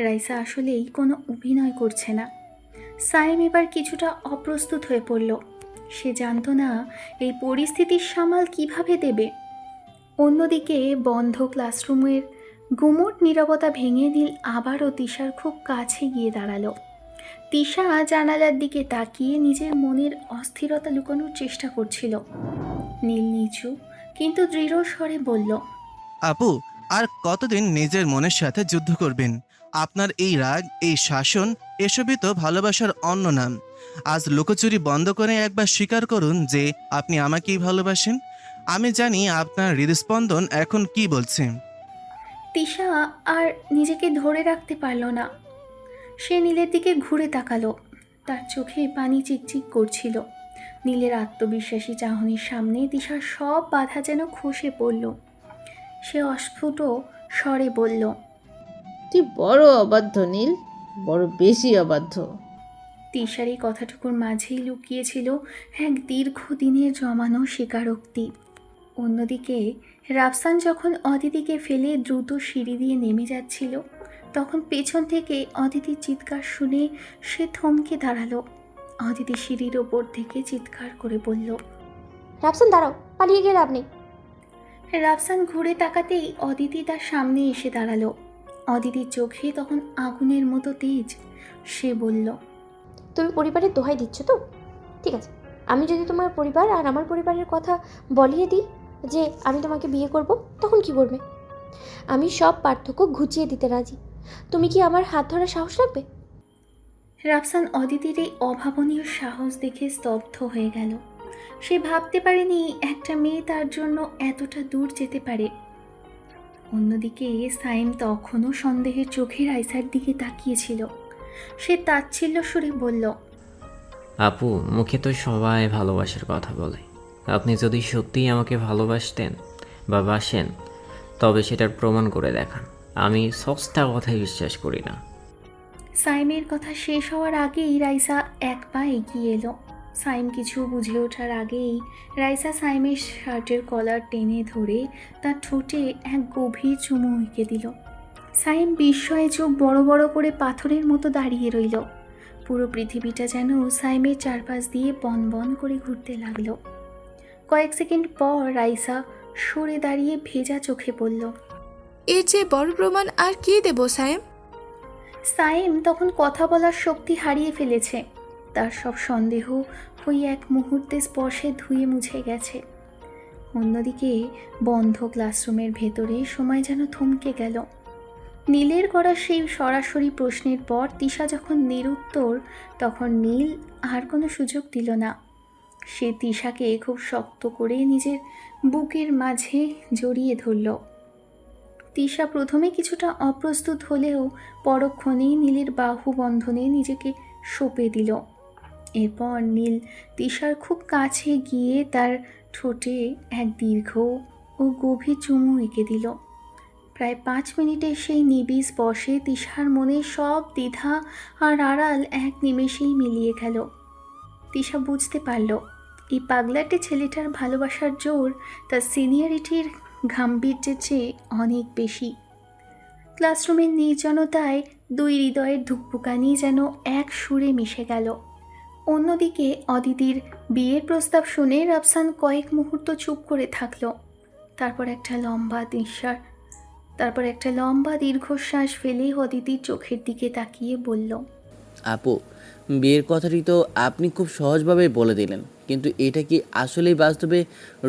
রাইসা আসলেই কোনো অভিনয় করছে না। সাইম এবার কিছুটা অপ্রস্তুত হয়ে পড়ল। সে জানতো না এই পরিস্থিতির সামাল কিভাবে দেবে। অন্যদিকে বন্ধ ক্লাসরুমের গুমোট নীরবতা ভেঙে নীল আবারও তিশার খুব কাছে গিয়ে দাঁড়ালো। তিশা জানালার দিকে তাকিয়ে নিজের মনের অস্থিরতা লুকানোর চেষ্টা করছিল। নীল নিচু কিন্তু দৃঢ় স্বরে বলল, আপু, আর কতদিন নিজের মনের সাথে যুদ্ধ করবেন? আপনার এই রাগ, এই শাসন, এসবই তো ভালোবাসার অন্য নাম। আজ লুকোচুরি বন্ধ করে একবার স্বীকার করুন যে আপনি আমাকেই ভালোবাসেন। আমি জানি আপনার হৃদস্পন্দন এখন কি বলছে। তিশা আর নিজেকে ধরে রাখতে পারল না। সে নীলের দিকে ঘুরে তাকালো। তার চোখে পানি চিকচিক করছিল। নীলের আত্মবিশ্বাসী চাহনির সামনে তিশার সব বাধা যেন খসে পড়ল। সে অস্ফুট স্বরে বলল, তুই বড় অবাধ্য নীল, বড় বেশি অবাধ্য। তিশার এই কথাটুকুর মাঝেই লুকিয়েছিল এক দীর্ঘদিনের জমানো স্বীকারোক্তি। অন্যদিকে রাফসান যখন অদিতিকে ফেলে দ্রুত সিঁড়ি দিয়ে নেমে যাচ্ছিল, তখন পেছন থেকে অদিতির চিৎকার শুনে সে থমকে দাঁড়ালো। অদিতি সিঁড়ির ওপর থেকে চিৎকার করে বলল, রাফসান দাঁড়াও, পালিয়ে গেলে আপনি। রাফসান ঘুরে তাকাতেই অদিতি তার সামনে এসে দাঁড়ালো। অদিতির চোখে তখন আগুনের মতো তেজ। সে বলল, তুমি পরিবারের দোহাই দিচ্ছ তো? ঠিক আছে, আমি যদি তোমার পরিবার আর আমার পরিবারের কথা বলিয়ে দিই যে আমি তোমাকে বিয়ে করব, তখন কি করবে? আমি সব পার্থক্য ঘুচিয়ে দিতে রাজি। তুমি কি আমার হাত ধরার সাহস রাখবে? রাফসান অদিতির এই অভাবনীয় সাহস দেখে স্তব্ধ হয়ে গেল। সে ভাবতে পারেনি একটা মেয়ে তার জন্য এতটা দূর যেতে পারে। অন্যদিকে সাইম তখনও সন্দেহের চোখে রাইসার দিকে তাকিয়েছিল। সে তাচ্ছিল্য সুরে বলল, আপু, মুখে তো সবাই ভালোবাসার কথা বলে। আপনি যদি সত্যিই আমাকে ভালোবাসতেন বা বাসেন তবে সেটার প্রমাণ করে দেখান। আমি সস্তা কথায় বিশ্বাস করি না। সাইমের কথা শেষ হওয়ার আগেই রাইসা এক পা এগিয়ে এলো। সাইম কিছু বুঝে ওঠার আগেই রাইসা সাইমের শার্টের কলার টেনে ধরে তার ঠোঁটে এক গভীর চুমু এঁকে দিল। সাইম বিস্ময়ে চোখ বড় বড় করে পাথরের মতো দাঁড়িয়ে রইল। পুরো পৃথিবীটা যেন সাইমের চারপাশ দিয়ে বন বন করে ঘুরতে লাগলো। কয়েক সেকেন্ড পর রাইসা সরে দাঁড়িয়ে ভেজা চোখে বলল, এর চেয়ে বড় প্রমাণ আর কি দেব সাইম? সাইম তখন কথা বলার শক্তি হারিয়ে ফেলেছে। তার সব সন্দেহ ওই এক মুহূর্তে স্পর্শে ধুয়ে মুছে গেছে। অন্যদিকে বন্ধ ক্লাসরুমের ভেতরে সময় যেন থমকে গেল। নীলের করা সেই সরাসরি প্রশ্নের পর তিশা যখন নিরুত্তর, তখন নীল আর কোনো সুযোগ দিল না। সে তিশাকে খুব শক্ত করে নিজের বুকের মাঝে জড়িয়ে ধরল। তিশা প্রথমে কিছুটা অপ্রস্তুত হলেও পরক্ষণেই নীলের বাহু বন্ধনে নিজেকে সঁপে দিল। এরপর নীল তিশার খুব কাছে গিয়ে তার ঠোঁটে এক দীর্ঘ ও গভীর চুমু এঁকে দিল। প্রায় 5 মিনিটের সেই নিবিড় স্পর্শে তিশার মনে সব দ্বিধা আর আড়াল এক নিমেষেই মিলিয়ে গেল। তিশা বুঝতে পারল এই পাগলাটে ছেলেটার ভালোবাসার জোর তার সিনিয়রিটির গাম্ভীর্যের চেয়ে অনেক বেশি। ক্লাসরুমের নির্জনতায় দুই হৃদয়ের ধুকপুকানি যেন এক সুরে মিশে গেল। অন্যদিকে অদিতির বিয়ের প্রস্তাব শুনে রাফসান কয়েক মুহূর্ত চুপ করে থাকলো। তারপর একটা লম্বা দীর্ঘশ্বাস ফেলে অদিতির চোখের দিকে তাকিয়ে বলল, আপু, বিয়ের কথাটি তো আপনি খুব সহজভাবে বলে দিলেন, কিন্তু এটা কি আসলেই বাস্তবে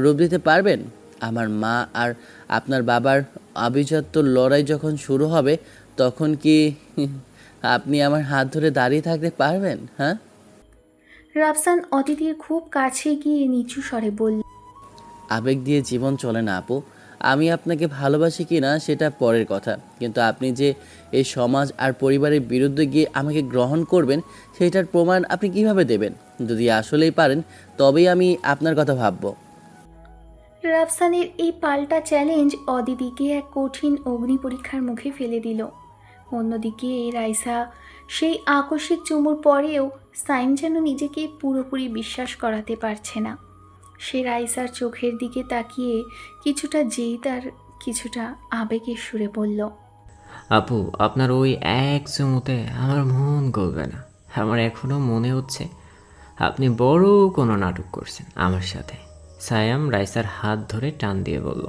রূপ দিতে পারবেন? আমার মা আর আপনার বাবার আভিজাত্য লড়াই যখন শুরু হবে, তখন কি আপনি আমার হাত ধরে দাঁড়িয়ে থাকতে পারবেন? হ্যাঁ? রাফসান অদিতির খুব কাছে গিয়ে নিচু স্বরে বলল, আবেগ দিয়ে জীবন চলে না আপু। আমি আপনাকে ভালোবাসি কি না সেটা পরের কথা, কিন্তু আপনি যে এই সমাজ আর পরিবারের বিরুদ্ধে গিয়ে আমাকে গ্রহণ করবেন, সেটার প্রমাণ আপনি কিভাবে দেবেন? যদি আসলেই পারেন, তবেই আমি আপনার কথা ভাববো। রাফসানের এই পাল্টা চ্যালেঞ্জ অদিতিকে এক কঠিন অগ্নি পরীক্ষার মুখে ফেলে দিল। অন্যদিকে রাইসা সেই আকস্মিক চুমুর পরেও সাইম যেন নিজেকে পুরোপুরি বিশ্বাস করাতে পারছে না। সে রাইসার চোখের দিকে তাকিয়ে কিছুটা জেদ আর কিছুটা আবেগের সুরে বলল, আপু, আপনার ওই এক চুমুতে আমার মন গলবে না। আমার এখনো মনে হচ্ছে আপনি বড় কোনো নাটক করছেন আমার সাথে। সায়াম রাইসার হাত ধরে টান দিয়ে বলল,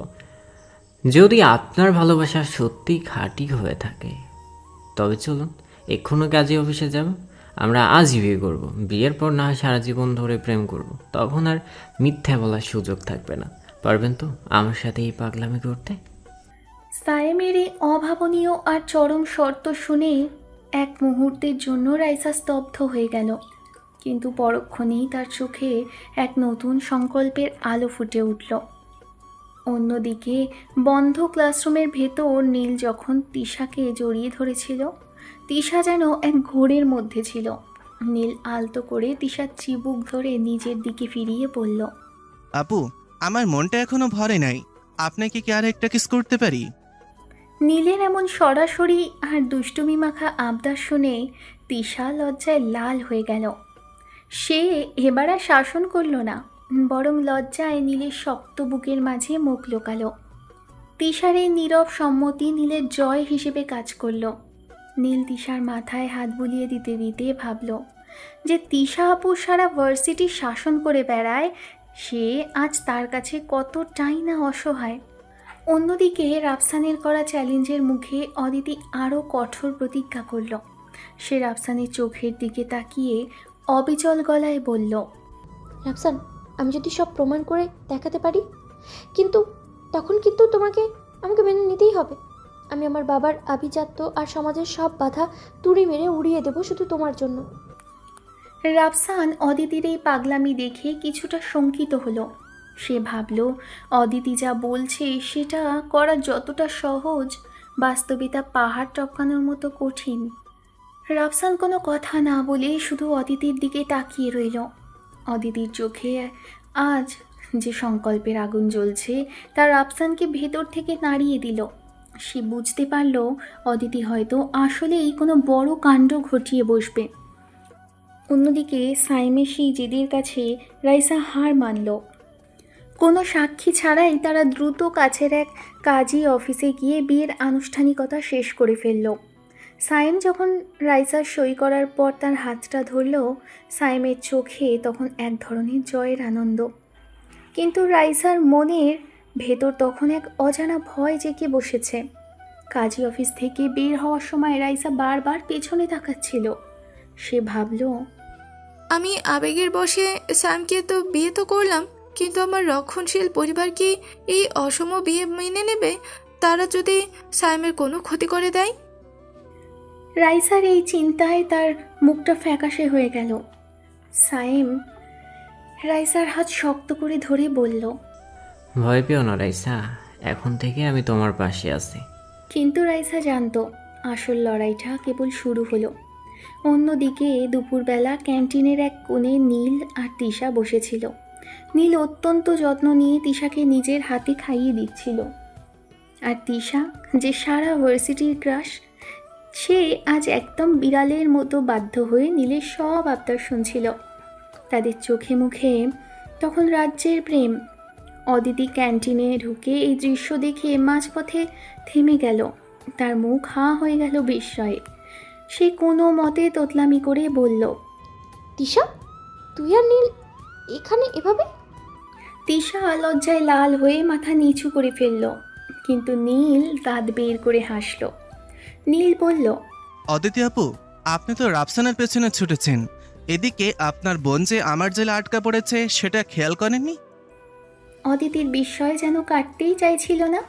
যদি আপনার ভালোবাসা সত্যি খাঁটি হয়ে থাকে তবে চলুন এক্ষুনি কাজে অফিসে যাব। আমরা আজই বিয়ে করব। বিয়ের পর না হয় সারা জীবন ধরে প্রেম করব। তখন আর মিথ্যা বলার সুযোগ থাকবে না। পারবেন তো আমার সাথে এই পাগলামি করতে? সায়েমের এই অভাবনীয় আর চরম শর্ত শুনে এক মুহূর্তের জন্য রাইসা স্তব্ধ হয়ে গেল, কিন্তু পরক্ষণেই তার চোখে এক নতুন সংকল্পের আলো ফুটে উঠল। অন্যদিকে বন্ধ ক্লাসরুমের ভেতর নীল যখন তিশাকে জড়িয়ে ধরেছিল, তিশা যেন এক ঘোরের মধ্যে ছিল। নীল আলতো করে তিশার চিবুক ধরে নিজের দিকে ফিরিয়ে বলল, আপু, আমার মনটা এখনো ভরে নাই। আপনাকে কি আর একটা কিস করতে পারি? নীলের এমন সরাসরি আর দুষ্টুমি মাখা আবদার শুনে তিশা লজ্জায় লাল হয়ে গেল। সে এবার আর শাসন করল না, বরং লজ্জায় নীলের শক্ত বুকের মাঝে মুখ লুকালো। তিশার এই নীরব সম্মতি নীলের জয় হিসেবে কাজ করল। নীল তিশার মাথায় হাত বুলিয়ে দিতে দিতে ভাবল যে তিশা আপু সারা ভার্সিটি শাসন করে বেড়ায়, সে আজ তার কাছে কতটাই না অসহায়। অন্যদিকে রাফসানের করা চ্যালেঞ্জের মুখে অদিতি আরও কঠোর প্রতিজ্ঞা করল। সে রাফসানের চোখের দিকে তাকিয়ে অবিচল গলায় বলল, রাফসান, আমি যদি সব প্রমাণ করে দেখাতে পারি, তখন আমাকে মেনে নিতেই হবে। আমি আমার বাবার আভিজাত্য আর সমাজের সব বাধা তুড়ি মেরে উড়িয়ে দেবো শুধু তোমার জন্য। রাফসান অদিতির এই পাগলামি দেখে কিছুটা শঙ্কিত হলো। সে ভাবল অদিতি যা বলছে সেটা করা যতটা সহজ, বাস্তবে তা পাহাড় টপকানোর মতো কঠিন। রাফসান কোনো কথা না বলে শুধু অদিতির দিকে তাকিয়ে রইল। অদিতির চোখে আজ যে সংকল্পের আগুন জ্বলছে তা রাফসানকে ভেতর থেকে নাড়িয়ে দিল। সে বুঝতে পারল অদিতি হয়তো আসলেই কোনো বড় কাণ্ড ঘটিয়ে বসবে। অন্যদিকে সাইমের সেই জেদের কাছে রাইসা হার মানল। কোনো সাক্ষী ছাড়াই তারা দ্রুত কাছের এক কাজী অফিসে গিয়ে বিয়ের আনুষ্ঠানিকতা শেষ করে ফেলল। সাইম যখন রাইসার সই করার পর তার হাতটা ধরল, সাইমের চোখে তখন এক ধরনের জয়ের আনন্দ, কিন্তু রাইসার মনের ভেতর তখন এক অজানা ভয় জেগে বসেছে। কাজী অফিস থেকে বের হওয়ার সময় রাইসা বারবার পেছনে তাকাচ্ছিল। সে ভাবল, আমি আবেগের বশে স্যামকে তো বিয়ে তো করলাম, কিন্তু আমার রক্ষণশীল পরিবার কি এই অসম বিয়ে মেনে নেবে? তারা যদি স্যামের কোনো ক্ষতি করে দেয়? রাইসার এই চিন্তায় তার মুখটা ফ্যাকাশে হয়ে গেল। সাইম রাইসার হাত শক্ত করে ধরে বলল, ভয় পেও না রাইসা, এখন থেকে আমি তোমার পাশে আছি। কিন্তু রাইসা জানতো আসল লড়াইটা কেবল শুরু হলো। অন্যদিকে দুপুরবেলা ক্যান্টিনের এক কোণে নীল আর তিশা বসেছিল। নীল অত্যন্ত যত্ন নিয়ে তিশাকে নিজের হাতে খাইয়ে দিচ্ছিল, আর তিশা যে সারা ভার্সিটির ক্রাশ, সে আজ একদম বিড়ালের মতো বাধ্য হয়ে নীলের সব আবদার শুনছিল। তাদের চোখে মুখে তখন রাজ্যের প্রেম। অদিতি ক্যান্টিনে ঢুকে এই দৃশ্য দেখে মাঝপথে থেমে গেল। তার মুখ হাঁ হয়ে গেল বিস্ময়ে। সে কোনো মতে তোতলামি করে বলল, তিশা, তুই আর নীল এখানে এভাবে? তিশা লজ্জায় লাল হয়ে মাথা নিচু করে ফেলল, কিন্তু নীল দাঁত বের করে হাসল। নীল বলল, অদিতি আপু, আপনি তো রাফসানের পেছনে ছুটেছেন, এদিকে আপনার বোন যে আমার জেলে আটকা পড়েছে সেটা খেয়াল করেননি? অদিতির বিস্ময় যেন কাটতেই চাইছিল না।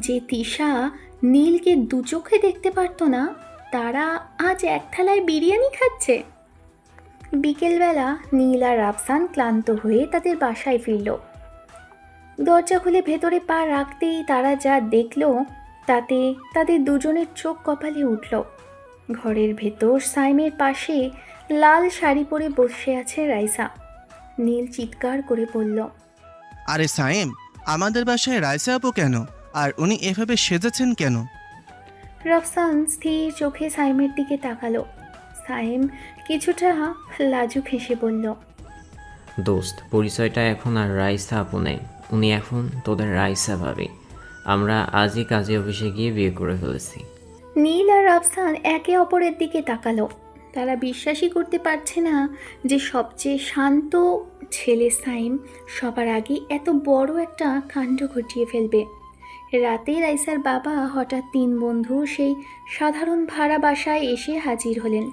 যে তিশা নীলকে দু চোখে দেখতে পারত না, তারা আজ এক থালায় বিরিয়ানি খাচ্ছে। বিকেলবেলা নীল আর রাফসান ক্লান্ত হয়ে তাদের বাসায় ফিরল। দরজা খুলে ভেতরে পা রাখতেই তারা যা দেখল তাতে তাদের দুজনের চোখ কপালে উঠল। ঘরের ভেতর সাইমের পাশে লাল শাড়ি পরে বসে আছে রাইসা। নীল চিৎকার করে বলল, আরে সাইম, আমাদের বাসায় রাইসা আপু কেন? আর উনি এভাবে সেজেছেন কেন? রাফসান স্থির চোখে সাইমের দিকে তাকালো। সাইম কিছুটা লাজুক হেসে বলল, দোস্ত, পরিচয়টা এখন আর রাইসা আপু নেই, উনি এখন তোদের রাইসা ভাবি। আমরা আজই কাজী অফিসে গিয়ে বিয়ে করে ফেলেছি। নীল আর রাফসান একে অপরের দিকে তাকালো। তারা বিশ্বাসই করতে পারছে না যে সবচেয়ে শান্ত ছেলে সাইম সবার আগে এত বড় একটা কাণ্ড ঘটিয়ে ফেলবে। রাতে রাইসার বাবা হঠাৎ 3 বন্ধু সেই সাধারণ ভাড়া বাসায় এসে হাজির হলেন।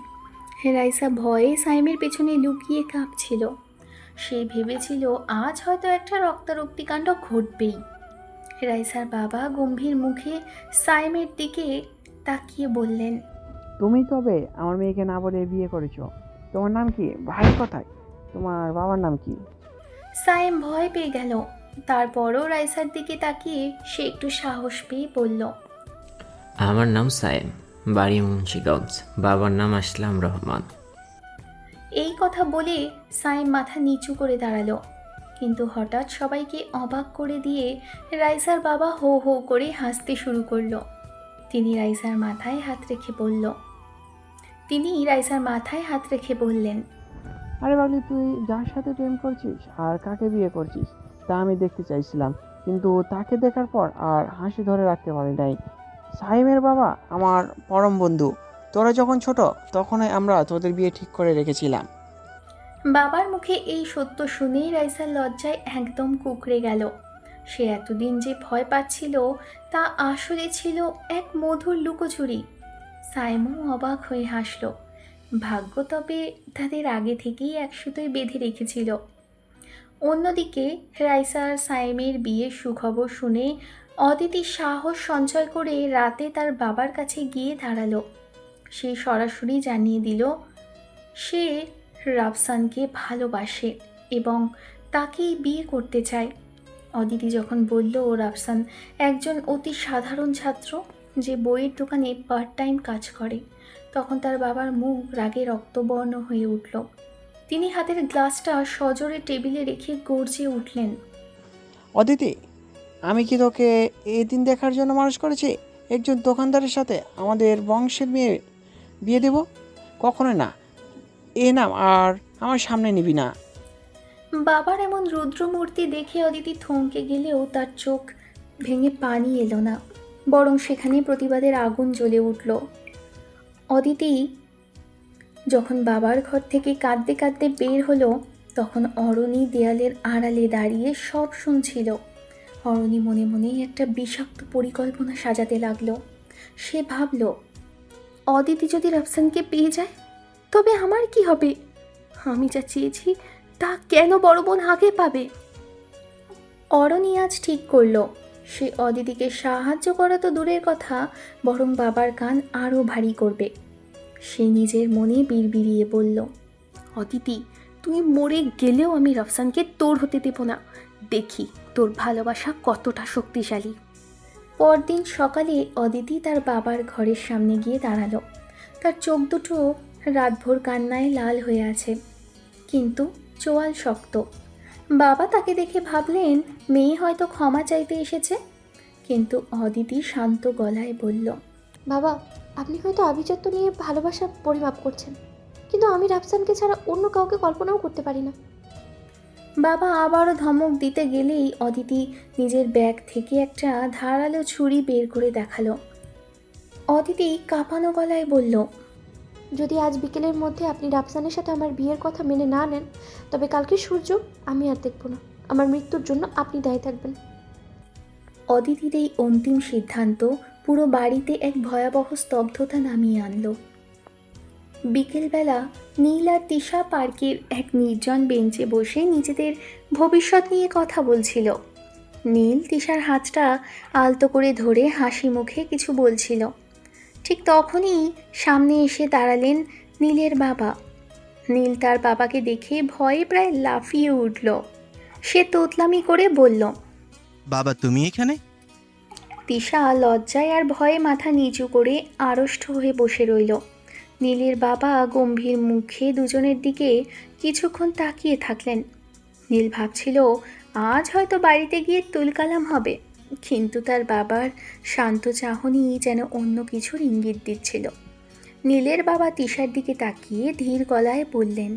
রাইসা ভয়ে সাইমের পেছনে লুকিয়ে কাঁপছিল। সে ভেবেছিল আজ হয়তো একটা রক্তারক্তি কাণ্ড ঘটবেই। রাইসার বাবা গম্ভীর মুখে সাইমের দিকে তাকিয়ে বললেন, তুমি তবে আমার মেয়েকে না বলে বিয়ে করেছো? তোমার নাম কি? ভাই কোথায়? তোমার বাবার নাম কি? সাইম ভয় পেয়ে গেল। তারপরও রাইসার দিকে তাকিয়ে সে একটু সাহস পেয়ে বলল, আমার নাম সায়েম, বাড়ি মুন্সিগঞ্জ, বাবার নাম আসলাম রহমান। এই কথা বলে সাইম মাথা নিচু করে দাঁড়ালো। কিন্তু হঠাৎ সবাইকে অবাক করে দিয়ে রাইসার বাবা হো হো করে হাসতে শুরু করলো। তিনি রাইসার মাথায় হাত রেখে বললেন, আরে বাবলি, তুই যার সাথে প্রেম করছিস আর কাকে বিয়ে করছিস তা আমি দেখতে চাইছিলাম, কিন্তু তাকে দেখার পর আর হাসি ধরে রাখতে পারি নাই। সাইমের বাবা আমার পরম বন্ধু। তোরা যখন ছোট তখনই আমরা তোদের বিয়ে ঠিক করে রেখেছিলাম। বাবার মুখে এই সত্য শুনেই রাইসার লজ্জায় একদম কুঁকড়ে গেল। সে এতদিন যে ভয় পাচ্ছিল তা আসলে ছিল এক মধুর লুকোচুরি। সাইমও অবাক হয়ে হাসল। ভাগ্য তবে তাদের আগে থেকেই একসুতোয় বেঁধে রেখেছিল। অন্যদিকে রাইসা আর সাইমের বিয়ের সুখবর শুনে অদিতি সাহস সঞ্চয় করে রাতে তার বাবার কাছে গিয়ে দাঁড়ালো। সে সরাসরি জানিয়ে দিল সে রাফসানকে ভালোবাসে এবং তাকেই বিয়ে করতে চায়। অদিতি যখন বলল রাফসান একজন অতি সাধারণ ছাত্র যে বইয়ের দোকানে পার্ট টাইম কাজ করে, তখন তার বাবার মুখ রাগে রক্তবর্ণ হয়ে উঠল। তিনি হাতের গ্লাসটা সজোরে টেবিলে রেখে গর্জে উঠলেন, অদিতি, আমি কি তোকে এই দিন দেখার জন্য মানুষ করেছি? একজন দোকানদারের সাথে আমাদের বংশের মেয়ে বিয়ে দেব? কখনো না। এ নাম আর আমার সামনে নিবি না। বাবার এমন রুদ্রমূর্তি দেখে অদিতি থমকে গেলেও তার চোখ ভেঙে পানি এলো না, বরং সেখানে প্রতিবাদের আগুন জ্বলে উঠল। অদিতি যখন বাবার ঘর থেকে কাঁদতে কাঁদতে বের হলো, তখন অরণি দেয়ালের আড়ালে দাঁড়িয়ে সব শুনছিল। অরণি মনে মনেই একটা বিষাক্ত পরিকল্পনা সাজাতে লাগলো। সে ভাবল, অদিতি যদি রাফসানকে পেয়ে যায় তবে আমার কি হবে? আমি যা চেয়েছি তা কেন বড় বোন আগে পাবে? অরণি আজ ঠিক করলো সে অদিতিকে সাহায্য করা তো দূরের কথা, বরং বাবার কান আরও ভারী করবে। সে নিজের মনে বিড়বিড়িয়ে বলল, অদিতি, তুই মরে গেলেও আমি রাফসানকে তোর হতে দেব না। দেখি তোর ভালোবাসা কতটা শক্তিশালী। পরদিন সকালে অদিতি তার বাবার ঘরের সামনে গিয়ে দাঁড়ালো। তার চোখ দুটো রাতভর কান্নায় লাল হয়ে আছে, কিন্তু চোয়াল শক্ত। বাবা তাকে দেখে ভাবলেন মেয়ে হয়তো ক্ষমা চাইতে এসেছে, কিন্তু অদিতি শান্ত গলায় বলল, বাবা, আপনি হয়তো আভিজাত্য নিয়ে ভালোবাসা পরিমাপ করছেন, কিন্তু আমি রাফসানকে ছাড়া অন্য কাউকে কল্পনাও করতে পারি না। বাবা আবারও ধমক দিতে গেলেই অদিতি নিজের ব্যাগ থেকে একটা ধারালো ছুরি বের করে দেখালো। অদিতি কাঁপানো গলায় বলল, যদি আজ বিকেলের মধ্যে আপনি রাফসানের সাথে আমার বিয়ের কথা মেনে না নেন, তবে কালকে সূর্য আমি আর দেখব না। আমার মৃত্যুর জন্য আপনি দায়ী থাকবেন। অদিতির এই অন্তিম সিদ্ধান্ত পুরো বাড়িতে এক ভয়াবহ স্তব্ধতা নামিয়ে আনলো। বিকেলবেলা নীল আর তিশা পার্কের এক নির্জন বেঞ্চে বসে নিজেদের ভবিষ্যৎ নিয়ে কথা বলছিল। নীল তিশার হাতটা আলতো করে ধরে হাসি মুখে কিছু বলছিল। ঠিক তখনই সামনে এসে দাঁড়ালেন নীলের বাবা। নীল তার বাবাকে দেখে ভয়ে প্রায় লাফিয়ে উঠল। সে তোতলামি করে বলল, বাবা তুমি এখানে? তিশা লজ্জায় আর ভয়ে মাথা নিচু করে আড়ষ্ট হয়ে বসে রইল। নীলের বাবা গম্ভীর মুখে দুজনের দিকে কিছুক্ষণ তাকিয়ে থাকলেন। নীল ভাবছিল আজ হয়তো বাড়িতে গিয়ে তুলকালাম হবে, কিন্তু তার বাবার শান্ত চাহনি যেন অন্য কিছুর ইঙ্গিত দিচ্ছিল। নীলের বাবা তিশার দিকে তাকিয়ে ধীর গলায় বললেন,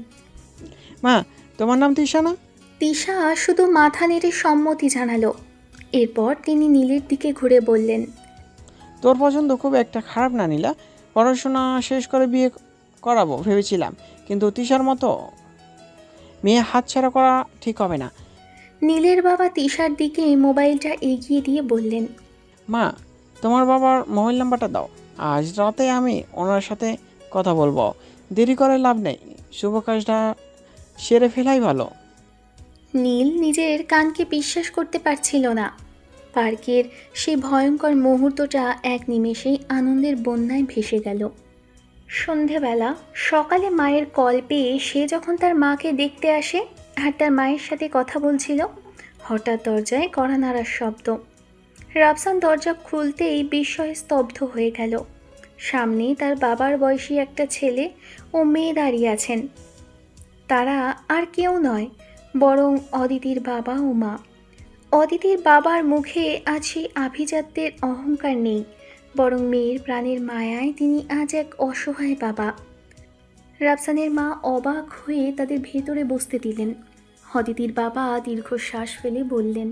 মা, তোমার নাম তিশা না? তিশা শুধু মাথা নেড়ে সম্মতি জানালো। এরপর তিনি নীলের দিকে ঘুরে বললেন, তোর পছন্দ খুব একটা খারাপ না নীলা। পড়াশোনা শেষ করে বিয়ে করাবো ভেবেছিলাম, কিন্তু তিশার মতো মেয়ে হাতছাড়া করা ঠিক হবে না। নীলের বাবা তিশার দিকে মোবাইলটা এগিয়ে দিয়ে বললেন, মা, তোমার বাবার মোবাইল নাম্বারটা দাও। আজ রাতে আমি ওনার সাথে কথা বলবো। দেরি করে লাভ নেই, শুভ কাজটা সেরে ফেলাই ভালো। নীল নিজের কানকে বিশ্বাস করতে পারছিল না। পার্কের সেই ভয়ঙ্কর মুহূর্তটা এক নিমেষেই আনন্দের বন্যায় ভেসে গেল। সন্ধেবেলা সকালে মায়ের কল পেয়ে সে যখন তার মাকে দেখতে আসে আর তার মায়ের সাথে কথা বলছিল, হঠাৎ দরজায় কড়া নাড়ার শব্দ। রাফসান দরজা খুলতেই বিস্ময়ে স্তব্ধ হয়ে গেল। সামনে তার বাবার বয়সী একটা ছেলে ও মেয়ে দাঁড়িয়ে আছেন। তারা আর কেউ নয়, বরং অদিতির বাবা ও মা। অদিতির বাবার মুখে আজ সেই আভিজাত্যের অহংকার নেই, বরং মেয়ের প্রাণের মায়ায় তিনি আজ এক অসহায় বাবা। রাফসানের মা অবাক হয়ে তাদের ভেতরে বসতে দিলেন। অদিতির বাবা দীর্ঘশ্বাস ফেলে বললেন,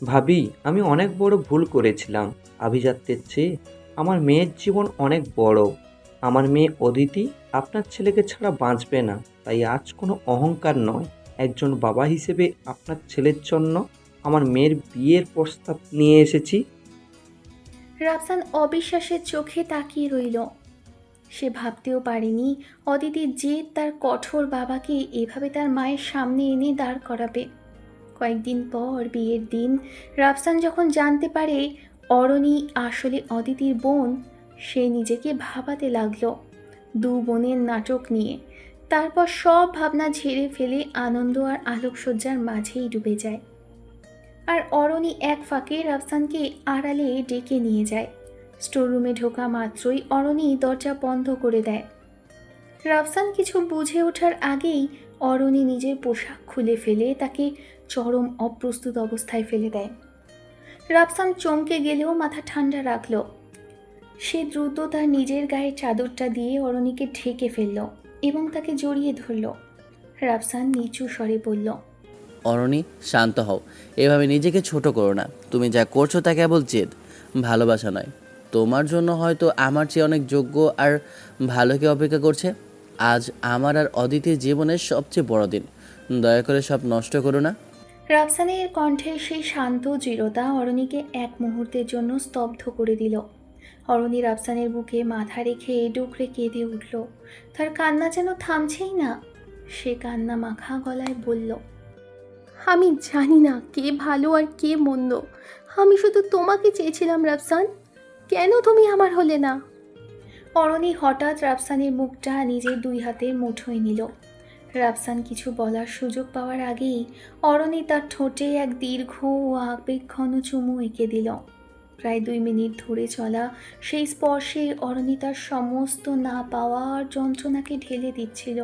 ভাবি, আমি অনেক বড় ভুল করেছিলাম। আভিজাত্যের চেয়ে আমার মেয়ের জীবন অনেক বড়। আমার মেয়ে অদিতি আপনার ছেলেকে ছাড়া বাঁচবে না। তাই আজ কোনো অহংকার নয়, একজন বাবা হিসেবে আপনার ছেলের জন্য আমার মেয়ের বিয়ের প্রস্তাব নিয়ে এসেছি। রাফসান অবিশ্বাসের চোখে তাকিয়ে রইল। সে ভাবতেও পারেনি অদিতির জেদ তার কঠোর বাবাকে এভাবে তার মায়ের সামনে এনে দাঁড় করাবে। কয়েকদিন পর বিয়ের দিন রাফসান যখন জানতে পারে অরণি আসলে অদিতির বোন, সে নিজেকে ভাবাতে লাগলো দু বোনের নাটক নিয়ে। তারপর সব ভাবনা ঝেড়ে ফেলে আনন্দ আর আলোকসজ্জার মাঝেই ডুবে যায়। আর অরণি এক ফাঁকে রাফসানকে আড়ালে ডেকে নিয়ে যায়। স্টোররুমে ঢোকা মাত্রই অরণি দরজা বন্ধ করে দেয়। রাফসান কিছু বুঝে ওঠার আগেই অরণি নিজের পোশাক খুলে ফেলে তাকে চরম অপ্রস্তুত অবস্থায় ফেলে দেয়। রাফসান চমকে গেলেও মাথা ঠান্ডা রাখল। সে দ্রুত তার নিজের গায়ে চাদরটা দিয়ে অরণিকে ঢেকে ফেলল এবং তাকে জড়িয়ে ধরল। রাফসান নিচু স্বরে বলল, অরণি, শান্ত হও। এভাবে নিজেকে ছোট করো না। তুমি যা করছো তা কেবল জেদ, ভালোবাসা নয়। তোমার জন্য হয়তো আমার চেয়ে অনেক যোগ্য আর ভালো কেউ অপেক্ষা করছে। আজ আমার আর অদিতির জীবনের সবচেয়ে বড় দিন। দয়া করে সব নষ্ট করো না। রাফসানের কণ্ঠের সেই শান্ত দৃঢ়তা অরণিকে এক মুহূর্তের জন্য স্তব্ধ করে দিল। অরণি রাফসানের বুকে মাথা রেখে ডুকরে কেঁদে উঠল। তার কান্না যেন থামছেই না। সে কান্না মাখা গলায় বলল, আমি জানি না কে ভালো আর কে মন্দ। আমি শুধু তোমাকে চেয়েছিলাম রাফসান, কেন তুমি আমার হলে না? অরণি হঠাৎ রাফসানের মুখটা নিজের দুই হাতের মুঠোয় নিল। রাফসান কিছু বলার সুযোগ পাওয়ার আগেই অরণি তার ঠোঁটে এক দীর্ঘ ও আবেগঘন চুমু এঁকে দিল। প্রায় 2 মিনিট ধরে চলা সেই স্পর্শে অরণি তার সমস্ত না পাওয়ার যন্ত্রণাকে ঢেলে দিচ্ছিল।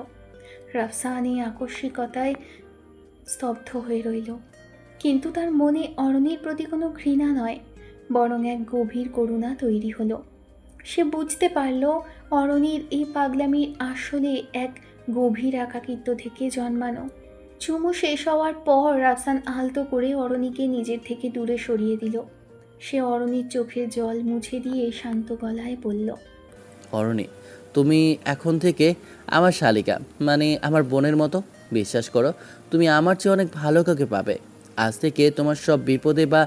রাফসান এই আকস্মিকতায় স্তব্ধ হয়ে রইল, কিন্তু তার মনে অরণির প্রতি কোনো ঘৃণা নয়, বরং এক গভীর করুণা তৈরি হলো। সে বুঝতে পারল অরণির এই পাগলামি আসলে এক গভীর একাকিত্ব থেকে জন্মানো। চুমু শেষ হওয়ার পর রাফসান আলতো করে অরণিকে নিজের থেকে দূরে সরিয়ে দিল। সে অরণির চোখের জল মুছে দিয়ে শান্ত গলায় বলল, অরণি, তুমি এখন থেকে আমার শালিকা, মানে আমার বোনের মতো। বিশ্বাস করো, তুমি আমার চেয়ে অনেক ভালো কাউকে পাবে। আজ থেকে তোমার সব বিপদে বা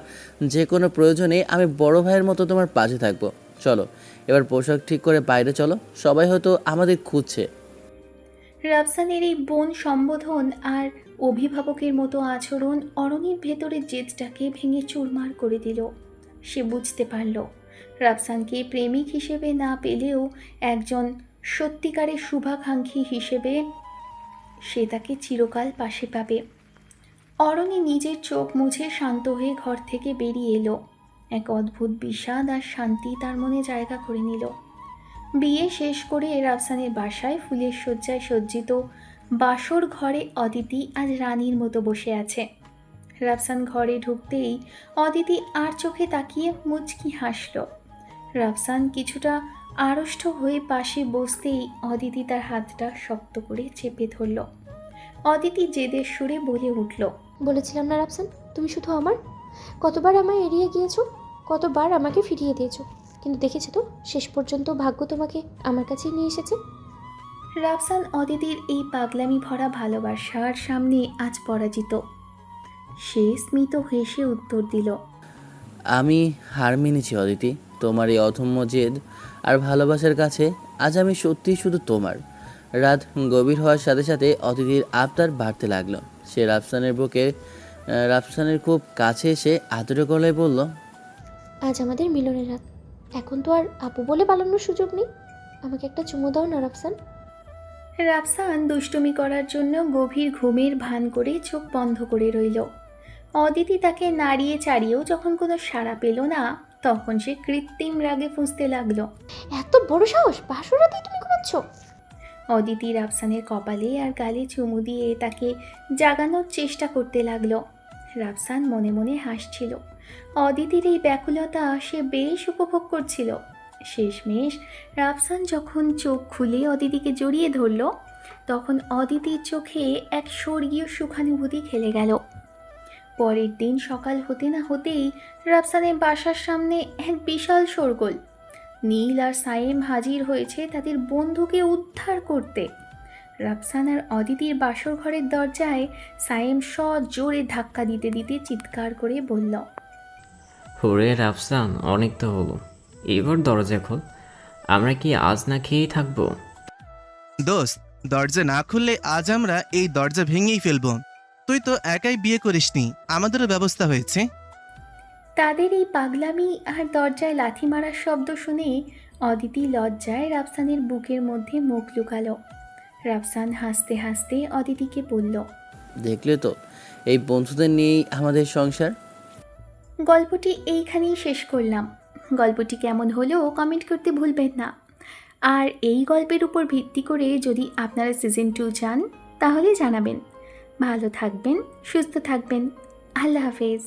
যে কোনো প্রয়োজনে আমি বড় ভাইয়ের মতো তোমার পাশে থাকবো। চলো এবার পোশাক ঠিক করে বাইরে চলো, সবাই হয়তো আমাদের খুঁজছে। রাফসানের এই বোন সম্বোধন আর অভিভাবকের মতো আচরণ অরণির ভেতরের জেদটাকে ভেঙে চুরমার করে দিল। সে বুঝতে পারল রাফসানকে প্রেমিক হিসেবে না পেলেও একজন সত্যিকারের শুভাকাঙ্ক্ষী হিসেবে সে তাকে চিরকাল পাশে পাবে। অরণি নিজের চোখ মুছে শান্ত হয়ে ঘর থেকে বেরিয়ে এলো। এক অদ্ভুত বিষাদ আর শান্তি তার মনে জায়গা করে নিল। বিয়ে শেষ করে রাফসানের বাসায় ফুলের শয্যায় সজ্জিত বাসর ঘরে অদিতি আজ রানীর মতো বসে আছে। রাফসান ঘরে ঢুকতেই অদিতি আর চোখে তাকিয়ে মুচকি হাসল। রাফসান কিছুটা আড়ষ্ট হয়ে পাশে বসতেই অদিতি তার হাতটা শক্ত করে চেপে ধরল। অদিতি জেদের সুরে বলে উঠল, বলেছিলাম না রাফসান, তুমি শুধু আমার। কতবার আমায় এড়িয়ে গিয়েছো, কতবার আমাকে ফিরিয়ে দিয়েছো, কিন্তু দেখেছো তো শেষ পর্যন্ত ভাগ্য তোমাকে আমার কাছে নিয়ে এসেছে। রাফসান অদিতির এই পাগলামি ভরা ভালোবাসার সামনে আজ পরাজিত। সে স্মিত হেসে উত্তর দিল, আমি হার মেনেছি অদিতি। তোমার এই অধম্য জেদ আর ভালোবাসার কাছে আজ আমি সত্যিই শুধু তোমার। রাত গভীর হওয়ার সাথে সাথে অদিতির আবদার বাড়তে লাগলো। সে রাফসানের খুব কাছে এসে আদরে গলায় বলল, আজ আমাদের মিলনের রাত, এখন তো আর আপু বলে পালানোর সুযোগ নেই। আমাকে একটা চুমু দাও না রাফসান। রাফসান দুষ্টুমি করার জন্য গভীর ঘুমের ভান করে চোখ বন্ধ করে রইল। অদিতি তাকে নাড়িয়ে চাড়িয়েও যখন কোনো সাড়া পেল না, তখন সে কৃত্রিম রাগে ফুঁসতে লাগলো। এত বড় সাহস, বাসর রাতেই তুমি ঘুমাচ্ছ? অদিতি রাফসানের কপালে আর গালে চুমু দিয়ে তাকে জাগানোর চেষ্টা করতে লাগলো। রাফসান মনে মনে হাসছিল। অদিতির এই ব্যাকুলতা সে বেশ উপভোগ করছিল। শেষমেশ রাফসান যখন চোখ খুলে অদিতিকে জড়িয়ে ধরল, তখন অদিতির চোখে এক স্বর্গীয় সুখানুভূতি খেলে গেল। পরের দিন সকাল হতে না হতেই রাফসানের বাসার সামনে এক বিশাল শোরগোল। নীল আর সায়েম হাজির হয়েছে তাদের বন্ধুকে উদ্ধার করতে। রাফসান আর অদিতির বাসর ঘরের দরজায় সায়েম জোরে ধাক্কা দিতে দিতে চিৎকার করে বলল, ওরে রাফসান, অনেক তো হলো, এবার দরজা খোল। আমরা কি আজ না খেয়েই থাকবো? দোস্ত, দরজা না খুললে আজ আমরা এই দরজা ভেঙেই ফেলবো। তুই তো একাই বিয়ে করিসনি, আমাদেরও ব্যবস্থা হয়েছে। তাদের এই পাগলামি আর দরজায় লাথি মারার শব্দ শুনে অদিতি লজ্জায় রাফসানের বুকের মধ্যে মুখ লুকালো। রাফসান হাসতে হাসতে অদিতিকে বলল, দেখলে তো, এই বন্ধুদের নিয়েই আমাদের সংসার। গল্পটি এইখানেই শেষ করলাম। গল্পটি কেমন হলো কমেন্ট করতে ভুলবেন না। আর এই গল্পের উপর ভিত্তি করে যদি আপনারা সিজন 2 চান তাহলে জানাবেন। ভালো থাকবেন, সুস্থ থাকবেন। আল্লাহ হাফেজ।